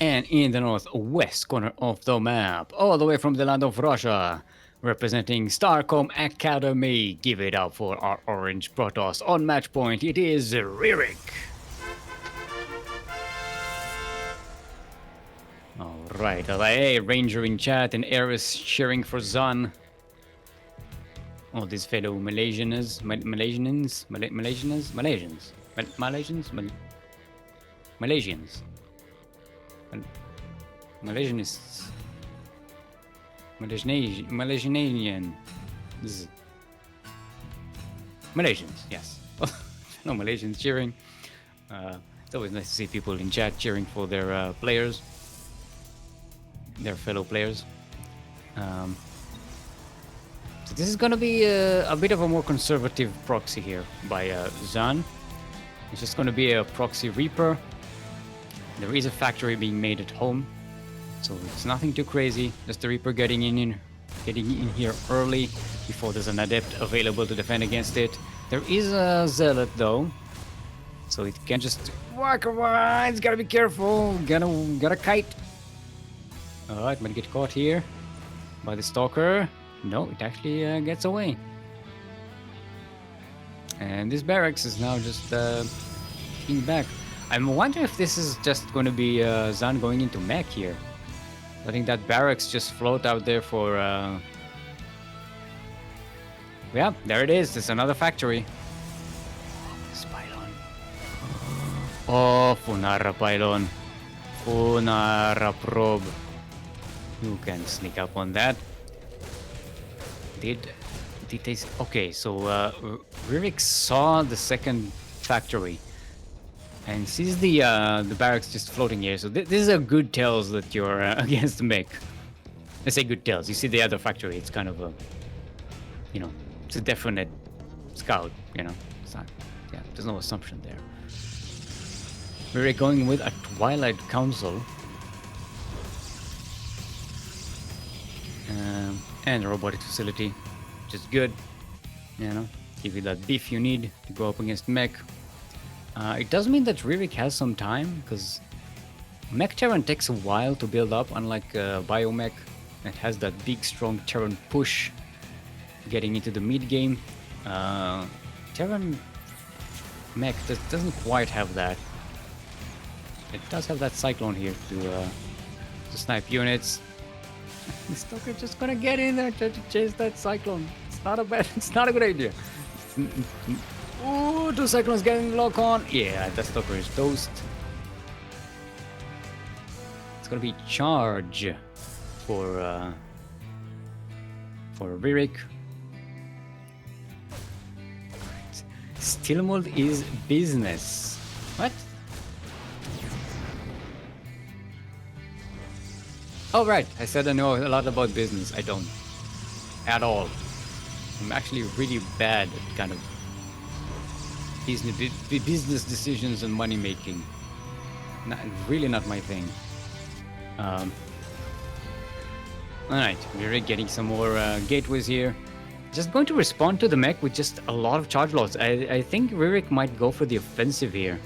And in the northwest corner of the map, all the way from the land of Russia, representing Starcom Academy, give it up for our orange Protoss. On match point, it is Ryrik. Alright, LIA, Ranger in chat, and Eris cheering for Zan. All these fellow Malaysians. Malaysianists. Malaysian. Malaysians, yes. No Malaysians cheering. It's always nice to see people in chat cheering for their players, their fellow players. So this is gonna be a bit of a more conservative proxy here by Zan. It's just gonna be a proxy Reaper. There is a factory being made at home, so it's nothing too crazy. Just the Reaper getting in here early before there's an Adept available to defend against it. There is a Zealot though, so it can't just walk around. It's gotta be careful. Gotta kite. Alright, might get caught here by the Stalker. No, it actually gets away. And this barracks is now just being back. I'm wondering if this is just going to be Zan going into mech here. I think that barracks just float out there for... Yeah, there it is. There's another factory. This pylon. Oh, Funara pylon. Funara probe. You can sneak up on that. Did they... Okay, so Ryrik saw the second factory and sees the barracks just floating here. So this is a good tells that you're against the mech. I say good tells. You see the other factory, it's kind of a, you know, it's a definite scout, you know. It's not, yeah, there's no assumption there. We're going with a Twilight Council. And a robotic facility, which is good, you know, give you that beef you need to go up against mech. It does mean that Ryrik has some time, because Mech Terran takes a while to build up, unlike Biomech. It has that big, strong Terran push getting into the mid game. Terran Mech doesn't quite have that. It does have that Cyclone here to snipe units. The Stalker just gonna get in there to chase that Cyclone. It's not a good idea. Ooh, 2 Cyclones getting lock on. Yeah, that Stalker is toast. It's gonna be charge for Ryrik. Steelmold is business. What? Oh right, I said I know a lot about business. I don't. At all. I'm actually really bad at kind of business decisions and money making. Really not my thing. Alright, we're getting some more gateways here. Just going to respond to the mech with just a lot of charge loads. I think Ryrik might go for the offensive here.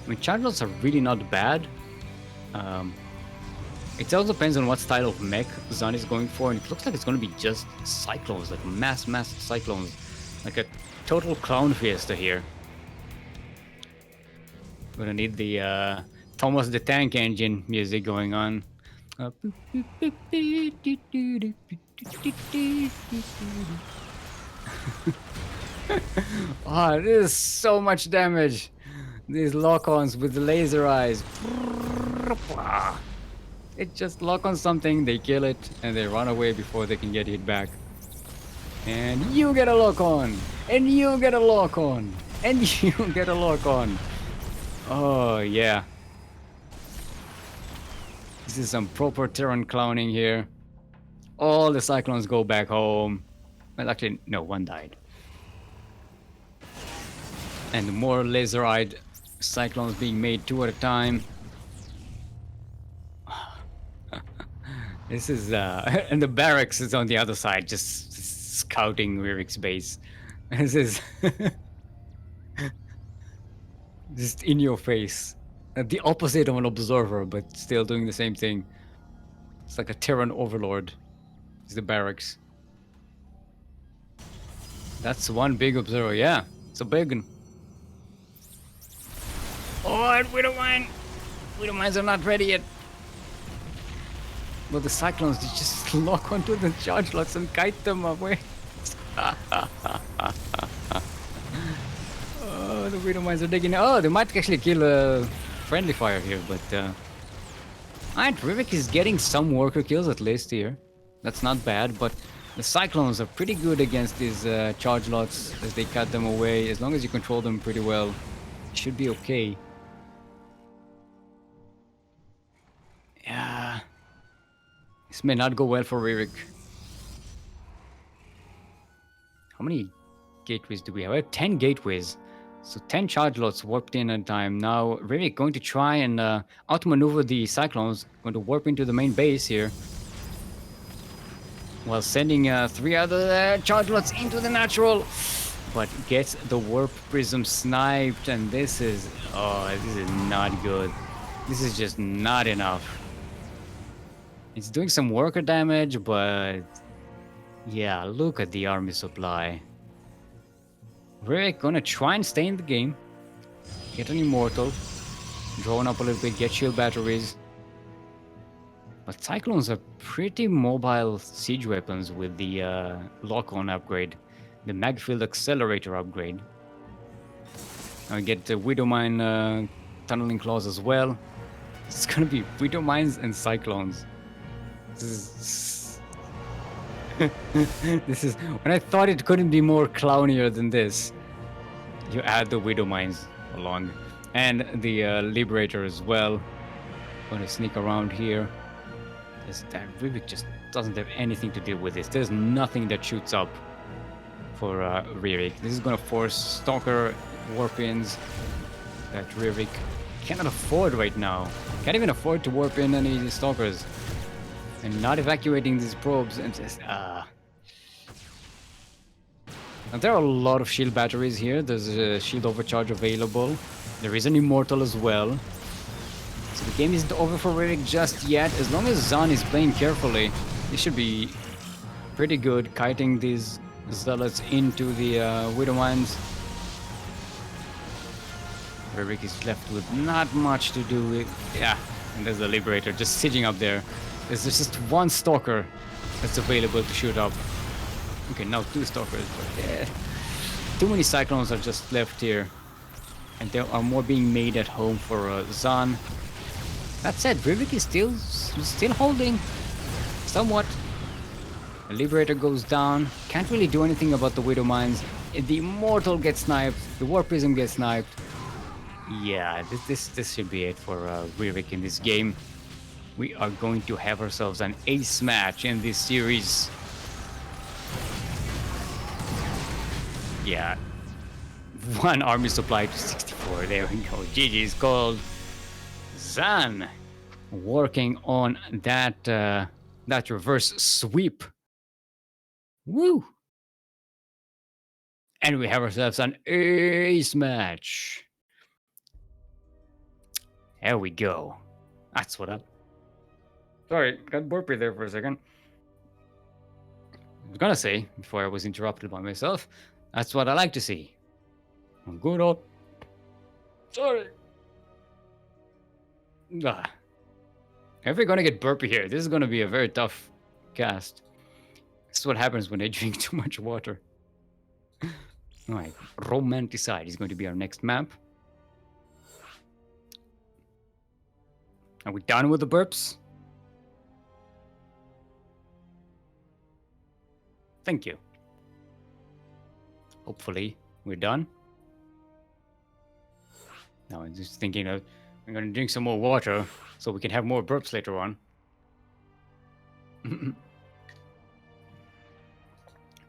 I mean, charge loads are really not bad. It also depends on what style of mech Zan is going for, and it looks like it's going to be just Cyclones, like mass Cyclones. Like a total clown fiesta here. Gonna need the Thomas the Tank Engine music going on. Oh, this is so much damage. These lock-ons with the laser eyes. It just lock on something, they kill it, and they run away before they can get hit back. And you get a lock on, and you get a lock on, and you get a lock on. Oh yeah. This is some proper Terran clowning here. All the Cyclones go back home. Well, actually, no, one died. And more laser-eyed Cyclones being made 2 at a time. This is, and the barracks is on the other side, just scouting Ryrik's base. This is just in your face. The opposite of an observer, but still doing the same thing. It's like a Terran overlord. It's the barracks. That's one big observer, yeah. It's a big one. Oh, and Widowmine! Widowmines are not ready yet. But the Cyclones just lock onto the charge lots and kite them away. Oh, the Widowmines are digging. Oh, they might actually kill a friendly fire here, but alright, Ryrik is getting some worker kills at least here. That's not bad, but the Cyclones are pretty good against these charge lots as they cut them away. As long as you control them pretty well, it should be okay. Yeah. This may not go well for Ryrik. How many gateways do we have? We have 10 gateways. So 10 charge lots warped in at a time. Now Ryrik going to try and outmaneuver the Cyclones. Going to warp into the main base here. While sending 3 other charge lots into the natural. But gets the warp prism sniped. And this is... oh, this is not good. This is just not enough. It's doing some worker damage, but yeah, look at the army supply. We're gonna try and stay in the game, get an immortal, drone up a little bit, get shield batteries. But Cyclones are pretty mobile siege weapons with the lock-on upgrade, the Magfield accelerator upgrade. I get the Widowmine tunneling claws as well. It's gonna be Widowmines and Cyclones. This is when I thought it couldn't be more clownier than this. You add the Widowmines along, and the Liberator as well. Going to sneak around here. is that Ryrik just doesn't have anything to deal with this. There's nothing that shoots up for Ryrik. This is gonna force Stalker Warpins that Ryrik cannot afford right now. Can't even afford to warp in any Stalkers. And not evacuating these probes and just now there are a lot of shield batteries here. There's a shield overcharge available. There is an immortal as well. So the game isn't over for Ryrik just yet. As long as Zan is playing carefully, he should be pretty good kiting these zealots into the Widow Mines. Ryrik is left with not much to do with. Yeah, and there's the Liberator just sitting up there. There's just one Stalker that's available to shoot up. Okay, now 2 Stalkers, but yeah. Too many Cyclones are just left here. And there are more being made at home for Zan. That said, Ryrik is still holding. Somewhat. The Liberator goes down. Can't really do anything about the Widow Mines. The Immortal gets sniped. The War Prism gets sniped. Yeah, this should be it for Ryrik in this game. We are going to have ourselves an ace match in this series. Yeah. 1 army supply to 64. There we go. GG's called. Zan working on that that reverse sweep. Woo! And we have ourselves an ace match. There we go. That's what up. Sorry, got burpy there for a second. I was gonna say, before I was interrupted by myself, that's what I like to see. I'm good old. Sorry. If we're gonna get burpy here, this is gonna be a very tough cast. This is what happens when I drink too much water. Alright, Romanticide is going to be our next map. Are we done with the burps? Thank you. Hopefully, we're done. Now I'm just thinking of I'm gonna drink some more water so we can have more burps later on.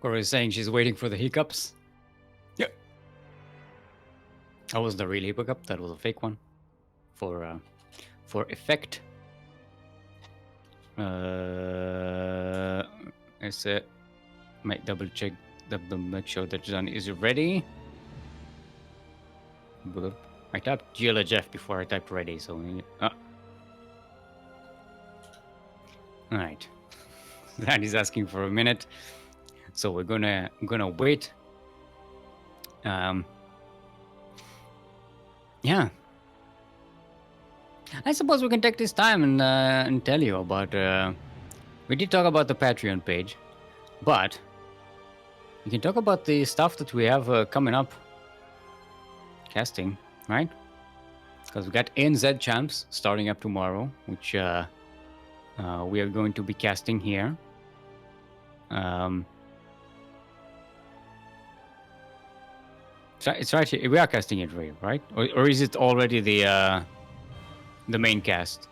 Cora is saying she's waiting for the hiccups. Yeah. That wasn't a real hiccup, that was a fake one. For effect. I said might double check make sure that John is ready. Boop. I typed GLHF before I typed ready, so Alright. That is asking for a minute. So we're gonna wait. Yeah. I suppose we can take this time and tell you about we did talk about the Patreon page, but we can talk about the stuff that we have coming up casting, right? Because we got ANZ champs starting up tomorrow, which we are going to be casting here. It's right here. We are casting it right? Or is it already the main cast?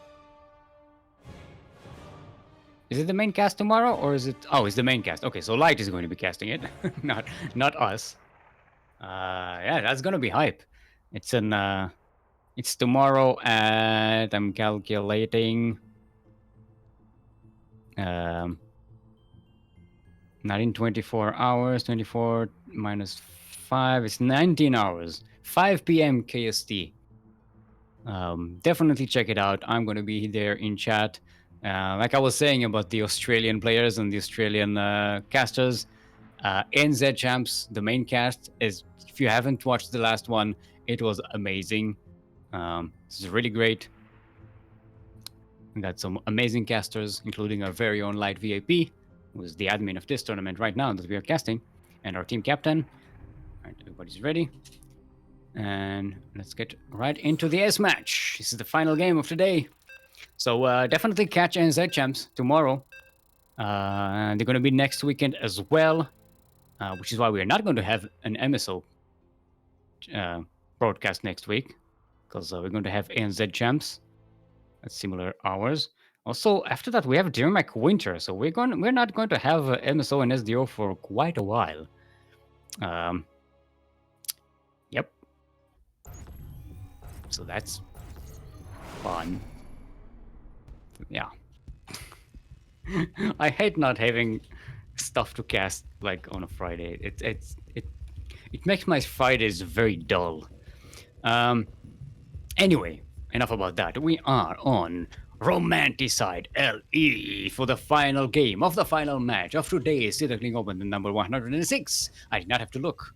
Is it the main cast tomorrow, or is it? Oh, it's the main cast. Okay, so Light is going to be casting it, not us. Yeah, that's gonna be hype. It's it's tomorrow at I'm calculating. Not in 24 hours. 24 minus 5. It's 19 hours. 5 p.m. KST. Definitely check it out. I'm going to be there in chat. Like I was saying about the Australian players and the Australian casters, NZ Champs, the main cast, is, if you haven't watched the last one, it was amazing. This is really great. We got some amazing casters, including our very own Light VIP, who is the admin of this tournament right now that we are casting, and our team captain. All right, everybody's ready. And let's get right into the S match. This is the final game of today. So definitely catch NZ Champs tomorrow. They're going to be next weekend as well, which is why we are not going to have an MSO broadcast next week, because we're going to have NZ Champs at similar hours. Also, after that, we have Dirmac Winter, so we're not going to have MSO and SDO for quite a while. Yep. So that's fun. Yeah. I hate not having stuff to cast like on a Friday. It makes my Fridays very dull. Anyway, enough about that. We are on Romanticide LE for the final game of the final match of today's Sea Duckling Open, the number 106. I did not have to look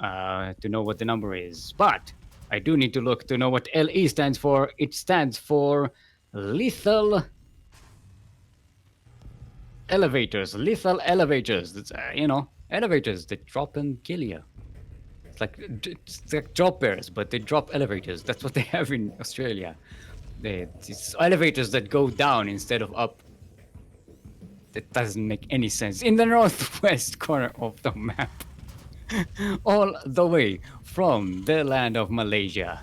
to know what the number is, but I do need to look to know what LE stands for. It stands for Lethal Elevators. Lethal Elevators. That's, elevators that drop and kill you. It's like drop bears, but they drop elevators. That's what they have in Australia. It's elevators that go down instead of up. That doesn't make any sense. In the northwest corner of the map. All the way from the land of Malaysia.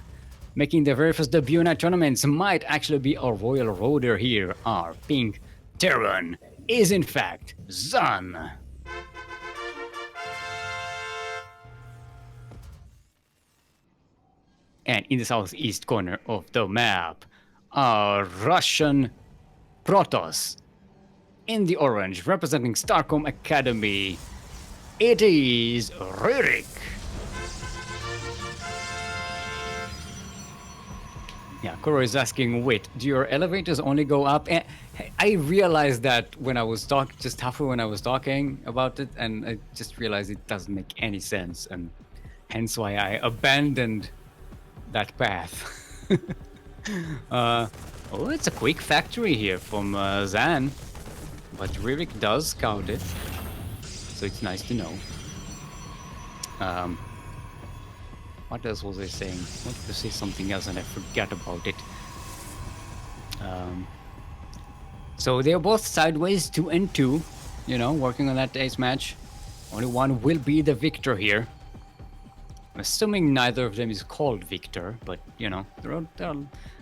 Making the very first debut in our tournaments might actually be a royal roader here. Our pink Terran is in fact Zan. And in the southeast corner of the map, a Russian Protoss. In the orange, representing Starcom Academy, it is Ryrik. Yeah, Koro is asking, wait, do your elevators only go up? And I realized that when I was talking, just halfway when I was talking about it, and I just realized it doesn't make any sense, and hence why I abandoned that path. Oh, it's a quick factory here from Zan, but Ryrik does count it, so it's nice to know. What else was I saying? I wanted to say something else and I forgot about it. So they're both sideways 2 and 2, working on that ace match. Only one will be the victor here. I'm assuming neither of them is called Victor, but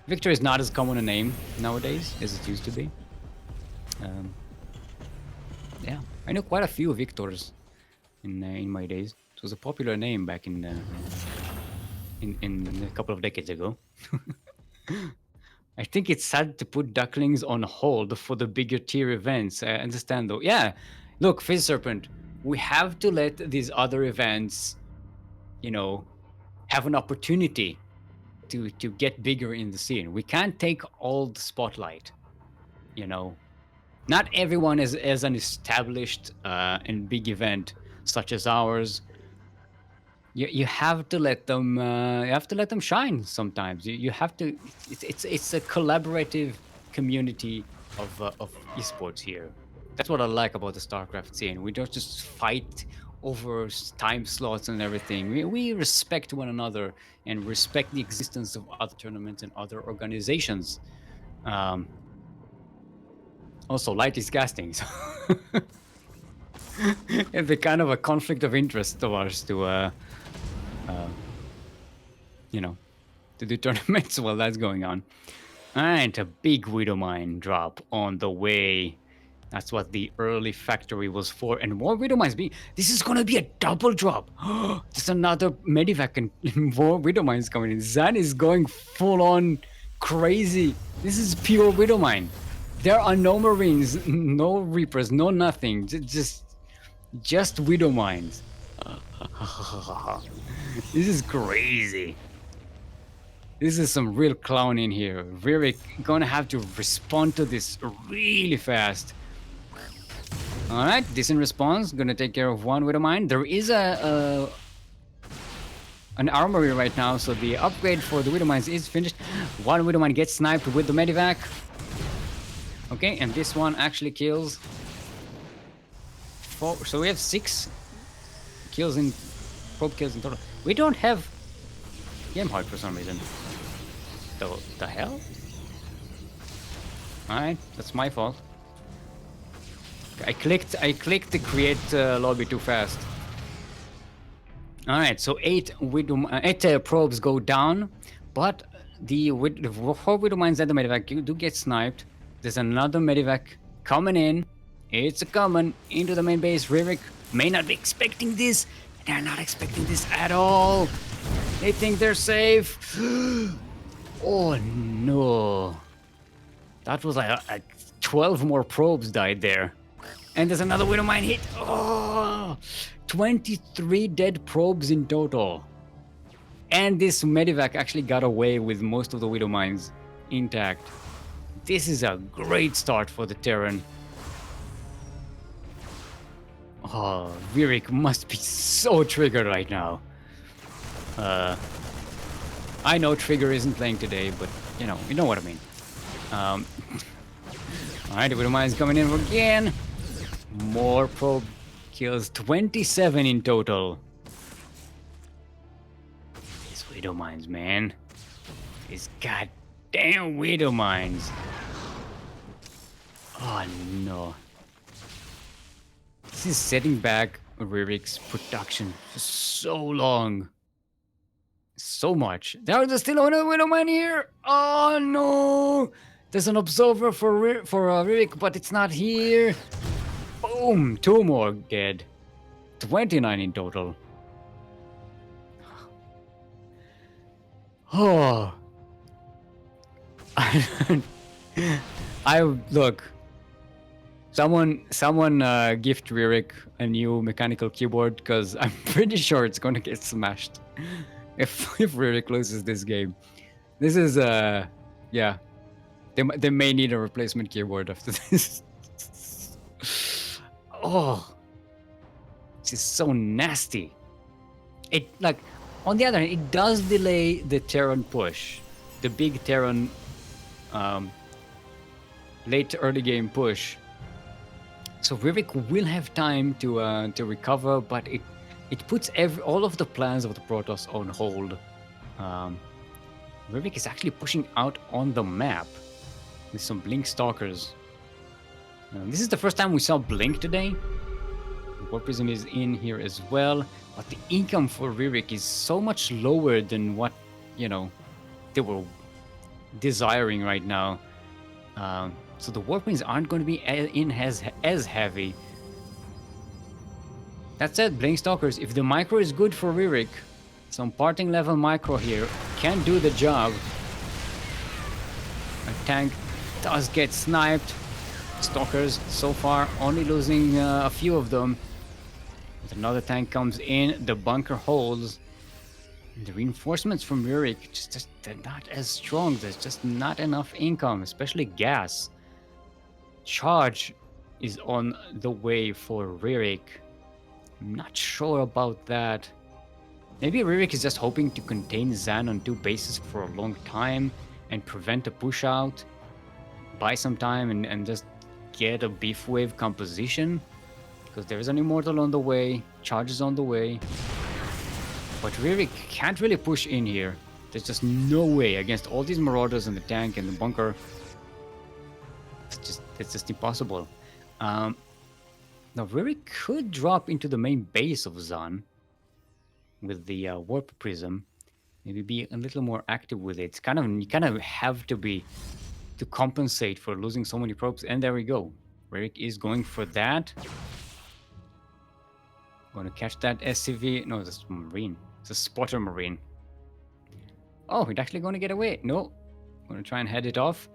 Victor is not as common a name nowadays as it used to be. Yeah, I know quite a few Victors in my days. It was a popular name back in a couple of decades ago. I think it's sad to put Ducklings on hold for the bigger tier events. I understand though. Yeah, look, FizzSerpent, we have to let these other events, have an opportunity to get bigger in the scene. We can't take all the spotlight, Not everyone is as an established and big event such as ours. You have to let them. You have to let them shine sometimes. You have to. It's a collaborative community of esports here. That's what I like about the StarCraft scene. We don't just fight over time slots and everything. We respect one another and respect the existence of other tournaments and other organizations. Also, light is casting, so it's a kind of a conflict of interest of ours to to do tournaments while that's going on. Alright, a big Widow Mine drop on the way. That's what the early factory was for, and more Widow Mines be. This is gonna be a double drop. Just another Medivac and more Widow Mines coming in. Zan is going full on crazy. This is pure Widow Mine. There are no Marines, no Reapers, no nothing. Just Widow Mines. This is crazy. This is some real clowning here. Ryrik gonna have to respond to this really fast. Alright, decent response. Gonna take care of one Widow Mine. There is an armory right now, so the upgrade for the Widow Mines is finished. One Widow Mine gets sniped with the Medivac. Okay, and this one actually kills 4. So we have 6 kills in probe kills in total. We don't have game hard for some reason. The hell? Alright, that's my fault. I clicked the create lobby too fast. Alright, so 8 probes go down, but the 4 Widow Mines and the Medivac do get sniped. There's another medivac coming in. It's coming into the main base. Ryrik may not be expecting this. They're not expecting this at all. They think they're safe. Oh no. That was like 12 more probes died there. And there's another Widow Mine hit. Oh, 23 dead probes in total. And this medivac actually got away with most of the Widow Mines intact. This is a great start for the Terran. Oh, Ryrik must be so triggered right now. I know Trigger isn't playing today, but you know what I mean. Alright, the Widow Mines coming in again. More probe kills, 27 in total. These Widow Mines, man. These goddamn Widow Mines. Oh no. This is setting back Ryrik's production for so long. So much. There's still another Widow Mine here. Oh no. There's an observer for Ryrik, but it's not here. Boom! 2 more dead. 29 in total. Oh. I look. Someone gift Ryrik a new mechanical keyboard, because I'm pretty sure it's gonna get smashed if Ryrik loses this game. This is yeah. They may need a replacement keyboard after this. Oh, this is so nasty. It, like, on the other hand, it does delay the Terran push, the big Terran late early game push. So Ryrik will have time to recover, but it puts all of the plans of the Protoss on hold. Ryrik is actually pushing out on the map with some Blink Stalkers. This is the first time we saw Blink today. Warp Prism is in here as well, but the income for Ryrik is so much lower than what, they were desiring right now. So the Warp Wings aren't going to be in as heavy. That said, Blink Stalkers, if the micro is good for Ryrik, some parting level micro here can do the job. A tank does get sniped. Stalkers so far only losing a few of them. But another tank comes in, the bunker holds. And the reinforcements from Ryrik just they're not as strong. There's just not enough income, especially gas. Charge is on the way for Ryrik. I'm not sure about that. Maybe Ryrik is just hoping to contain Zan on 2 bases for a long time and prevent a push out. Buy some time and just get a beef wave composition. Because there is an Immortal on the way, Charge is on the way. But Ryrik can't really push in here. There's just no way against all these Marauders and the tank and the bunker. It's just impossible. Now Ryrik could drop into the main base of Zan with the Warp Prism. Maybe be a little more active with it. You kind of have to compensate for losing so many probes. And there we go. Ryrik is going for that. Going to catch that SCV. No, that's Marine. It's a spotter Marine. Oh, it's actually going to get away. No. Going to try and head it off.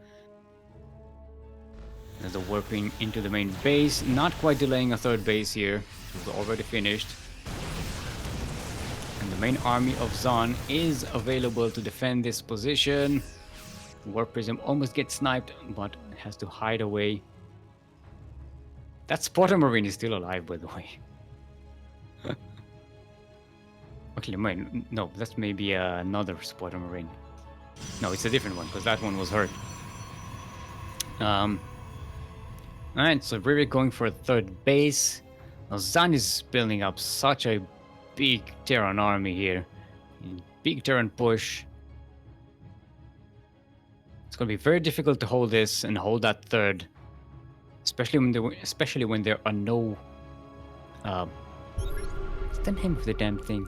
There's a warping into the main base. Not quite delaying a 3rd base here. We're already finished. And the main army of Zan is available to defend this position. Warp Prism almost gets sniped, but has to hide away. That spotter Marine is still alive, by the way. Okay, no, that's maybe another spotter Marine. No, it's a different one, because that one was hurt. Alright, so Ryrik going for a 3rd base. Now Zan is building up such a big Terran army here. Big Terran push. It's going to be very difficult to hold this and hold that 3rd. Especially when there are no... what's the name of the damn thing?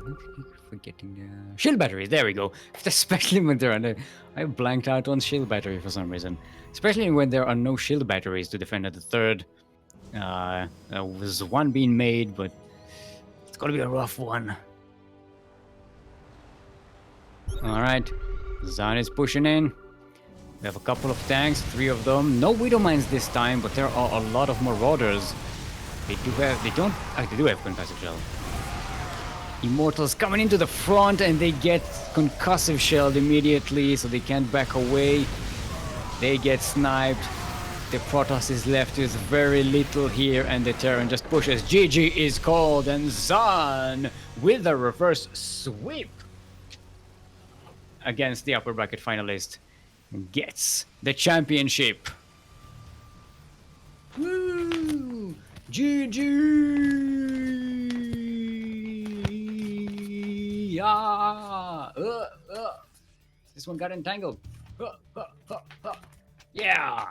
I forgetting the shield batteries. There we go. Especially when there are I blanked out on shield battery for some reason. Especially when there are no shield batteries to defend at the third. There was one being made, but it's gonna be a rough one. All right, Zan is pushing in. We have a couple of tanks, 3 of them. No Widow Mines this time, but there are a lot of Marauders. They do have concussive shell. Immortals coming into the front and they get concussive shelled immediately, so they can't back away. They get sniped. The Protoss is left with very little here, and the Terran just pushes. GG is called, and Zan with a reverse sweep against the upper bracket finalist gets the championship. Woo! GG! Yeah! This one got entangled. Yeah!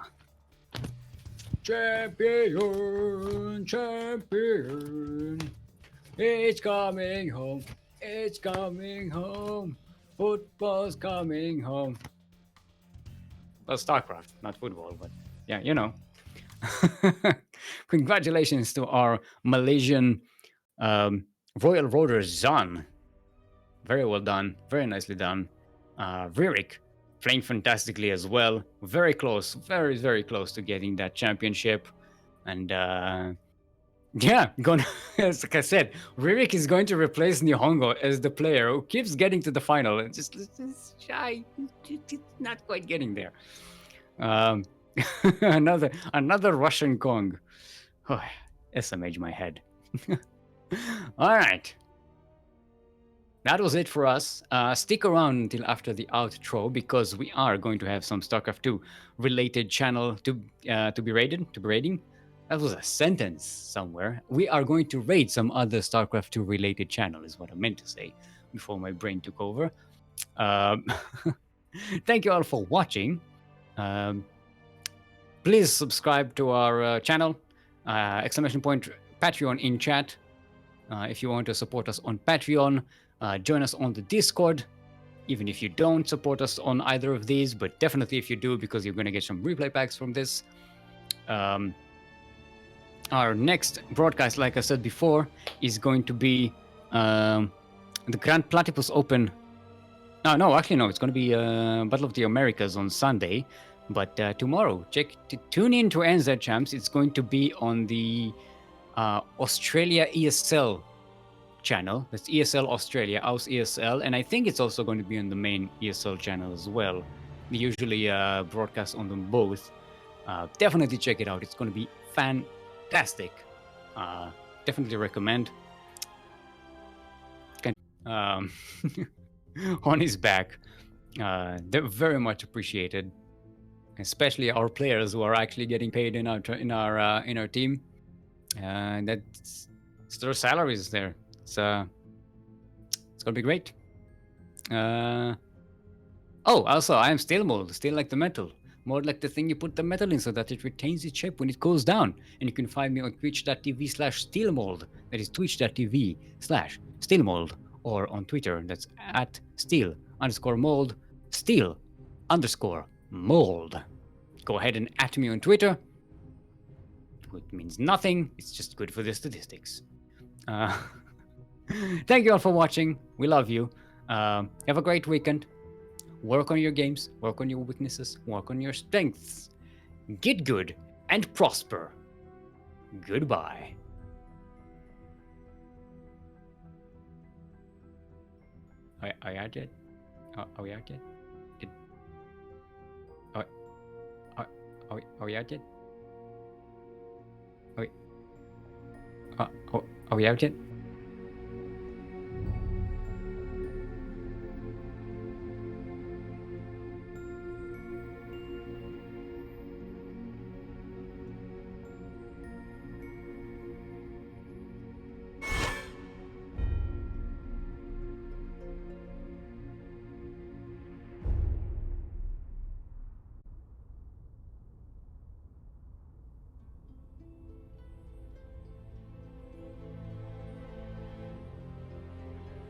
Champion! Champion! It's coming home. It's coming home. Football's coming home. Well, StarCraft, not football, but yeah, you know. Congratulations to our Malaysian Royal Roader Zan. Very well done, very nicely done. Ryrik playing fantastically as well. Very close, very, very close to getting that championship. And yeah, like I said, Ryrik is going to replace Nihongo as the player who keeps getting to the final. It's just shy, not quite getting there. Another Russian Kong. Oh, SMH my head. All right. That was it for us. Stick around until after the outro because we are going to have some StarCraft 2 related channel to be raiding. That was a sentence somewhere. We are going to raid some other StarCraft 2 related channel is what I meant to say before my brain took over. Thank you all for watching. Please subscribe to our channel. Exclamation point Patreon in chat. If you want to support us on Patreon, join us on the Discord. Even if you don't support us on either of these, but definitely if you do, because you're going to get some replay packs from this. Our next broadcast, like I said before, is going to be the Grand Platypus Open. No, actually, no. It's going to be Battle of the Americas on Sunday. But tomorrow, tune in to NZ Champs. It's going to be on the Australia ESL channel. That's ESL Australia, AUS ESL. And I think it's also going to be on the main ESL channel as well. We usually broadcast on them both. Definitely check it out. It's going to be fantastic. Definitely recommend. On his back. They're very much appreciated. Especially our players who are actually getting paid in our team. That's their salaries there. It's gonna be great. Also I am Steelmold, still like the metal. More like the thing you put the metal in so that it retains its shape when it cools down. And you can find me on twitch.tv/Steelmold. That is twitch.tv/Steelmold. Or on Twitter, that's at Steel_mold. Steel_mold. Go ahead and at me on Twitter. It means nothing. It's just good for the statistics. Thank you all for watching. We love you. Have a great weekend. Work on your games. Work on your weaknesses. Work on your strengths. Get good and prosper. Goodbye. Are you out yet? Are we out yet? Are we out yet? Are we out yet?